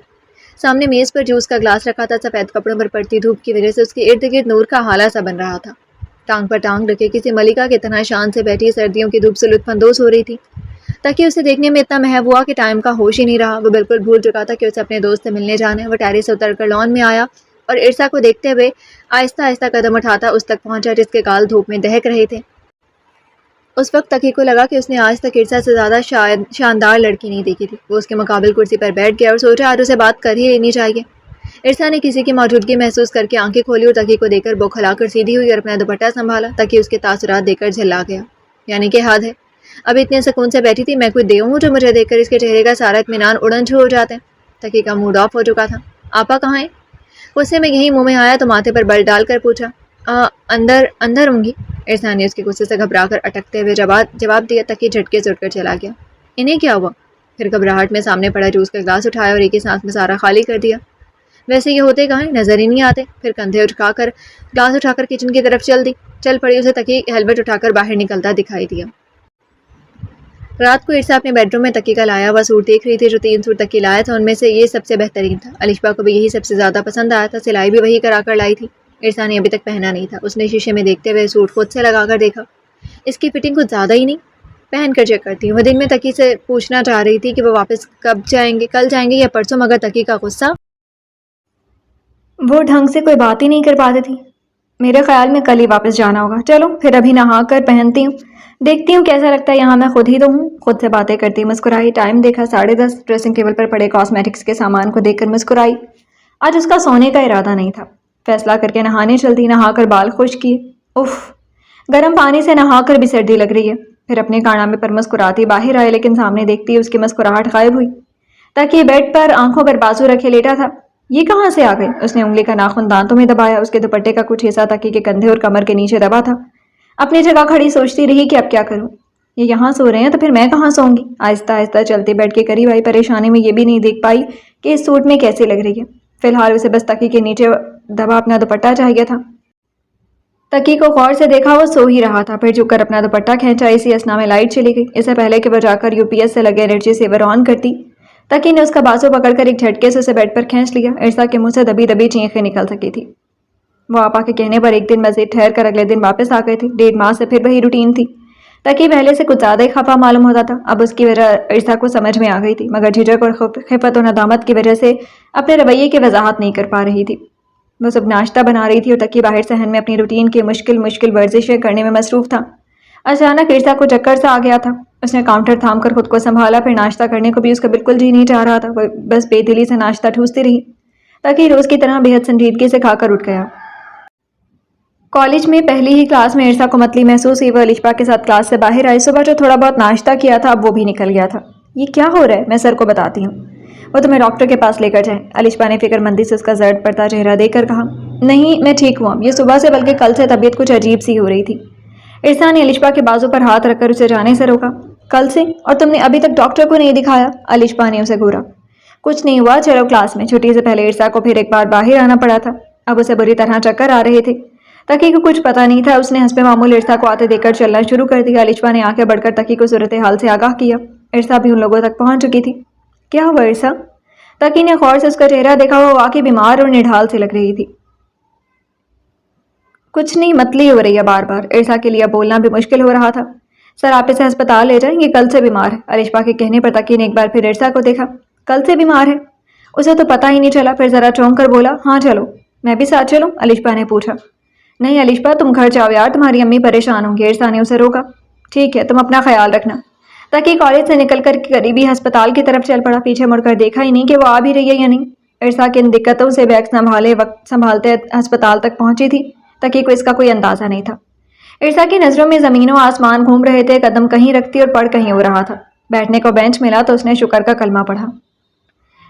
سامنے میز پر جوس کا گلاس رکھا تھا، سفید کپڑوں پر پڑتی دھوپ کی وجہ سے اس کے ارد گرد نور کا ہالہ سا بن رہا تھا۔ ٹانگ پر ٹانگ رکھے کسی ملکہ کی طرح شان سے بیٹھی سردیوں کی دھوپ سے لطف اندوز ہو رہی تھی۔ تاکہ اسے دیکھنے میں اتنا محب ہوا کہ ٹائم کا ہوش ہی نہیں رہا۔ وہ بالکل بھول چکا تھا کہ اسے اپنے دوست سے ملنے جانا ہے۔ وہ ٹیرس سے اتر کر لان میں آیا اور ارسا کو دیکھتے ہوئے آہستہ آہستہ قدم اٹھاتا اس تک پہنچا جس کے گال دھوپ میں دہک رہے تھے۔ اس وقت تقی کو لگا کہ اس نے آج تک ارسا سے زیادہ شاندار لڑکی نہیں دیکھی تھی۔ وہ اس کے مقابل کرسی پر بیٹھ گیا اور سوچا آج اسے بات کر ہی لینی چاہیے۔ ارسا نے کسی کی موجودگی محسوس کر کے آنکھیں کھولی اور تقی کو دیکھ کر بوکھلا کر سیدھی ہوئی اور اپنا دوپٹہ سنبھالا۔ تقی اس کے تاثرات دیکھ کر جھلا گیا۔ یعنی کہ حد ہے، ابھی اتنے سکون سے بیٹھی تھی، میں کوئی دیو ہوں جو مجھے دیکھ کر اس کے چہرے کا سارا اطمینان اڑن چھوڑ جاتے ہیں۔ تقی کا موڈ آف ہو چکا تھا۔ آپا کہاں ہیں؟ غصے میں یہی منہ میں آیا تو ماتھے پر بل ڈال کر پوچھا۔ اندر ہوں گی۔ ارسا نے اس کے غصے سے گھبرا کر اٹکتے ہوئے جواب دیا۔ تقی جھٹکے سے اٹھ کر چلا گیا۔ انہیں کیا ہوا؟ پھر گھبراہٹ میں سامنے پڑا جوس کا گلاس اٹھایا اور ایک ہی سانس میں سارا خالی کر دیا۔ ویسے یہ ہوتے کہاں ہیں، نظر ہی نہیں آتے۔ پھر کندھے گلاس اٹھا کر کچن کی طرف چل پڑی۔ اسے تقی ہیلمٹ اٹھا کر باہر نکلتا دکھائی دیا۔ رات کو ارسا اپنے بیڈ روم میں تقی کا لایا ہوا سوٹ دیکھ رہی تھی۔ جو 3 سوٹ تقی لایا تھا ان میں سے یہ سب سے بہترین تھا۔ الشبا کو بھی یہی سب سے زیادہ پسند آیا تھا۔ سلائی بھی وہی کرا کر لائی تھی۔ ارسا نے ابھی تک پہنا نہیں تھا۔ اس نے شیشے میں دیکھتے ہوئے سوٹ خود سے لگا کر دیکھا۔ اس کی فٹنگ کچھ زیادہ ہی نہیں، پہن کر چیک کرتی ہوں۔ وہ دن میں تقی سے پوچھنا چاہ رہی تھی کہ وہ واپس کب جائیں گے، کل جائیں گے یا پرسوں، مگر تقی کا غصہ، وہ ڈھنگ سے کوئی بات ہی نہیں کر پاتی تھی۔ میرے خیال میں کل ہی واپس جانا ہوگا۔ چلو پھر ابھی نہا کر پہنتی ہوں، دیکھتی ہوں کیسا لگتا ہے یہاں، میں خود ہی تو ہوں۔ خود سے باتیں کرتی مسکرائی۔ ٹائم دیکھا 10:30۔ ڈریسنگ ٹیبل پر پڑے کاسمیٹکس کے سامان کو دیکھ کر مسکرائی۔ آج اس کا سونے کا ارادہ نہیں تھا۔ فیصلہ کر کے نہانے چلتی۔ نہا کر بال خشک کیے۔ اف، گرم پانی سے نہا کر بھی سردی لگ رہی ہے۔ پھر اپنے کارنامے پر مسکراتی باہر آئے، لیکن سامنے دیکھتی اس کی مسکراہٹ غائب ہوئی۔ تاکہ بیڈ پر آنکھوں پر بازو رکھے لیٹا تھا۔ یہ کہاں سے آ گئی؟ اس نے انگلی کا ناخن دانتوں میں دبایا۔ اس کے دوپٹے کا کچھ حصہ تقی کے کندھے اور کمر کے نیچے دبا تھا۔ اپنی جگہ کھڑی سوچتی رہی کہ اب کیا کروں، یہ یہاں سو رہے ہیں تو پھر میں کہاں سوؤں گی۔ آہستہ آہستہ چلتے بیڈ کے قریب آئی۔ پریشانی میں یہ بھی نہیں دیکھ پائی کہ اس سوٹ میں کیسی لگ رہی ہے۔ فی الحال اسے بس تقی کے نیچے دبا اپنا دوپٹہ چاہیے تھا۔ تقی کو غور سے دیکھا، وہ سو ہی رہا تھا۔ پھر جھک کر اپنا دوپٹہ کھینچا۔ اسی اسنا میں لائٹ چلی گئی۔ اس سے پہلے کہ وہ جا کر UPS سے لگے انرجی سیور آن کرتی، تقی نے اس کا بازو پکڑ کر ایک جھٹکے سے اسے بیڈ پر کھینچ لیا۔ ارسا کے منہ سے دبی دبی چینخیں نکل سکی تھی۔ وہ آپا کے کہنے پر ایک دن مزید ٹھہر کر اگلے دن واپس آ گئے تھے۔ 1.5 ماہ سے پھر وہی روٹین تھی۔ تقی پہلے سے کچھ زیادہ ہی خفا معلوم ہوتا تھا۔ اب اس کی وجہ ارسا کو سمجھ میں آ گئی تھی، مگر جھجک اور خفت و ندامت کی وجہ سے اپنے رویے کی وضاحت نہیں کر پا رہی تھی۔ وہ صبح ناشتہ بنا رہی تھی اور تقی باہر صحن میں اپنی روٹین کی مشکل ورزشیں کرنے میں مصروف تھا۔ اچانک ارسا کو چکر سا آ گیا تھا۔ اس نے کاؤنٹر تھام کر خود کو سنبھالا۔ پھر ناشتہ کرنے کو بھی اس کا بالکل جی نہیں چاہ رہا تھا۔ وہ بس بے دلی سے ناشتہ ٹھوستی رہی۔ تقی روز کی طرح بے حد سنجیدگی سے کھا کر اٹھ گیا۔ کالج میں پہلی ہی کلاس میں ارسا کو متلی محسوس ہوئی۔ وہ الشبا کے ساتھ کلاس سے باہر آئی۔ صبح جو تھوڑا بہت ناشتہ کیا تھا اب وہ بھی نکل گیا تھا۔ یہ کیا ہو رہا ہے؟ میں سر کو بتاتی ہوں، وہ تمہیں ڈاکٹر کے پاس لے کر جائیں۔ الشبا نے فکر مندی سے اس کا زرد پڑتا چہرہ دیکھ کر کہا۔ نہیں، میں ٹھیک ہوں اب، یہ صبح سے بلکہ کل سے طبیعت کچھ عجیب سی ہو رہی تھی۔ ارسا نے الشبا کے بازو پر ہاتھ رکھ کر اسے جانے سے روکا۔ کل سے؟ اور تم نے ابھی تک ڈاکٹر کو نہیں دکھایا؟ الشبا نے اسے گھورا۔ کچھ نہیں ہوا، چلو کلاس میں۔ چھٹی سے پہلے ارسا کو پھر ایک بار باہر آنا پڑا تھا۔ اب اسے بری طرح چکر آ رہے تھے۔ تقی کو کچھ پتا نہیں تھا۔ اس نے حسب معمول ارسا کو آتے دیکھ کر چلنا شروع کر دیا۔ الشبا نے آنکھیں بڑھ کر تقی کو صورتحال سے آگاہ کیا۔ ارسا بھی ان لوگوں تک پہنچ چکی تھی۔ کیا ہوا ارسا؟ تقی نے غور سے اس کا چہرہ دیکھا۔ وہ واقعی بیمار اور نڈھال سے لگ رہی تھی۔ کچھ نہیں، متلی ہو رہی ہے بار بار۔ ارسا کے لیے بولنا بھی مشکل ہو رہا تھا۔ سر آپ اسے ہسپتال لے جائیں گے، کل سے بیمار ہے۔ الشبا کے کہنے پر تقی نے ایک بار پھر ارسا کو دیکھا۔ کل سے بیمار ہے؟ اسے تو پتہ ہی نہیں چلا۔ پھر ذرا چونک کر بولا، ہاں چلو۔ میں بھی ساتھ چلوں؟ الشبا نے پوچھا۔ نہیں الشبا، تم گھر جاؤ یار، تمہاری امی پریشان ہوں گی۔ ارسا نے اسے روکا۔ ٹھیک ہے، تم اپنا خیال رکھنا۔ تقی کالج سے نکل کر قریبی ہسپتال کی طرف چل پڑا۔ پیچھے مڑ کر دیکھا ہی نہیں کہ وہ آ بھی رہی ہے یا نہیں۔ ارسا کی ان دقتوں سے بیگ سنبھالتے ہسپتال تک پہنچی تھی۔ تقی کو اس کا کوئی اندازہ نہیں تھا۔ ارسا کی نظروں میں زمین و آسمان گھوم رہے تھے۔ قدم کہیں رکھتی اور پڑ کہیں ہو رہا تھا۔ بیٹھنے کو بینچ ملا تو اس نے شکر کا کلمہ پڑھا۔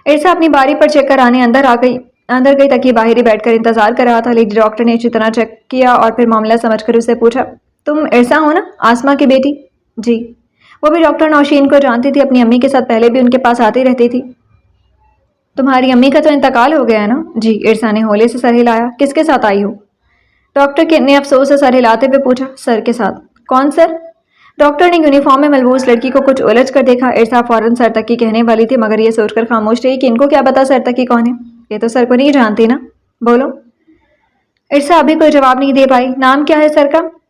ارسا اپنی باری پر چیک کر آنے اندر گئی۔ تقی باہر ہی بیٹھ کر انتظار کر رہا تھا۔ لیڈی ڈاکٹر نے اچھی طرح چیک کیا اور پھر معاملہ سمجھ کر اسے پوچھا، تم ارسا ہو نا، آسما کی بیٹی؟ جی۔ وہ بھی ڈاکٹر نوشین کو جانتی تھی، اپنی امی کے ساتھ پہلے بھی ان کے پاس آتی رہتی تھی۔ تمہاری امی کا تو انتقال ہو گیا ہے نا؟ جی۔ ارسا نے ہولے سے سر ہلایا۔ کس کے ساتھ آئی ہو؟ ڈاکٹر نے افسوس سے سر ہلاتے ہوئے پوچھا۔ سر کے ساتھ؟ کون سر؟ ڈاکٹر نے یونیفارم میں ملبوس لڑکی کو کچھ الجھ کر دیکھا۔ ارسا فوراً سر تقی کہنے والی تھی، مگر یہ سوچ کر خاموش رہی کہ ان کو کیا پتا سر تقی کون ہے۔ یہ تو سر کو نہیں جانتی نا؟ بولو۔ ارسا ابھی کوئی جواب نہیں دے پائی۔ نام کیا ہے سر کا؟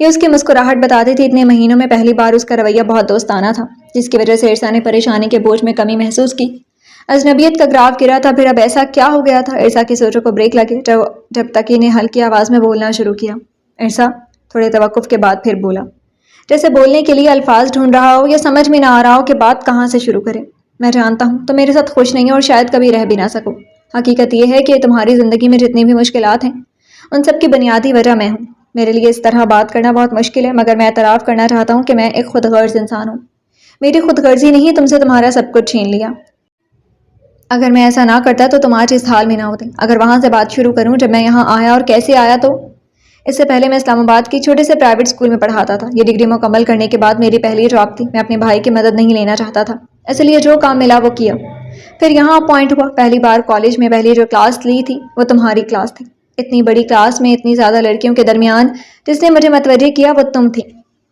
یہ اس کی مسکراہٹ بتاتی تھی اتنے مہینوں میں پہلی بار اس کا رویہ بہت دوستانہ تھا، جس کی وجہ سے عرصہ نے پریشانی کے بوجھ میں کمی محسوس کی۔ اجنبیت کا گراف گرا تھا، پھر اب ایسا کیا ہو گیا تھا؟ عرصہ کی سوچوں کو بریک لگے جب تقی نے ہلکی آواز میں بولنا شروع کیا۔ عرصہ تھوڑے توقف کے بعد پھر بولا، جیسے بولنے کے لیے الفاظ ڈھونڈ رہا ہو یا سمجھ میں نہ آ رہا ہو کہ بات کہاں سے شروع کرے۔ میں جانتا ہوں تم میرے ساتھ خوش نہیں ہو اور شاید کبھی رہ بھی نہ سکو۔ حقیقت یہ ہے کہ تمہاری زندگی میں جتنی بھی مشکلات ہیں ان سب کی بنیادی وجہ میں ہوں۔ میرے لیے اس طرح بات کرنا بہت مشکل ہے، مگر میں اعتراف کرنا چاہتا ہوں کہ میں ایک خود غرض انسان ہوں۔ میری خود غرضی نہیں تم سے تمہارا سب کچھ چھین لیا۔ اگر میں ایسا نہ کرتا تو تم آج اس حال میں نہ ہوتے۔ اگر وہاں سے بات شروع کروں جب میں یہاں آیا اور کیسے آیا، تو اس سے پہلے میں اسلام آباد کی چھوٹے سے پرائیویٹ اسکول میں پڑھاتا تھا۔ یہ ڈگری مکمل کرنے کے بعد میری پہلی جاب تھی۔ میں اپنے بھائی کی مدد نہیں لینا چاہتا تھا، اس لیے جو کام ملا وہ کیا۔ پھر یہاں اپوائنٹ ہوا۔ پہلی بار کالج میں پہلی جو کلاس لی تھی وہ تمہاری کلاس تھی۔ اتنی بڑی کلاس میں اتنی زیادہ لڑکیوں کے درمیان جس نے مجھے متوجہ کیا وہ تم تھی۔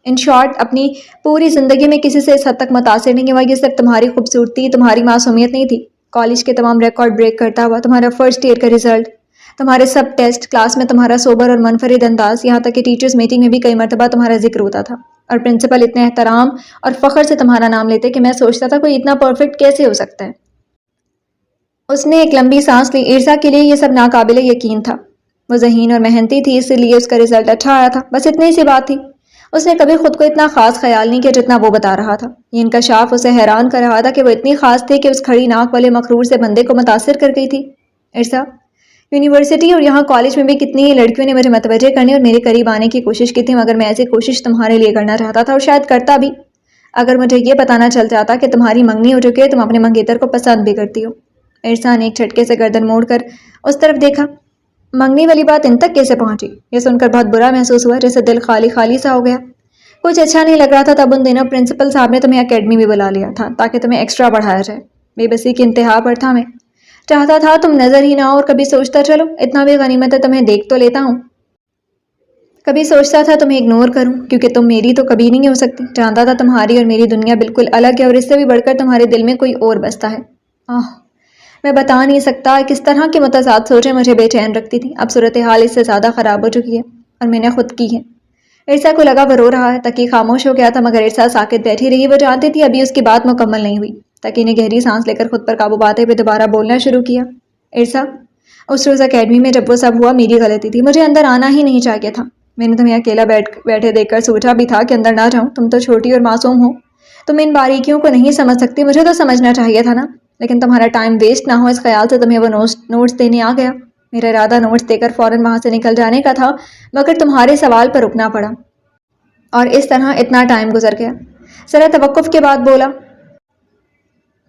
ان شارٹ، اپنی پوری زندگی میں کسی سے اس حد تک متاثر نہیں ہوا۔ یہ صرف تمہاری خوبصورتی، تمہاری معصومیت نہیں تھی۔ کالج کے تمام ریکارڈ بریک کرتا ہوا تمہارا فرسٹ ایئر کا رزلٹ، تمہارے سب ٹیسٹ، کلاس میں تمہارا سوبر اور منفرد انداز، یہاں تک کہ ٹیچرز میٹنگ میں بھی کئی مرتبہ تمہارا ذکر ہوتا تھا، اور پرنسپل اتنے احترام اور فخر سے تمہارا نام لیتے کہ میں سوچتا تھا کوئی اتنا پرفیکٹ کیسے ہو سکتا ہے۔ اس نے ایک لمبی سانس لی۔ عرصہ کے لیے یہ سب ناقابل یقین تھا۔ وہ ذہین اور محنتی تھی، اس لیے اس کا رزلٹ اچھا آیا تھا، بس اتنی سی بات تھی۔ اس نے کبھی خود کو اتنا خاص خیال نہیں کیا جتنا وہ بتا رہا تھا۔ یہ انکشاف اسے حیران کر رہا تھا کہ وہ اتنی خاص تھی کہ اس کھڑی ناک والے مغرور سے بندے کو متاثر کر گئی تھی۔ عرصہ، یونیورسٹی اور یہاں کالج میں بھی کتنی ہی لڑکیوں نے مجھے متوجہ کرنے اور میرے قریب آنے کی کوشش کی تھی، مگر میں ایسی کوشش تمہارے لیے کرنا چاہتا تھا اور شاید کرتا بھی اگر مجھے یہ پتہ نہ چل جاتا کہ تمہاری منگنی ہو چکی ہے، تم اپنے منگیتر کو پسند بھی کرتی ہو۔ عرصہ نے ایک جھٹکے سے گردن موڑ کر اس طرف دیکھا۔ منگنی والی بات ان تک کیسے پہنچی؟ یہ سن کر بہت برا محسوس ہوا، جیسے دل خالی خالی سا ہو گیا۔ کچھ اچھا نہیں لگ رہا تھا تب ان دنوں پرنسپل صاحب نے تمہیں اکیڈمی بھی بلا لیا تھا تاکہ تمہیں ایکسٹرا پڑھایا جائے۔ بے بسی کی انتہا پر تھا میں۔ چاہتا تھا تم نظر ہی نہ ہو، اور کبھی سوچتا چلو اتنا بھی غنیمت ہے تمہیں دیکھ تو لیتا ہوں۔ کبھی سوچتا تھا تمہیں اگنور کروں کیونکہ تم میری تو کبھی نہیں ہو سکتی۔ جانتا تھا تمہاری اور میری دنیا بالکل الگ ہے، اور اس سے بھی بڑھ کر تمہارے دل میں کوئی اور بستا ہے۔ میں بتا نہیں سکتا کس طرح کی متضاد سوچیں مجھے بے چین رکھتی تھی۔ اب صورتحال اس سے زیادہ خراب ہو چکی ہے اور میں نے خود کی ہے۔ عرصہ کو لگا وہ رو رہا ہے۔ تقی خاموش ہو گیا تھا، مگر عرصہ ساکت بیٹھی رہی۔ وہ جانتی تھی ابھی اس کی بات مکمل نہیں ہوئی۔ تقی نے گہری سانس لے کر خود پر قابو پاتے ہوئے دوبارہ بولنا شروع کیا۔ عرصہ، اس روز اکیڈمی میں جب وہ سب ہوا میری غلطی تھی، مجھے اندر آنا ہی نہیں چاہیے تھا۔ میں نے تمہیں اکیلا بیٹھے دیکھ کر سوچا بھی تھا کہ اندر نہ جاؤں، تم تو چھوٹی اور معصوم ہو، تم ان باریکیوں کو نہیں سمجھ سکتی، مجھے تو سمجھنا چاہیے تھا نا۔ لیکن تمہارا ٹائم ویسٹ نہ ہو اس خیال سے تمہیں وہ نوٹس دینے آ گیا۔ میرا ارادہ نوٹس دے کر فوراً وہاں سے نکل جانے کا تھا، مگر تمہارے سوال پر رکنا پڑا، اور اس طرح اتنا ٹائم گزر گیا۔ ذرا توقف کے بعد بولا،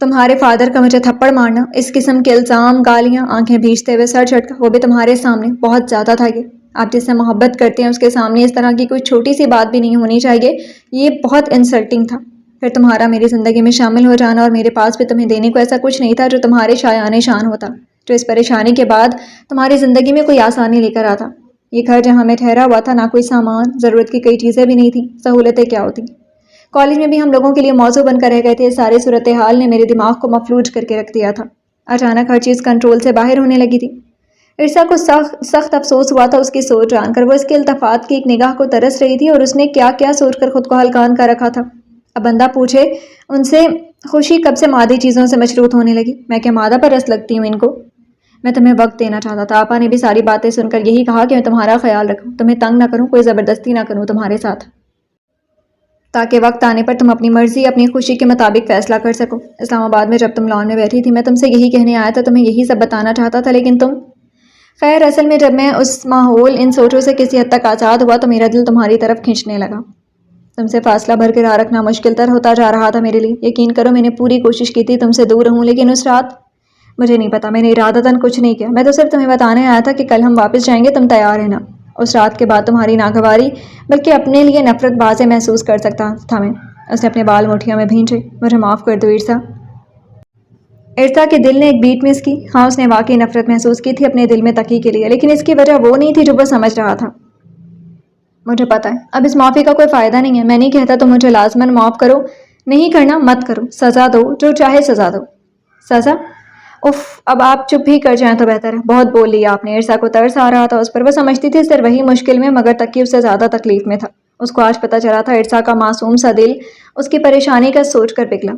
تمہارے فادر کا مجھے تھپڑ مارنا، اس قسم کے الزام، گالیاں، آنکھیں بھیجتے ہوئے سر جھٹکا، وہ بھی تمہارے سامنے، بہت زیادہ تھا یہ۔ آپ جس سے محبت کرتے ہیں اس کے سامنے اس طرح کی کوئی چھوٹی سی بات بھی نہیں ہونی چاہیے، یہ بہت انسلٹنگ تھا۔ پھر تمہارا میری زندگی میں شامل ہو جانا، اور میرے پاس بھی تمہیں دینے کو ایسا کچھ نہیں تھا جو تمہارے شایان شان ہوتا، جو اس پریشانی کے بعد تمہاری زندگی میں کوئی آسانی لے کر آتا۔ یہ گھر جہاں میں ٹھہرا ہوا تھا، نہ کوئی سامان، ضرورت کی کئی چیزیں بھی نہیں تھیں، سہولتیں کیا ہوتی۔ کالج میں بھی ہم لوگوں کے لیے موضوع بن کر رہ گئے تھے۔ ساری صورتحال نے میرے دماغ کو مفلوج کر کے رکھ دیا تھا۔ اچانک ہر چیز کنٹرول سے باہر ہونے لگی تھی۔ عرصہ کو سخت افسوس ہوا تھا اس کی سوچ جان کر۔ وہ اس کے التفات کی ایک نگاہ کو ترس رہی تھی، اور اس نے کیا کیا سوچ کر خود کو ہلکان کر رکھا تھا۔ اب بندہ پوچھے ان سے خوشی کب سے مادی چیزوں سے مشروط ہونے لگی؟ میں کیا مادہ پرست لگتی ہوں ان کو؟ میں تمہیں وقت دینا چاہتا تھا۔ آپا نے بھی ساری باتیں سن کر یہی کہا کہ میں تمہارا خیال رکھوں، تمہیں تنگ نہ کروں، کوئی زبردستی نہ کروں تمہارے ساتھ، تاکہ وقت آنے پر تم اپنی مرضی، اپنی خوشی کے مطابق فیصلہ کر سکو۔ اسلام آباد میں جب تم لان میں بیٹھی تھی میں تم سے یہی کہنے آیا تھا، تمہیں یہی سب بتانا چاہتا تھا، لیکن تم… خیر، اصل میں جب میں اس ماحول، ان سوچوں سے کسی حد تک آزاد ہوا تو میرا دل تمہاری طرف کھینچنے لگا۔ تم سے فاصلہ برقرار رکھنا مشکل تر ہوتا جا رہا تھا میرے لیے۔ یقین کرو میں نے پوری کوشش کی تھی تم سے دور رہوں، لیکن اس رات… مجھے نہیں پتا، میں نے ارادتاً کچھ نہیں کیا، میں تو صرف تمہیں بتانے آیا تھا کہ کل ہم واپس جائیں گے، تم تیار رہنا۔ اس رات کے بعد تمہاری ناگواری بلکہ اپنے لیے نفرت بازے محسوس کر سکتا تھا میں۔ اس نے اپنے بال مٹھیوں میں بھینچے۔ مجھے معاف کر دو عرصہ۔ عرصہ کے دل نے ایک بیٹ مس کی۔ ہاں، اس نے واقعی نفرت محسوس کی تھی اپنے دل میں تقی کے لیے، لیکن اس کی وجہ وہ نہیں تھی جو وہ سمجھ رہا تھا۔ مجھے پتا ہے، اب اس معافی کا کوئی فائدہ نہیں ہے۔ میں نہیں کہتا تم مجھے لازماً معاف کرو، نہیں کرنا مت کرو، سزا دو، جو چاہے سزا دو۔ سزا؟ اف، اب آپ چپ ہی کر جائیں تو بہتر ہے۔ بہت بول لیا آپ نے۔ عرصہ کو ترس آ رہا تھا اس پر۔ وہ سمجھتی تھی صرف وہی مشکل میں، مگر تقی اس سے زیادہ تکلیف میں تھا۔ اس کو آج پتہ چلا تھا ارسا کا معصوم سا دل اس کی پریشانی کا سوچ کر پگھلا۔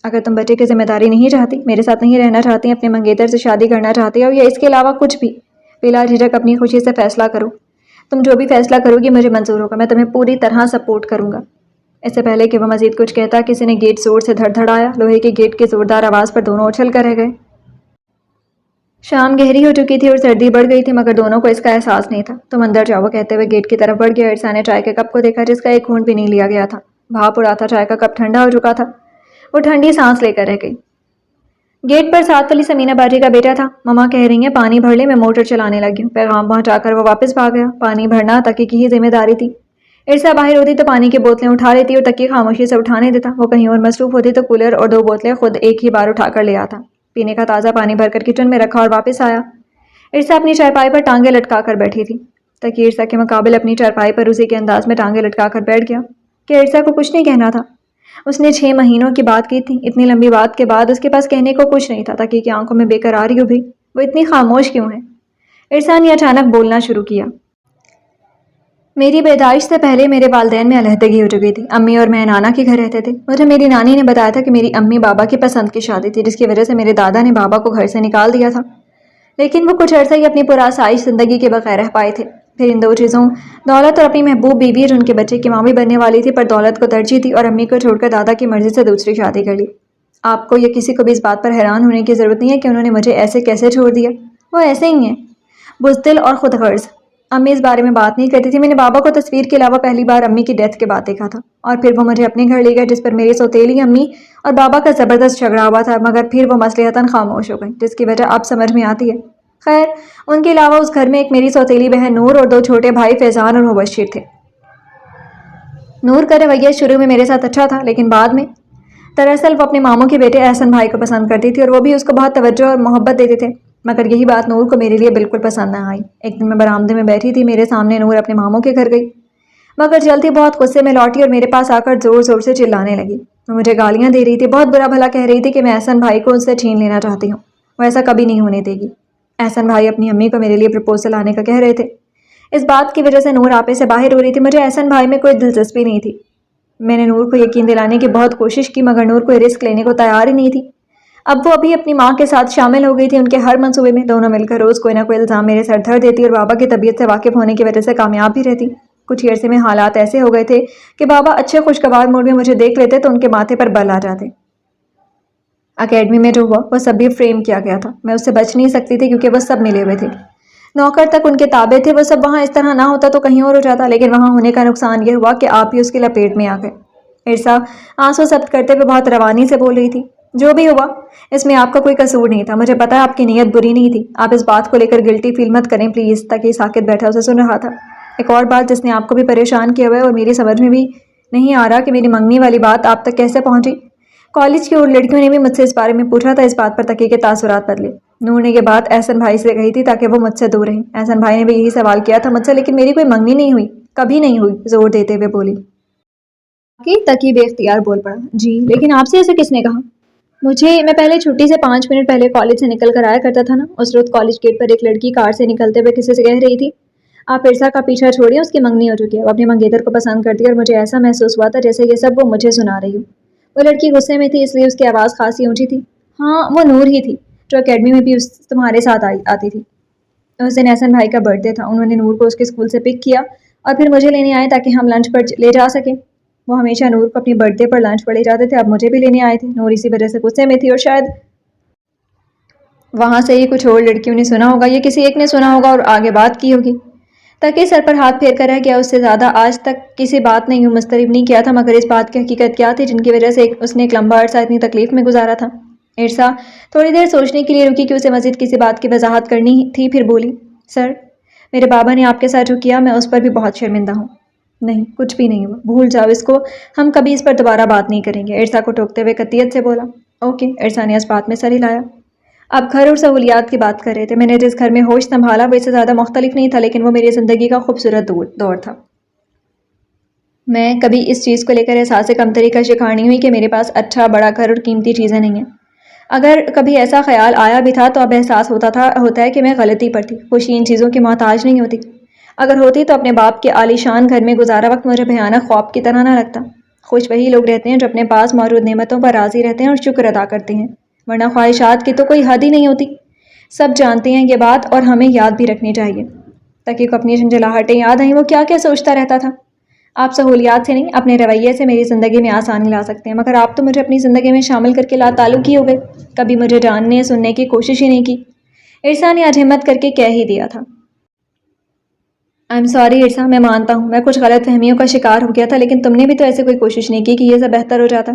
اگر تم بچے کی ذمہ داری نہیں چاہتی، میرے ساتھ نہیں رہنا چاہتی، اپنے منگیتر سے شادی کرنا چاہتی ہو یا اس کے علاوہ کچھ بھی، بلا جھجک اپنی خوشی سے فیصلہ کرو۔ تم جو بھی فیصلہ کرو گی مجھے منظور ہوگا، میں تمہیں پوری طرح سپورٹ کروں گا۔ اس سے پہلے کہ وہ مزید کچھ کہتا کسی نے گیٹ زور سے دھڑ دھڑایا۔ لوہے کے گیٹ کی زوردار آواز پر دونوں اچھل کر رہ گئے۔ شام گہری ہو چکی تھی اور سردی بڑھ گئی تھی، مگر دونوں کو اس کا احساس نہیں تھا۔ تم اندر جاؤ، وہ کہتے ہوئے گیٹ کی طرف بڑھ گیا۔ ارسا نے چائے کے کپ کو دیکھا جس کا ایک گھونٹ بھی نہیں لیا گیا تھا۔ بھاپ اڑا تھا، چائے کا کپ ٹھنڈا ہو چکا تھا۔ وہ ٹھنڈی سانس لے کر رہ گئی۔ گیٹ پر ساتھ والی سمینہ باجی کا بیٹا تھا۔ مما کہہ رہی ہیں پانی بھر لے، میں موٹر چلانے لگی ہوں۔ پیغام پہنچا کر وہ واپس بھاگ گیا۔ پانی بھرنا تقی کی ہی ذمہ داری تھی۔ ارسا باہر ہوتی تو پانی کی بوتلیں اٹھا لیتی اور تقی خاموشی سے اٹھانے دیتا۔ وہ کہیں اور مصروف ہوتی تو کولر اور 2 بوتلیں خود ایک ہی بار اٹھا کر لے آتا، پینے کا تازہ پانی بھر کر کچن میں رکھا اور واپس آیا۔ ارسا اپنی چارپائی پر ٹانگیں لٹکا کر بیٹھی تھی۔ تقی ارسا کے مقابل اپنی چارپائی پر اسی کے انداز میں ٹانگیں لٹکا کر بیٹھ گیا کہ ارسا کو کچھ نہیں کہنا تھا۔ اس نے 6 مہینوں کی بات کی تھی، اتنی لمبی بات کے بعد اس کے پاس کہنے کو کچھ نہیں تھا۔ تقی کی آنکھوں میں بے قراری ابھری۔ وہ اتنی خاموش کیوں ہے؟ ارسا نے اچانک بولنا شروع کیا۔ میری پیدائش سے پہلے میرے والدین میں علیحدگی ہو چکی تھی۔ امی اور میں نانا کے گھر رہتے تھے۔ مجھے میری نانی نے بتایا تھا کہ میری امی بابا کی پسند کی شادی تھی، جس کی وجہ سے میرے دادا نے بابا کو گھر سے نکال دیا تھا، لیکن وہ کچھ عرصہ ہی اپنی پرآسائش زندگی کے بغیر رہ پائے تھے۔ پھر ان 2 چیزوں، دولت اور اپنی محبوب بیوی جو ان کے بچے کی ماں بھی بننے والی تھی، پر دولت کو ترجیح دی اور امی کو چھوڑ کر دادا کی مرضی سے دوسری شادی کر لی۔ آپ کو یا کسی کو بھی اس بات پر حیران ہونے کی ضرورت نہیں ہے کہ انہوں نے مجھے ایسے کیسے چھوڑ دیا۔ وہ ایسے ہی ہیں، بزدل اور خود غرض۔ امی اس بارے میں بات نہیں کرتی تھی۔ میں نے بابا کو تصویر کے علاوہ پہلی بار امی کی ڈیتھ کے بعد دیکھا تھا، اور پھر وہ مجھے اپنے گھر لے گئے، جس پر میری سوتیلی امی اور بابا کا زبردست جھگڑا ہوا تھا، مگر پھر وہ مصلحتاً خاموش ہو گئی، جس کی وجہ اب سمجھ میں آتی ہے۔ خیر، ان کے علاوہ اس گھر میں ایک میری سوتیلی بہن نور اور 2 چھوٹے بھائی فیضان اور مبشر تھے۔ نور کا رویہ شروع میں میرے ساتھ اچھا تھا، لیکن بعد میں دراصل وہ اپنے ماموں کے بیٹے احسن بھائی کو پسند کرتی تھی اور وہ بھی اس کو بہت توجہ اور محبت دیتے تھے، مگر یہی بات نور کو میرے لیے بالکل پسند نہ آئی۔ ایک دن میں برآمدے میں بیٹھی تھی، میرے سامنے نور اپنے ماموں کے گھر گئی، مگر جلد ہی بہت غصے میں لوٹی اور میرے پاس آ کر زور زور سے چلانے لگی۔ وہ مجھے گالیاں دے رہی تھی، بہت برا بھلا کہہ رہی تھی کہ میں احسن بھائی کو ان سے چھین لینا چاہتی ہوں، وہ ایسا کبھی نہیں ہونے دے گی۔ احسن بھائی اپنی امی کو میرے لیے پرپوزل لانے کا کہہ رہے تھے۔ اس بات کی وجہ سے نور آپے سے باہر ہو رہی تھی۔ مجھے احسن بھائی میں کوئی دلچسپی نہیں تھی۔ میں نے نور کو یقین دلانے کی بہت کوشش کی، مگر نور کوئی رسک لینے کو تیار ہی نہیں تھی۔ اب وہ ابھی اپنی ماں کے ساتھ شامل ہو گئی تھی ان کے ہر منصوبے میں۔ دونوں مل کر روز کوئی نہ کوئی الزام میرے سر دھر دیتی اور بابا کی طبیعت سے واقف ہونے کی وجہ سے کامیاب بھی رہتی۔ کچھ ہی عرصے میں حالات ایسے ہو گئے تھے کہ بابا اچھے خوشگوار موڈ میں مجھے دیکھ لیتے تو ان کے ماتھے پر بل آ جاتے۔ اکیڈمی میں جو ہوا وہ سب بھی فریم کیا گیا تھا۔ میں اس سے بچ نہیں سکتی تھی کیونکہ وہ سب ملے ہوئے تھے، نوکر تک ان کے تابع تھے۔ وہ سب وہاں اس طرح نہ ہوتا تو کہیں اور ہو جاتا، لیکن وہاں ہونے کا نقصان یہ ہوا کہ آپ ہی اس کی لپیٹ میں آ گئے۔ ارسا آنسو ضبط کرتے ہوئے بہت روانی سے بول رہی تھی۔ جو بھی ہوا اس میں آپ کا کوئی قصور نہیں تھا، مجھے پتا ہے آپ کی نیت بری نہیں تھی، آپ اس بات کو لے کر گلٹی فیل مت کریں پلیز۔ تاکہ ساکت بیٹھا اسے سن رہا تھا۔ ایک اور بات جس نے آپ کو بھی پریشان کیا ہوا ہے اور میری سمجھ میں بھی نہیں آ رہا کہ میری منگنی والی بات آپ تک کیسے پہنچی۔ کالج کی اور لڑکیوں نے بھی مجھ سے اس بارے میں پوچھا تھا، اس بات پر تقی کے تاثرات بدلے۔ نور نے یہ بات احسن بھائی سے کہی تھی تاکہ وہ مجھ سے دور رہیں۔ احسن بھائی نے بھی یہی سوال کیا تھا مجھ سے، لیکن میری کوئی منگنی نہیں ہوئی، کبھی نہیں ہوئی، زور دیتے ہوئے بولی۔ تقی بے اختیار بول پڑا، جی لیکن آپ سے ایسے کس نے کہا؟ میں پہلے چھٹی سے 5 منٹ پہلے کالج سے نکل کر آیا کرتا تھا نا، اس روز کالج گیٹ پر ایک لڑکی کار سے نکلتے ہوئے کسی سے کہہ رہی تھی آپ ارسا کا پیچھا چھوڑیے، اس کی منگنی ہو چکی ہے۔ وہ اپنے منگیتر کو پسند کرتی ہے اور مجھے ایسا محسوس ہوا تھا جیسے یہ سب وہ مجھے سنا رہی ہوں۔ وہ لڑکی غصے میں تھی اس لیے اس کی آواز خاصی اونچی تھی۔ ہاں وہ نور ہی تھی جو اکیڈمی میں بھی تمہارے ساتھ آتی تھی۔ اس دن احسن بھائی کا برتھ ڈے تھا، انہوں نے نور کو اس کے اسکول سے پک کیا اور پھر مجھے لینے آئے تاکہ ہم لنچ پر لے جا سکیں۔ وہ ہمیشہ نور کو اپنی برتھ ڈے پر لنچ پر لے جاتے تھے، اب مجھے بھی لینے آئے تھے۔ نور اسی وجہ سے غصے میں تھی اور شاید وہاں سے ہی کچھ اور لڑکیوں نے سنا ہوگا یا کسی ایک نے سنا ہوگا اور آگے بات کی ہوگی۔ تاکہ سر پر ہاتھ پھیر کر رہ گیا، اس سے زیادہ آج تک کسی بات نے یوں مضطرب نہیں کیا تھا، مگر اس بات کی حقیقت کیا تھی جن کی وجہ سے اس نے ایک لمبا عرصہ اتنی تکلیف میں گزارا تھا۔ ارسا تھوڑی دیر سوچنے کے لیے رکی کہ اسے مزید کسی بات کی وضاحت کرنی تھی، پھر بولی سر میرے بابا نے آپ کے ساتھ جو کیا میں اس پر بھی بہت شرمندہ ہوں۔ نہیں کچھ بھی نہیں ہوا، بھول جاؤ اس کو، ہم کبھی اس پر دوبارہ بات نہیں کریں گے، ارسا کو ٹوکتے ہوئے قطعیت سے بولا۔ اوکے، ارسا نے اس بات میں سر ہلایا۔ اب گھر اور سہولیات کی بات کر رہے تھے۔ میں نے جس گھر میں ہوش سنبھالا وہ اس سے زیادہ مختلف نہیں تھا، لیکن وہ میری زندگی کا خوبصورت دور تھا۔ میں کبھی اس چیز کو لے کر احساس کمتری کا شکار نہیں ہوئی کہ میرے پاس اچھا بڑا گھر اور قیمتی چیزیں نہیں ہیں۔ اگر کبھی ایسا خیال آیا بھی تھا تو اب احساس ہوتا ہے کہ میں غلطی پر تھی۔ خوشی ان چیزوں کی محتاج نہیں ہوتی۔ اگر ہوتی تو اپنے باپ کے عالیشان گھر میں گزارا وقت مجھے بھیانک خواب کی طرح نہ لگتا۔ خوش وہی لوگ رہتے ہیں جو اپنے پاس موجود نعمتوں پر راضی رہتے ہیں اور شکر ادا کرتے ہیں، ورنہ خواہشات کی تو کوئی حد ہی نہیں ہوتی۔ سب جانتے ہیں یہ بات اور ہمیں یاد بھی رکھنی چاہیے۔ تقی کو اپنی جھنجھلاہٹیں یاد آئیں، وہ کیا کیا سوچتا رہتا تھا۔ آپ سہولیات سے نہیں، اپنے رویے سے میری زندگی میں آسانی لا سکتے ہیں، مگر آپ تو مجھے اپنی زندگی میں شامل کر کے لا تعلق ہی ہو گئے، کبھی مجھے جاننے سننے کی کوشش ہی نہیں کی۔ عرصہ نے آج ہمت کر کے کہہ ہی دیا تھا۔ آئی ایم سوری عرصہ، میں مانتا ہوں میں کچھ غلط فہمیوں کا شکار ہو گیا تھا، لیکن تم نے بھی تو ایسے کوئی کوشش نہیں کی کہ یہ سب بہتر ہو جاتا۔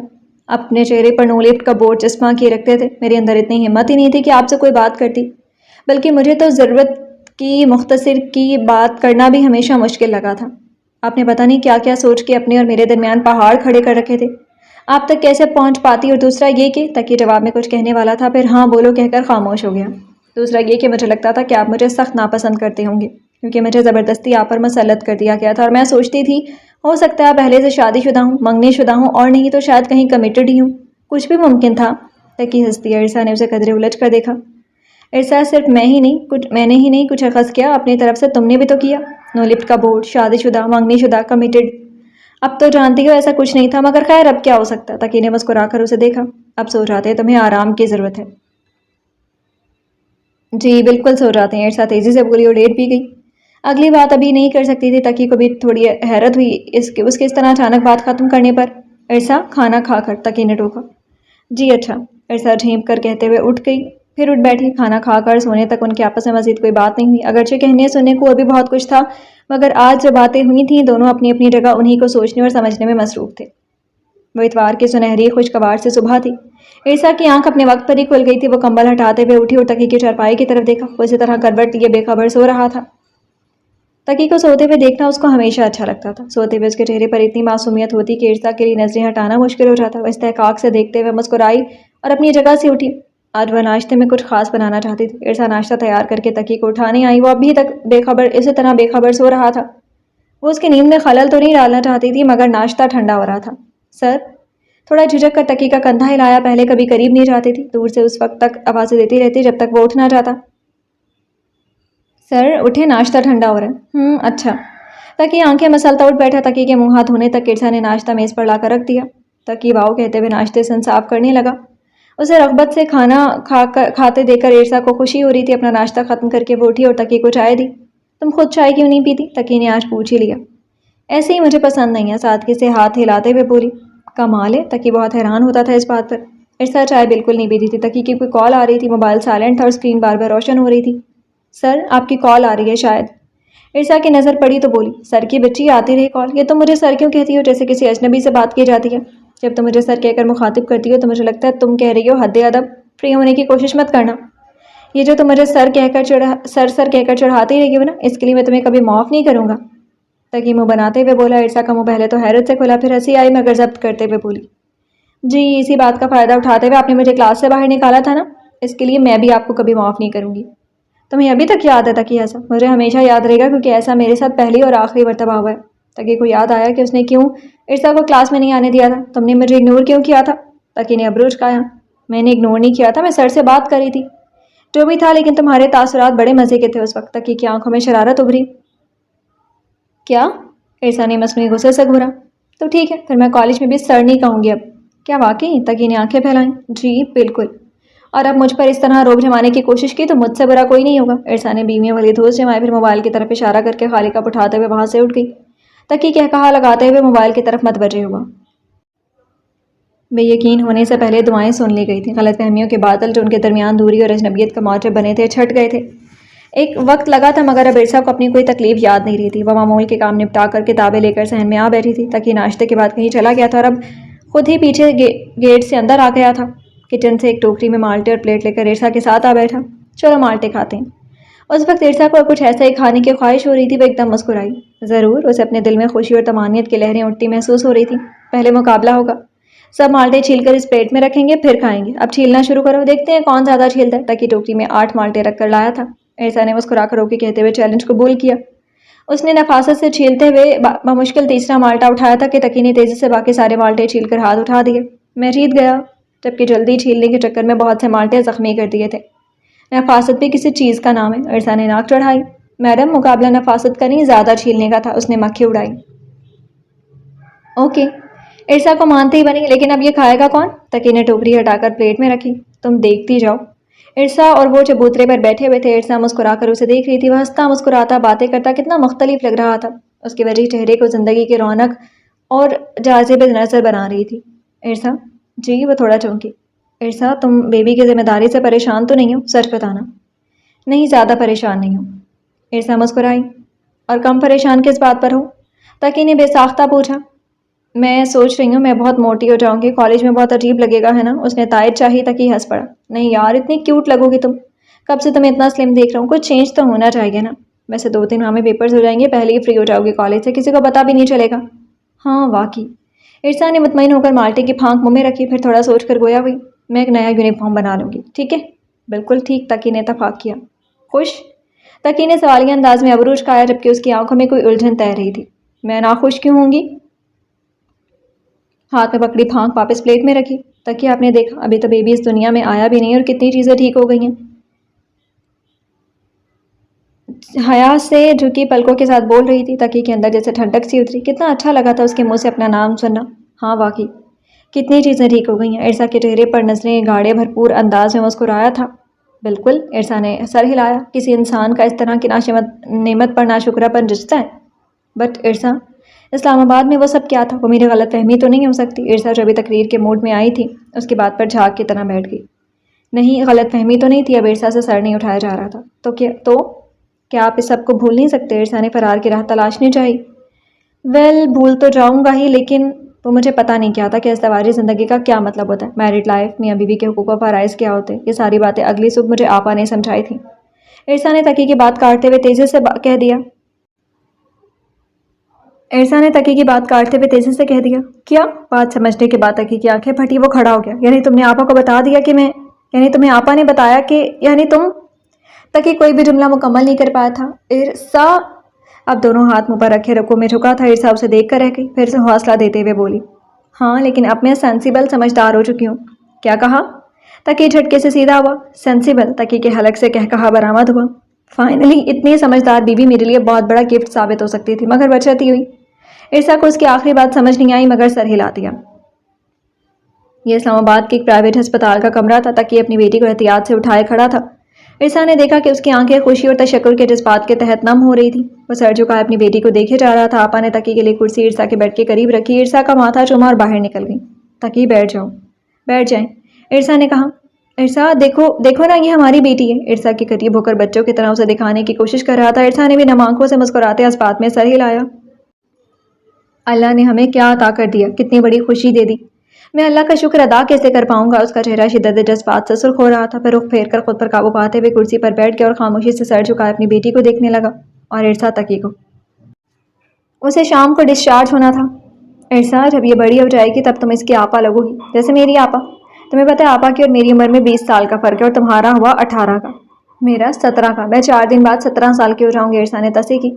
اپنے چہرے پر نو لفٹ کا بورڈ چسپاں کیے رکھتے تھے۔ میرے اندر اتنی ہمت ہی نہیں تھی کہ آپ سے کوئی بات کرتی، بلکہ مجھے تو ضرورت کی مختصر کی بات کرنا بھی ہمیشہ مشکل لگا تھا۔ آپ نے پتہ نہیں کیا کیا سوچ کے اپنے اور میرے درمیان پہاڑ کھڑے کر رکھے تھے۔ آپ تک کیسے پہنچ پاتی؟ اور دوسرا یہ کہ تقی جواب میں کچھ کہنے والا تھا، پھر ہاں بولو کہہ کر خاموش ہو گیا۔ دوسرا یہ کہ مجھے لگتا تھا کہ آپ مجھے سخت ناپسند کرتے ہوں گے، کیونکہ مجھے زبردستی آپ پر مسلط کر دیا گیا تھا، اور میں سوچتی تھی ہو سکتا ہے پہلے سے شادی شدہ ہوں، منگنی شدہ ہوں، اور نہیں تو شاید کہیں کمیٹڈ ہی ہوں، کچھ بھی ممکن تھا۔ تقی ہنستی ہے۔ عرصہ نے اسے قدرے الجھ کر دیکھا۔ عرصہ صرف میں نے ہی نہیں کچھ اخذ کیا، اپنی طرف سے تم نے بھی تو کیا۔ نو لفٹ کا بورڈ، شادی شدہ، منگنی شدہ، کمیٹڈ، اب تو جانتی ہو ایسا کچھ نہیں تھا، مگر خیر اب کیا ہو سکتا۔ تقی نے مسکرا کر اسے دیکھا۔ اب سو جاتے ہیں، تمہیں آرام کی ضرورت ہے۔ جی بالکل سو جاتے ہیں، عرصہ تیزی سے بولی اور لیٹ بھی گئی۔ اگلی بات ابھی نہیں کر سکتی تھی۔ تقی کو بھی تھوڑی حیرت ہوئی اس کے اس طرح اچانک بات ختم کرنے پر۔ عرصہ کھانا کھا کر، تقی نے ٹوکا۔ جی اچھا، عرصہ جھینپ کر کہتے ہوئے اٹھ گئی، پھر اٹھ بیٹھی۔ کھانا کھا کر سونے تک ان کے آپس میں مزید کوئی بات نہیں ہوئی، اگرچہ کہنے سننے کو ابھی بہت کچھ تھا، مگر آج جو باتیں ہوئی تھیں دونوں اپنی اپنی جگہ انہی کو سوچنے اور سمجھنے میں مصروف تھے۔ وہ اتوار کی سنہری خوشگوار سی صبح تھی۔ عرصہ کی آنکھ اپنے وقت پر ہی کھل گئی تھی۔ وہ کمبل ہٹاتے ہوئے اٹھی اور تقی کی چارپائی کی طرف دیکھا۔ وہ اسی طرح کروٹ لیے بے خبر سو رہا تھا۔ تقی کو سوتے ہوئے دیکھنا اس کو ہمیشہ اچھا لگتا تھا۔ سوتے ہوئے اس کے چہرے پر اتنی معصومیت ہوتی کہ عرصہ کے لیے نظریں ہٹانا مشکل ہو جاتا۔ وہ استحقاق سے دیکھتے ہوئے مسکرائی اور اپنی جگہ سے اٹھی۔ آج وہ ناشتے میں کچھ خاص بنانا چاہتی تھی۔ عرصہ ناشتہ تیار کر کے تقی کو اٹھانے آئی۔ وہ ابھی تک اسی طرح بے خبر سو رہا تھا۔ وہ اس کی نیند میں خلل تو نہیں ڈالنا چاہتی تھی، مگر ناشتہ ٹھنڈا ہو رہا تھا۔ سر، تھوڑا جھجک کر تقی کا کندھا ہلایا۔ پہلے کبھی قریب نہیں جاتی تھی، دور سے اس وقت تک آوازیں دیتی رہتی جب تک وہ اٹھ نہ جاتا۔ سر اٹھے، ناشتہ ٹھنڈا ہو رہا ہے۔ اچھا۔ تقی آنکھیں مسلتا اٹھ بیٹھا۔ تقی کے منہ ہاتھ دھونے تک عرصہ نے ناشتہ میز پر لا کر رکھ دیا۔ تقی واؤ کہتے ہوئے ناشتے سے انصاف کرنے لگا۔ اسے رغبت سے کھانا کھاتے دیکھ کر عرصہ کو خوشی ہو رہی تھی۔ اپنا ناشتہ ختم کر کے وہ اٹھی اور تقی کو چائے دی۔ تم خود چائے کیوں نہیں پیتی؟ تقی نے آج پوچھ ہی لیا۔ ایسے ہی مجھے پسند نہیں ہے، سادگی سے ہاتھ ہلاتے ہوئے بولی۔ کمال ہے، تقی بہت حیران ہوتا تھا اس بات پر۔ عرصہ چائے بالکل نہیں پیتی تھی۔ تقی کی کوئی کال آ رہی تھی، موبائل سائلنٹ تھا اور اسکرین بار بار روشن ہو رہی تھی۔ سر آپ کی کال آ رہی ہے شاید۔ عرصہ کی نظر پڑی تو بولی، سر کی بچی آتی رہی کال، یہ تم مجھے سر کیوں کہتی ہو جیسے کسی اجنبی سے بات کی جاتی ہے؟ جب تم مجھے سر کہہ کر مخاطب کرتی ہو تو مجھے لگتا ہے تم کہہ رہی ہو حد ادب، فری ہونے کی کوشش مت کرنا۔ یہ جو تم مجھے سر کہہ کر چڑھاتی رہی ہو نا، اس کے لیے میں تمہیں کبھی معاف نہیں کروں گا۔ تقی منہ بناتے ہوئے بولا۔ عرصہ کا منہ پہلے تو حیرت سے کھلا، پھر ہنسی آئی مگر ضبط کرتے ہوئے بولی، جی اسی بات کا فائدہ اٹھاتے ہوئے آپ نے مجھے کلاس سے باہر نکالا تھا نا، اس کے لیے میں بھی آپ کو کبھی معاف نہیں کروں گی۔ تمہیں ابھی تک یاد ہے تقی؟ ایسا مجھے ہمیشہ یاد رہے گا، کیونکہ ایسا میرے ساتھ پہلی اور آخری مرتبہ ہوا ہے۔ تقی کو یاد آیا کہ اس نے کیوں عرصہ کو کلاس میں نہیں آنے دیا تھا۔ تم نے مجھے اگنور کیوں کیا تھا؟ تقی نے ابرو اچکایا۔ میں نے اگنور نہیں کیا تھا، میں سر سے بات کر رہی تھی۔ جو بھی تھا، لیکن تمہارے تاثرات بڑے مزے کے تھے اس وقت۔ تقی کی آنکھوں میں شرارت ابھری۔ کیا؟ عرصہ نے مصنوعی غصے سے گھورا۔ تو ٹھیک ہے، پھر میں کالج میں بھی سر نہیں کہوں گی اب۔ کیا واقعی؟ تقی نے آنکھیں پھیلائیں۔ جی بالکل، اور اب مجھ پر اس طرح روب جمانے کی کوشش کی تو مجھ سے برا کوئی نہیں ہوگا۔ عرصہ نے بیویوں والی دھوس جمائے، پھر موبائل کی طرف اشارہ کر کے خالی کپ اٹھاتے ہوئے وہاں سے اٹھ گئی۔ تقی کہا لگاتے ہوئے موبائل کی طرف متوجہ ہوا۔ بے یقین ہونے سے پہلے دعائیں سن لی گئی تھیں۔ غلط فہمیوں کے بادل جو ان کے درمیان دوری اور اجنبیت کا موجب بنے تھے چھٹ گئے تھے۔ ایک وقت لگا تھا، مگر اب عرصہ کو اپنی کوئی تکلیف یاد نہیں رہی تھی۔ وہ معمول کے کام نپٹا کر کتابیں لے کر صحن میں آ بیٹھی تھی۔ تقی ناشتے کے بعد کہیں چلا گیا تھا اور اب خود ہی پیچھے گیٹ سے اندر آ گیا تھا۔ کچن سے ایک ٹوکری میں مالٹے اور پلیٹ لے کر عرصہ کے ساتھ آ بیٹھا۔ چلو مالٹے کھاتے ہیں۔ اس وقت عرصہ کو کچھ ایسا ہی کھانے کی خواہش ہو رہی تھی۔ وہ ایک دم مسکرائی۔ ضرور، اسے اپنے دل میں خوشی اور طمانینت کی لہریں اٹھتی محسوس ہو رہی تھی۔ پہلے مقابلہ ہوگا، سب مالٹے چھیل کر اس پلیٹ میں رکھیں گے، پھر کھائیں گے۔ اب چھیلنا شروع کرو، دیکھتے ہیں کون زیادہ چھیلتا ہے۔ تقی ٹوکری میں 8 مالٹے رکھ کر لایا تھا۔ عرصہ نے مسکرا کر اوکے کہتے ہوئے چیلنج قبول کیا۔ اس نے نفاست سے چھیلتے ہوئے بمشکل تیسرا مالٹا اٹھایا تھا کہ تقی نے تیزی سے باقی سارے مالٹے چھیل کر ہاتھ اٹھا دیے۔ میں جیت گیا، جبکہ جلدی چھیلنے کے چکر میں بہت سے مالٹے زخمی کر دیے تھے۔ نفاست بھی کسی چیز کا نام ہے، عرصہ نے ناک چڑھائی۔ میڈم مقابلہ نفاست کا نہیں زیادہ چھیلنے کا تھا، اس نے مکھی اڑائی۔ اوکے، ارسا کو مانتے ہی بنی، لیکن اب یہ کھائے گا کون؟ تقی نے ٹوکری ہٹا کر پلیٹ میں رکھی۔ تم دیکھتی جاؤ۔ ارسا اور وہ چبوترے پر بیٹھے ہوئے تھے۔ ارسا مسکرا کر اسے دیکھ رہی تھی، وہ ہنستا مسکراتا باتیں کرتا کتنا مختلف لگ رہا تھا، اس کے وجہ چہرے کو زندگی کی رونق اور جاذب نظر بنا رہی تھی۔ ارسا جی، وہ تھوڑا چونکی۔ ارسا تم بیبی کی ذمہ داری سے پریشان تو نہیں ہو؟ سچ بتانا۔ نہیں، زیادہ پریشان نہیں ہوں۔ ارسا مسکرائی۔ اور کم پریشان کس بات پر ہو؟ تقی نے بے ساختہ پوچھا۔ میں سوچ رہی ہوں میں بہت موٹی ہو جاؤں گی، کالج میں بہت عجیب لگے گا، ہے نا؟ اس نے تائید چاہی، تقی ہنس پڑا۔ نہیں یار، اتنی کیوٹ لگو گی تم، کب سے تمہیں اتنا سلم دیکھ رہا ہوں، کچھ چینج تو ہونا چاہیے نا؟ ویسے 2-3 ماہ میں پیپرز ہو جائیں گے، پہلے ہی فری ہو جاؤ گی کالج سے، کسی کو پتہ بھی نہیں چلے گا۔ ہاں واقعی۔ ارسا نے مطمئن ہو کر مالٹے کی پھانک منہ میں رکھی، پھر تھوڑا سوچ کر گویا ہوئی۔ میں ایک نیا یونیفارم بنا لوں گی، ٹھیک ہے؟ بالکل ٹھیک، تقی نے اتفاق کیا۔ خوش؟ تقی نے سوالیہ انداز میں ابروج کھایا، جبکہ اس کی آنکھوں میں کوئی الجھن تیر رہی تھی۔ میں ناخوش کیوں ہوں گی؟ ہاتھ میں پکڑی پھانک واپس پلیٹ میں رکھی۔ تقی آپ نے دیکھا ابھی تو بیبی اس دنیا میں آیا بھی نہیں اور کتنی چیزیں ٹھیک ہو گئی ہیں۔ حیا سے جھکی پلکوں کے ساتھ بول رہی تھی۔ تقی کے اندر جیسے ٹھنڈک سی اتری، کتنا اچھا لگا تھا اس کے منہ سے اپنا نام سننا۔ ہاں واقعی کتنی چیزیں ٹھیک ہو گئی ہیں۔ ارسا کے چہرے پر نظریں گاڑے بھرپور انداز میں مسکرایا تھا۔ بالکل، ارسا نے سر ہلایا۔ کسی انسان کا اس طرح کی نعمت پر ناشکرہ پن جچتا ہے؟ بٹ ارسا، اسلام آباد میں وہ سب کیا تھا؟ وہ میری غلط فہمی تو نہیں ہو سکتی؟ ارسا جو ابھی تقریر کے موڈ میں آئی تھی، اس کی بات پر جھاگ کی طرح بیٹھ گئی۔ نہیں، غلط فہمی تو نہیں تھی۔ اب ارسا سے سر نہیں اٹھایا جا رہا تھا۔ تو کیا آپ اس سب کو بھول نہیں سکتے؟ ارسا نے فرار کی راہ تلاشنی چاہی۔ ویل، بھول تو جاؤں گا ہی، لیکن وہ مجھے پتہ نہیں کیا تھا کہ ازدواجی زندگی کا کیا مطلب ہوتا ہے، میرڈ لائف، میاں بیوی کے حقوق و فرائض کیا ہوتے ہیں۔ یہ ساری باتیں اگلی صبح مجھے آپا نے سمجھائی تھیں۔ ارسا نے تقی کی بات کاٹتے ہوئے تیزی سے کہہ دیا۔ ارسا نے تقی کی بات کاٹتے ہوئے تیزی سے کہہ دیا۔ کیا؟ بات سمجھنے کے بعد تقی کی آنکھیں پھٹی، وہ کھڑا ہو گیا۔ یعنی تم نے آپا کو بتا دیا کہ میں، یعنی تمہیں آپا نے بتایا کہ، یعنی تم؟ تقی کوئی بھی جملہ مکمل نہیں کر پایا تھا۔ ارسا اب دونوں ہاتھ منہ پر رکھے رکوع میں جھکا تھا۔ ارسا اسے دیکھ کر رہ گئی، پھر سے حوصلہ دیتے ہوئے بولی۔ ہاں، لیکن اب میں سینسیبل سمجھدار ہو چکی ہوں۔ کیا کہا؟ تقی جھٹکے سے سیدھا ہوا۔ سینسیبل؟ تقی کے حلق سے کہا برآمد ہوا۔ فائنلی اتنی سمجھدار بیوی میرے لیے بہت بڑا گفٹ ثابت ہو سکتی تھی، مگر بچتی ہوئی۔ ارسا کو اس کی آخری بات سمجھ نہیں آئی، مگر سر ہلا دیا۔ یہ اسلام آباد کے ایک پرائیویٹ ہسپتال کا کمرہ تھا۔ تقی اپنی بیٹی کو احتیاط سے اٹھائے کھڑا تھا۔ ارسا نے دیکھا کہ اس کی آنکھیں خوشی اور تشکر کے جذبات کے تحت نم ہو رہی تھی۔ وہ سر جھکائے اپنی بیٹی کو دیکھے جا رہا تھا۔ آپا نے تقی کے لیے کرسی ارسا کے بیڈ کے قریب رکھی، ارسا کا ماتھا چوما اور باہر نکل گئی۔ تقی بیٹھ جاؤ۔ بیٹھ جائیں، ارسا نے کہا۔ ارسا دیکھو نا، یہ ہماری بیٹی ہے۔ ارسا کے قریب ہو کر بچوں کی طرح اسے دکھانے کی کوشش کر رہا تھا۔ ارسا نے بھی نم آنکھوں سے مسکراتے اس بات میں سر ہلایا۔ اللہ نے ہمیں کیا عطا کر دیا، کتنی بڑی خوشی دے دی، میں اللہ کا شکر ادا کیسے کر پاؤں گا؟ اس کا چہرہ شدت جذبات سے سرخ ہو رہا تھا، پھر رخ پھیر کر خود پر قابو پاتے ہوئے کرسی پر بیٹھ گیا اور خاموشی سے سر جھکائے اپنی بیٹی کو دیکھنے لگا، اور ارسا تقی کو۔ اسے شام کو ڈسچارج ہونا تھا۔ ارسا، جب یہ بڑی ہو جائے گی تب تم اس کی آپا لگو گی، جیسے میری آپا۔ تمہیں پتہ ہے آپا کی اور میری عمر میں 20 سال کا فرق ہے، اور تمہارا ہوا 18 کا، میرا 17 کا۔ میں 4 دن بعد 17 سال کی ہو جاؤں گی، ارسا نے تصحیح کی۔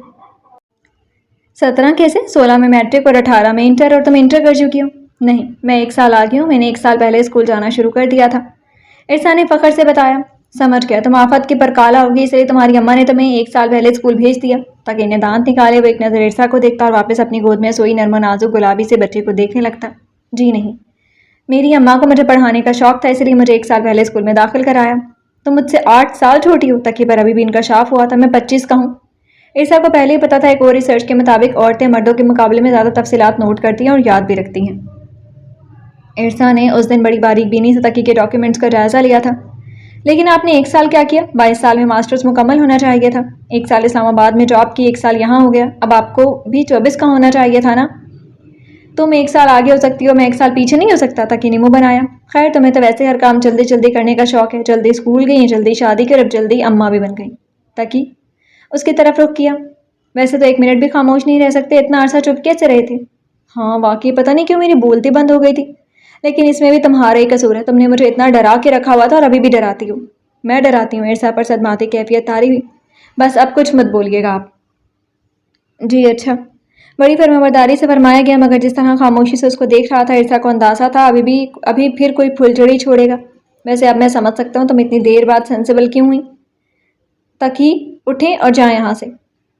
17 کیسے؟ 16 میں میٹرک اور 18 میں انٹر، اور تم انٹر کر چکی ہو؟ نہیں، میں 1 سال آگئی ہوں، میں نے 1 سال پہلے اسکول جانا شروع کر دیا تھا، ارسا نے فخر سے بتایا۔ سمجھ گیا، تم آفت کی پرکالا ہوگی، اس لیے تمہاری اماں نے تمہیں 1 سال پہلے اسکول بھیج دیا۔ تقی نے دانت نکالے، وہ ایک نظر ارسا کو دیکھتا اور واپس اپنی گود میں سوئی نرم و نازک گلابی سے بچے کو دیکھنے لگتا۔ جی نہیں، میری اماں کو مجھے پڑھانے کا شوق تھا، اس لیے مجھے 1 سال پہلے اسکول میں داخل کرایا۔ تم مجھ سے 8 سال چھوٹی ہو؟ تقی پر ابھی بھی انکشاف ہوا تھا۔ میں 25 کا ہوں۔ ارسا کو پہلے ہی پتا تھا، ایک اور ریسرچ کے مطابق عورتیں مردوں کے مقابلے میں زیادہ تفصیلات نوٹ کرتی ہیں اور یاد بھی رکھتی ہیں۔ ارسا نے اس دن بڑی باریک بینی سے تقی کے ڈاکیومنٹس کا جائزہ لیا تھا۔ لیکن آپ نے 1 سال کیا کیا؟ 22 سال میں ماسٹرز مکمل ہونا چاہیے تھا، 1 سال اسلام آباد میں جاب کی، 1 سال یہاں ہو گیا، اب آپ کو بھی 24 کا ہونا چاہیے تھا نا؟ تم 1 سال آگے ہو سکتی ہو، میں 1 سال پیچھے نہیں ہو سکتا؟ تقی نے منہ بنایا۔ خیر، تمہیں تو ویسے ہر کام جلدی جلدی کرنے کا شوق ہے، جلدی اسکول گئی، جلدی شادی کر، اب جلدی اماں بھی بن گئی۔ تقی اس کی طرف رخ کیا۔ ویسے تو 1 منٹ بھی خاموش نہیں رہ سکتے، اتنا عرصہ چپ کیسے رہے تھے؟ ہاں واقعی پتہ نہیں کیوں میری بولتی بند ہو گئی تھی، لیکن اس میں بھی تمہارا ہی قصور ہے، تم نے مجھے اتنا ڈرا کے رکھا ہوا تھا اور ابھی بھی ڈراتی ہو۔ میں ڈراتی ہوں؟ ارسا پر صدماتی کیفیت طاری ہوئی۔ بس اب کچھ مت بولیے گا آپ۔ جی اچھا، بڑی فرمانبرداری سے فرمایا گیا، مگر جس طرح خاموشی سے اس کو دیکھ رہا تھا، ارسا کو اندازہ تھا ابھی پھر کوئی پھلجڑی چھوڑے گا۔ ویسے اب میں سمجھ سکتا ہوں تم اتنی دیر بعد سینسیبل کیوں ہوئی۔ تقی اٹھیں اور جائیں یہاں سے۔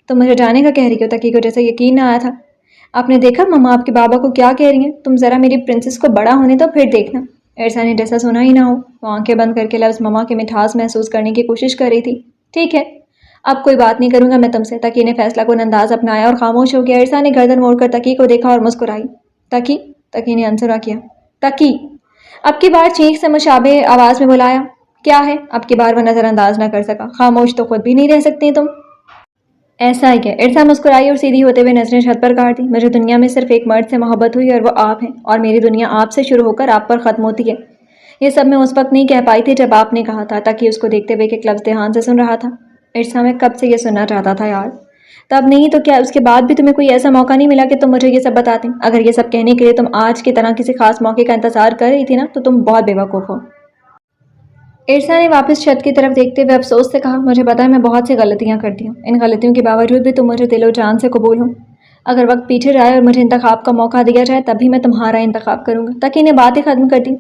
تم مجھے جانے کا کہہ رہی ہو؟ تقی کو جیسے یقین نہ آیا تھا۔ آپ نے دیکھا مما آپ کے بابا کو کیا کہہ رہی ہیں؟ تم ذرا میری پرنسس کو بڑا ہونے دو پھر دیکھنا۔ ارسا نے جیسا سنا ہی نہ ہو، وہ آنکھیں بند کر کے لفظ مما کی مٹھاس محسوس کرنے کی کوشش کر رہی تھی۔ ٹھیک ہے، اب کوئی بات نہیں کروں گا میں تم سے۔ تقی نے فیصلہ کن انداز اپنایا اور خاموش ہو گیا۔ ارسا نے گردن موڑ کر تقی کو دیکھا اور مسکرائی۔ تقی؟ تقی نے انصرا کیا۔ تقی! اب کی بار چینخ سے مشابہ آواز میں بلایا۔ کیا ہے؟ اب کی بار وہ نظر انداز نہ کر سکا۔ خاموش تو خود بھی نہیں رہ سکتی تم۔ ایسا ہی ہے۔ ارسا مسکرائی اور سیدھی ہوتے ہوئے نظریں چھت پر گاڑ دی۔ مجھے دنیا میں صرف ایک مرد سے محبت ہوئی اور وہ آپ ہیں، اور میری دنیا آپ سے شروع ہو کر آپ پر ختم ہوتی ہے۔ یہ سب میں اس وقت نہیں کہہ پائی تھی جب آپ نے کہا تھا۔ تقی اس کو دیکھتے ہوئے ایک لفظ دھیان سے سن رہا تھا۔ ارسا میں کب سے یہ سننا چاہتا تھا یار۔ تب نہیں تو کیا اس کے بعد بھی تمہیں کوئی ایسا موقع نہیں ملا کہ تم مجھے یہ سب بتاتے؟ اگر یہ سب کہنے کے لیے تم آج کی طرح کسی خاص موقع کا انتظار کر رہی تھی نا تو تم بہت بے وقوف ہو۔ ارسا نے واپس چھت کی طرف دیکھتے ہوئے افسوس سے کہا، مجھے پتا ہے میں بہت سی غلطیاں کرتی ہوں، ان غلطیوں کے باوجود بھی تم مجھے دل و جان سے قبول ہو۔ اگر وقت پیچھے جائے اور مجھے انتخاب کا موقع دیا جائے تب بھی میں تمہارا انتخاب کروں گا۔ تقی نے بات ہی ختم کر دی۔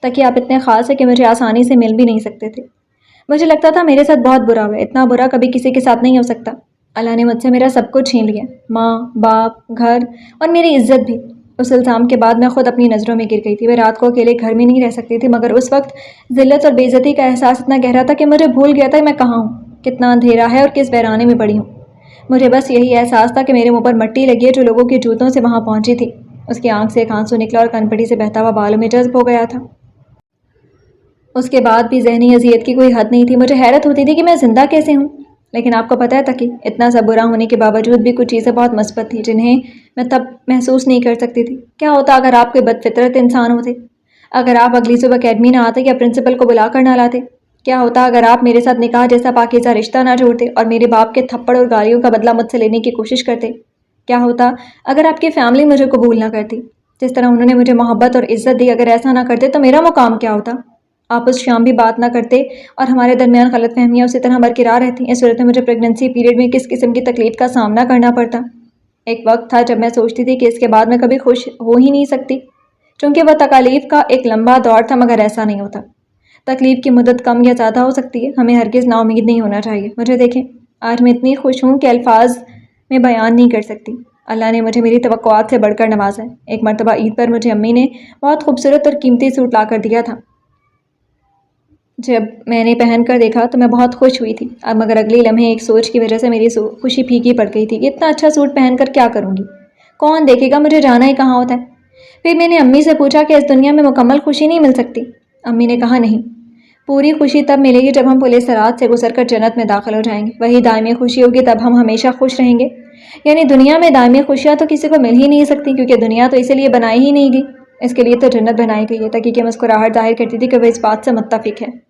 تقی آپ اتنے خاص ہیں کہ مجھے آسانی سے مل بھی نہیں سکتے تھے۔ مجھے لگتا تھا میرے ساتھ بہت برا ہوا ہے، اتنا برا کبھی کسی کے ساتھ نہیں ہو سکتا۔ اللہ نے مجھ سے میرا سب کچھ چھین لیا، ماں، باپ، گھر اور میری عزت بھی۔ اس الزام کے بعد میں خود اپنی نظروں میں گر گئی تھی۔ میں رات کو اکیلے گھر میں نہیں رہ سکتی تھی، مگر اس وقت ذلت اور بے عزتی کا احساس اتنا گہرا تھا کہ مجھے بھول گیا تھا کہ میں کہاں ہوں، کتنا اندھیرا ہے اور کس ویرانے میں پڑی ہوں۔ مجھے بس یہی احساس تھا کہ میرے منہ پر مٹی لگی ہے جو لوگوں کے جوتوں سے وہاں پہنچی تھی۔ اس کی آنکھ سے ایک آنسو نکلا اور کنپٹی سے بہتا ہوا بالوں میں جذب ہو گیا تھا۔ اس کے بعد بھی ذہنی اذیت کی کوئی حد نہیں تھی۔ مجھے حیرت ہوتی تھی کہ میں زندہ کیسے ہوں۔ لیکن آپ کو پتہ ہے تقی، اتنا سب برا ہونے کے باوجود بھی کچھ چیزیں بہت مثبت تھیں جنہیں میں تب محسوس نہیں کر سکتی تھی۔ کیا ہوتا اگر آپ کوئی بد فطرت انسان ہوتے؟ اگر آپ اگلی صبح اکیڈمی نہ آتے یا پرنسپل کو بلا کر نہ لاتے؟ کیا ہوتا اگر آپ میرے ساتھ نکاح جیسا پاکیزہ رشتہ نہ جوڑتے اور میرے باپ کے تھپڑ اور گالیوں کا بدلہ مجھ سے لینے کی کوشش کرتے؟ کیا ہوتا اگر آپ کی فیملی مجھے قبول نہ کرتی جس طرح انہوں نے مجھے محبت اور عزت دی؟ اگر ایسا نہ کرتے تو میرا مقام کیا ہوتا؟ آپ اس شام بھی بات نہ کرتے اور ہمارے درمیان غلط فہمیاں اسی طرح برقرار رہتی۔ اس صورت میں مجھے پریگننسی پیریڈ میں کس قسم کی تکلیف کا سامنا کرنا پڑتا؟ ایک وقت تھا جب میں سوچتی تھی کہ اس کے بعد میں کبھی خوش ہو ہی نہیں سکتی، چونکہ وہ تکالیف کا ایک لمبا دور تھا، مگر ایسا نہیں ہوتا۔ تکلیف کی مدت کم یا زیادہ ہو سکتی ہے، ہمیں ہرگز نا امید نہیں ہونا چاہیے۔ مجھے دیکھیں، آج میں اتنی خوش ہوں کہ الفاظ میں بیان نہیں کر سکتی۔ اللہ نے مجھے میری توقعات سے بڑھ کر نوازا ہے۔ ایک مرتبہ عید پر مجھے امی نے بہت خوبصورت اور قیمتی سوٹ لا کر دیا تھا۔ جب میں نے پہن کر دیکھا تو میں بہت خوش ہوئی تھی، مگر اگلی لمحے ایک سوچ کی وجہ سے میری خوشی پھیکی پڑ گئی تھی کہ اتنا اچھا سوٹ پہن کر کیا کروں گی؟ کون دیکھے گا؟ مجھے جانا ہی کہاں ہوتا ہے؟ پھر میں نے امی سے پوچھا کہ اس دنیا میں مکمل خوشی نہیں مل سکتی؟ امی نے کہا نہیں، پوری خوشی تب ملے گی جب ہم پل صراط سے گزر کر جنت میں داخل ہو جائیں گے، وہی دائمی خوشی ہوگی، تب ہم ہمیشہ خوش رہیں گے۔ یعنی دنیا میں دائمی خوشیاں تو کسی کو مل ہی نہیں سکتی، کیونکہ دنیا تو اسی لیے بنائی ہی نہیں گئی، اس کے لیے تو جنت بنائی گئی ہے۔ تقی کی مسکراہٹ ظاہر کرتی تھی کہ وہ اس بات سے متفق ہے۔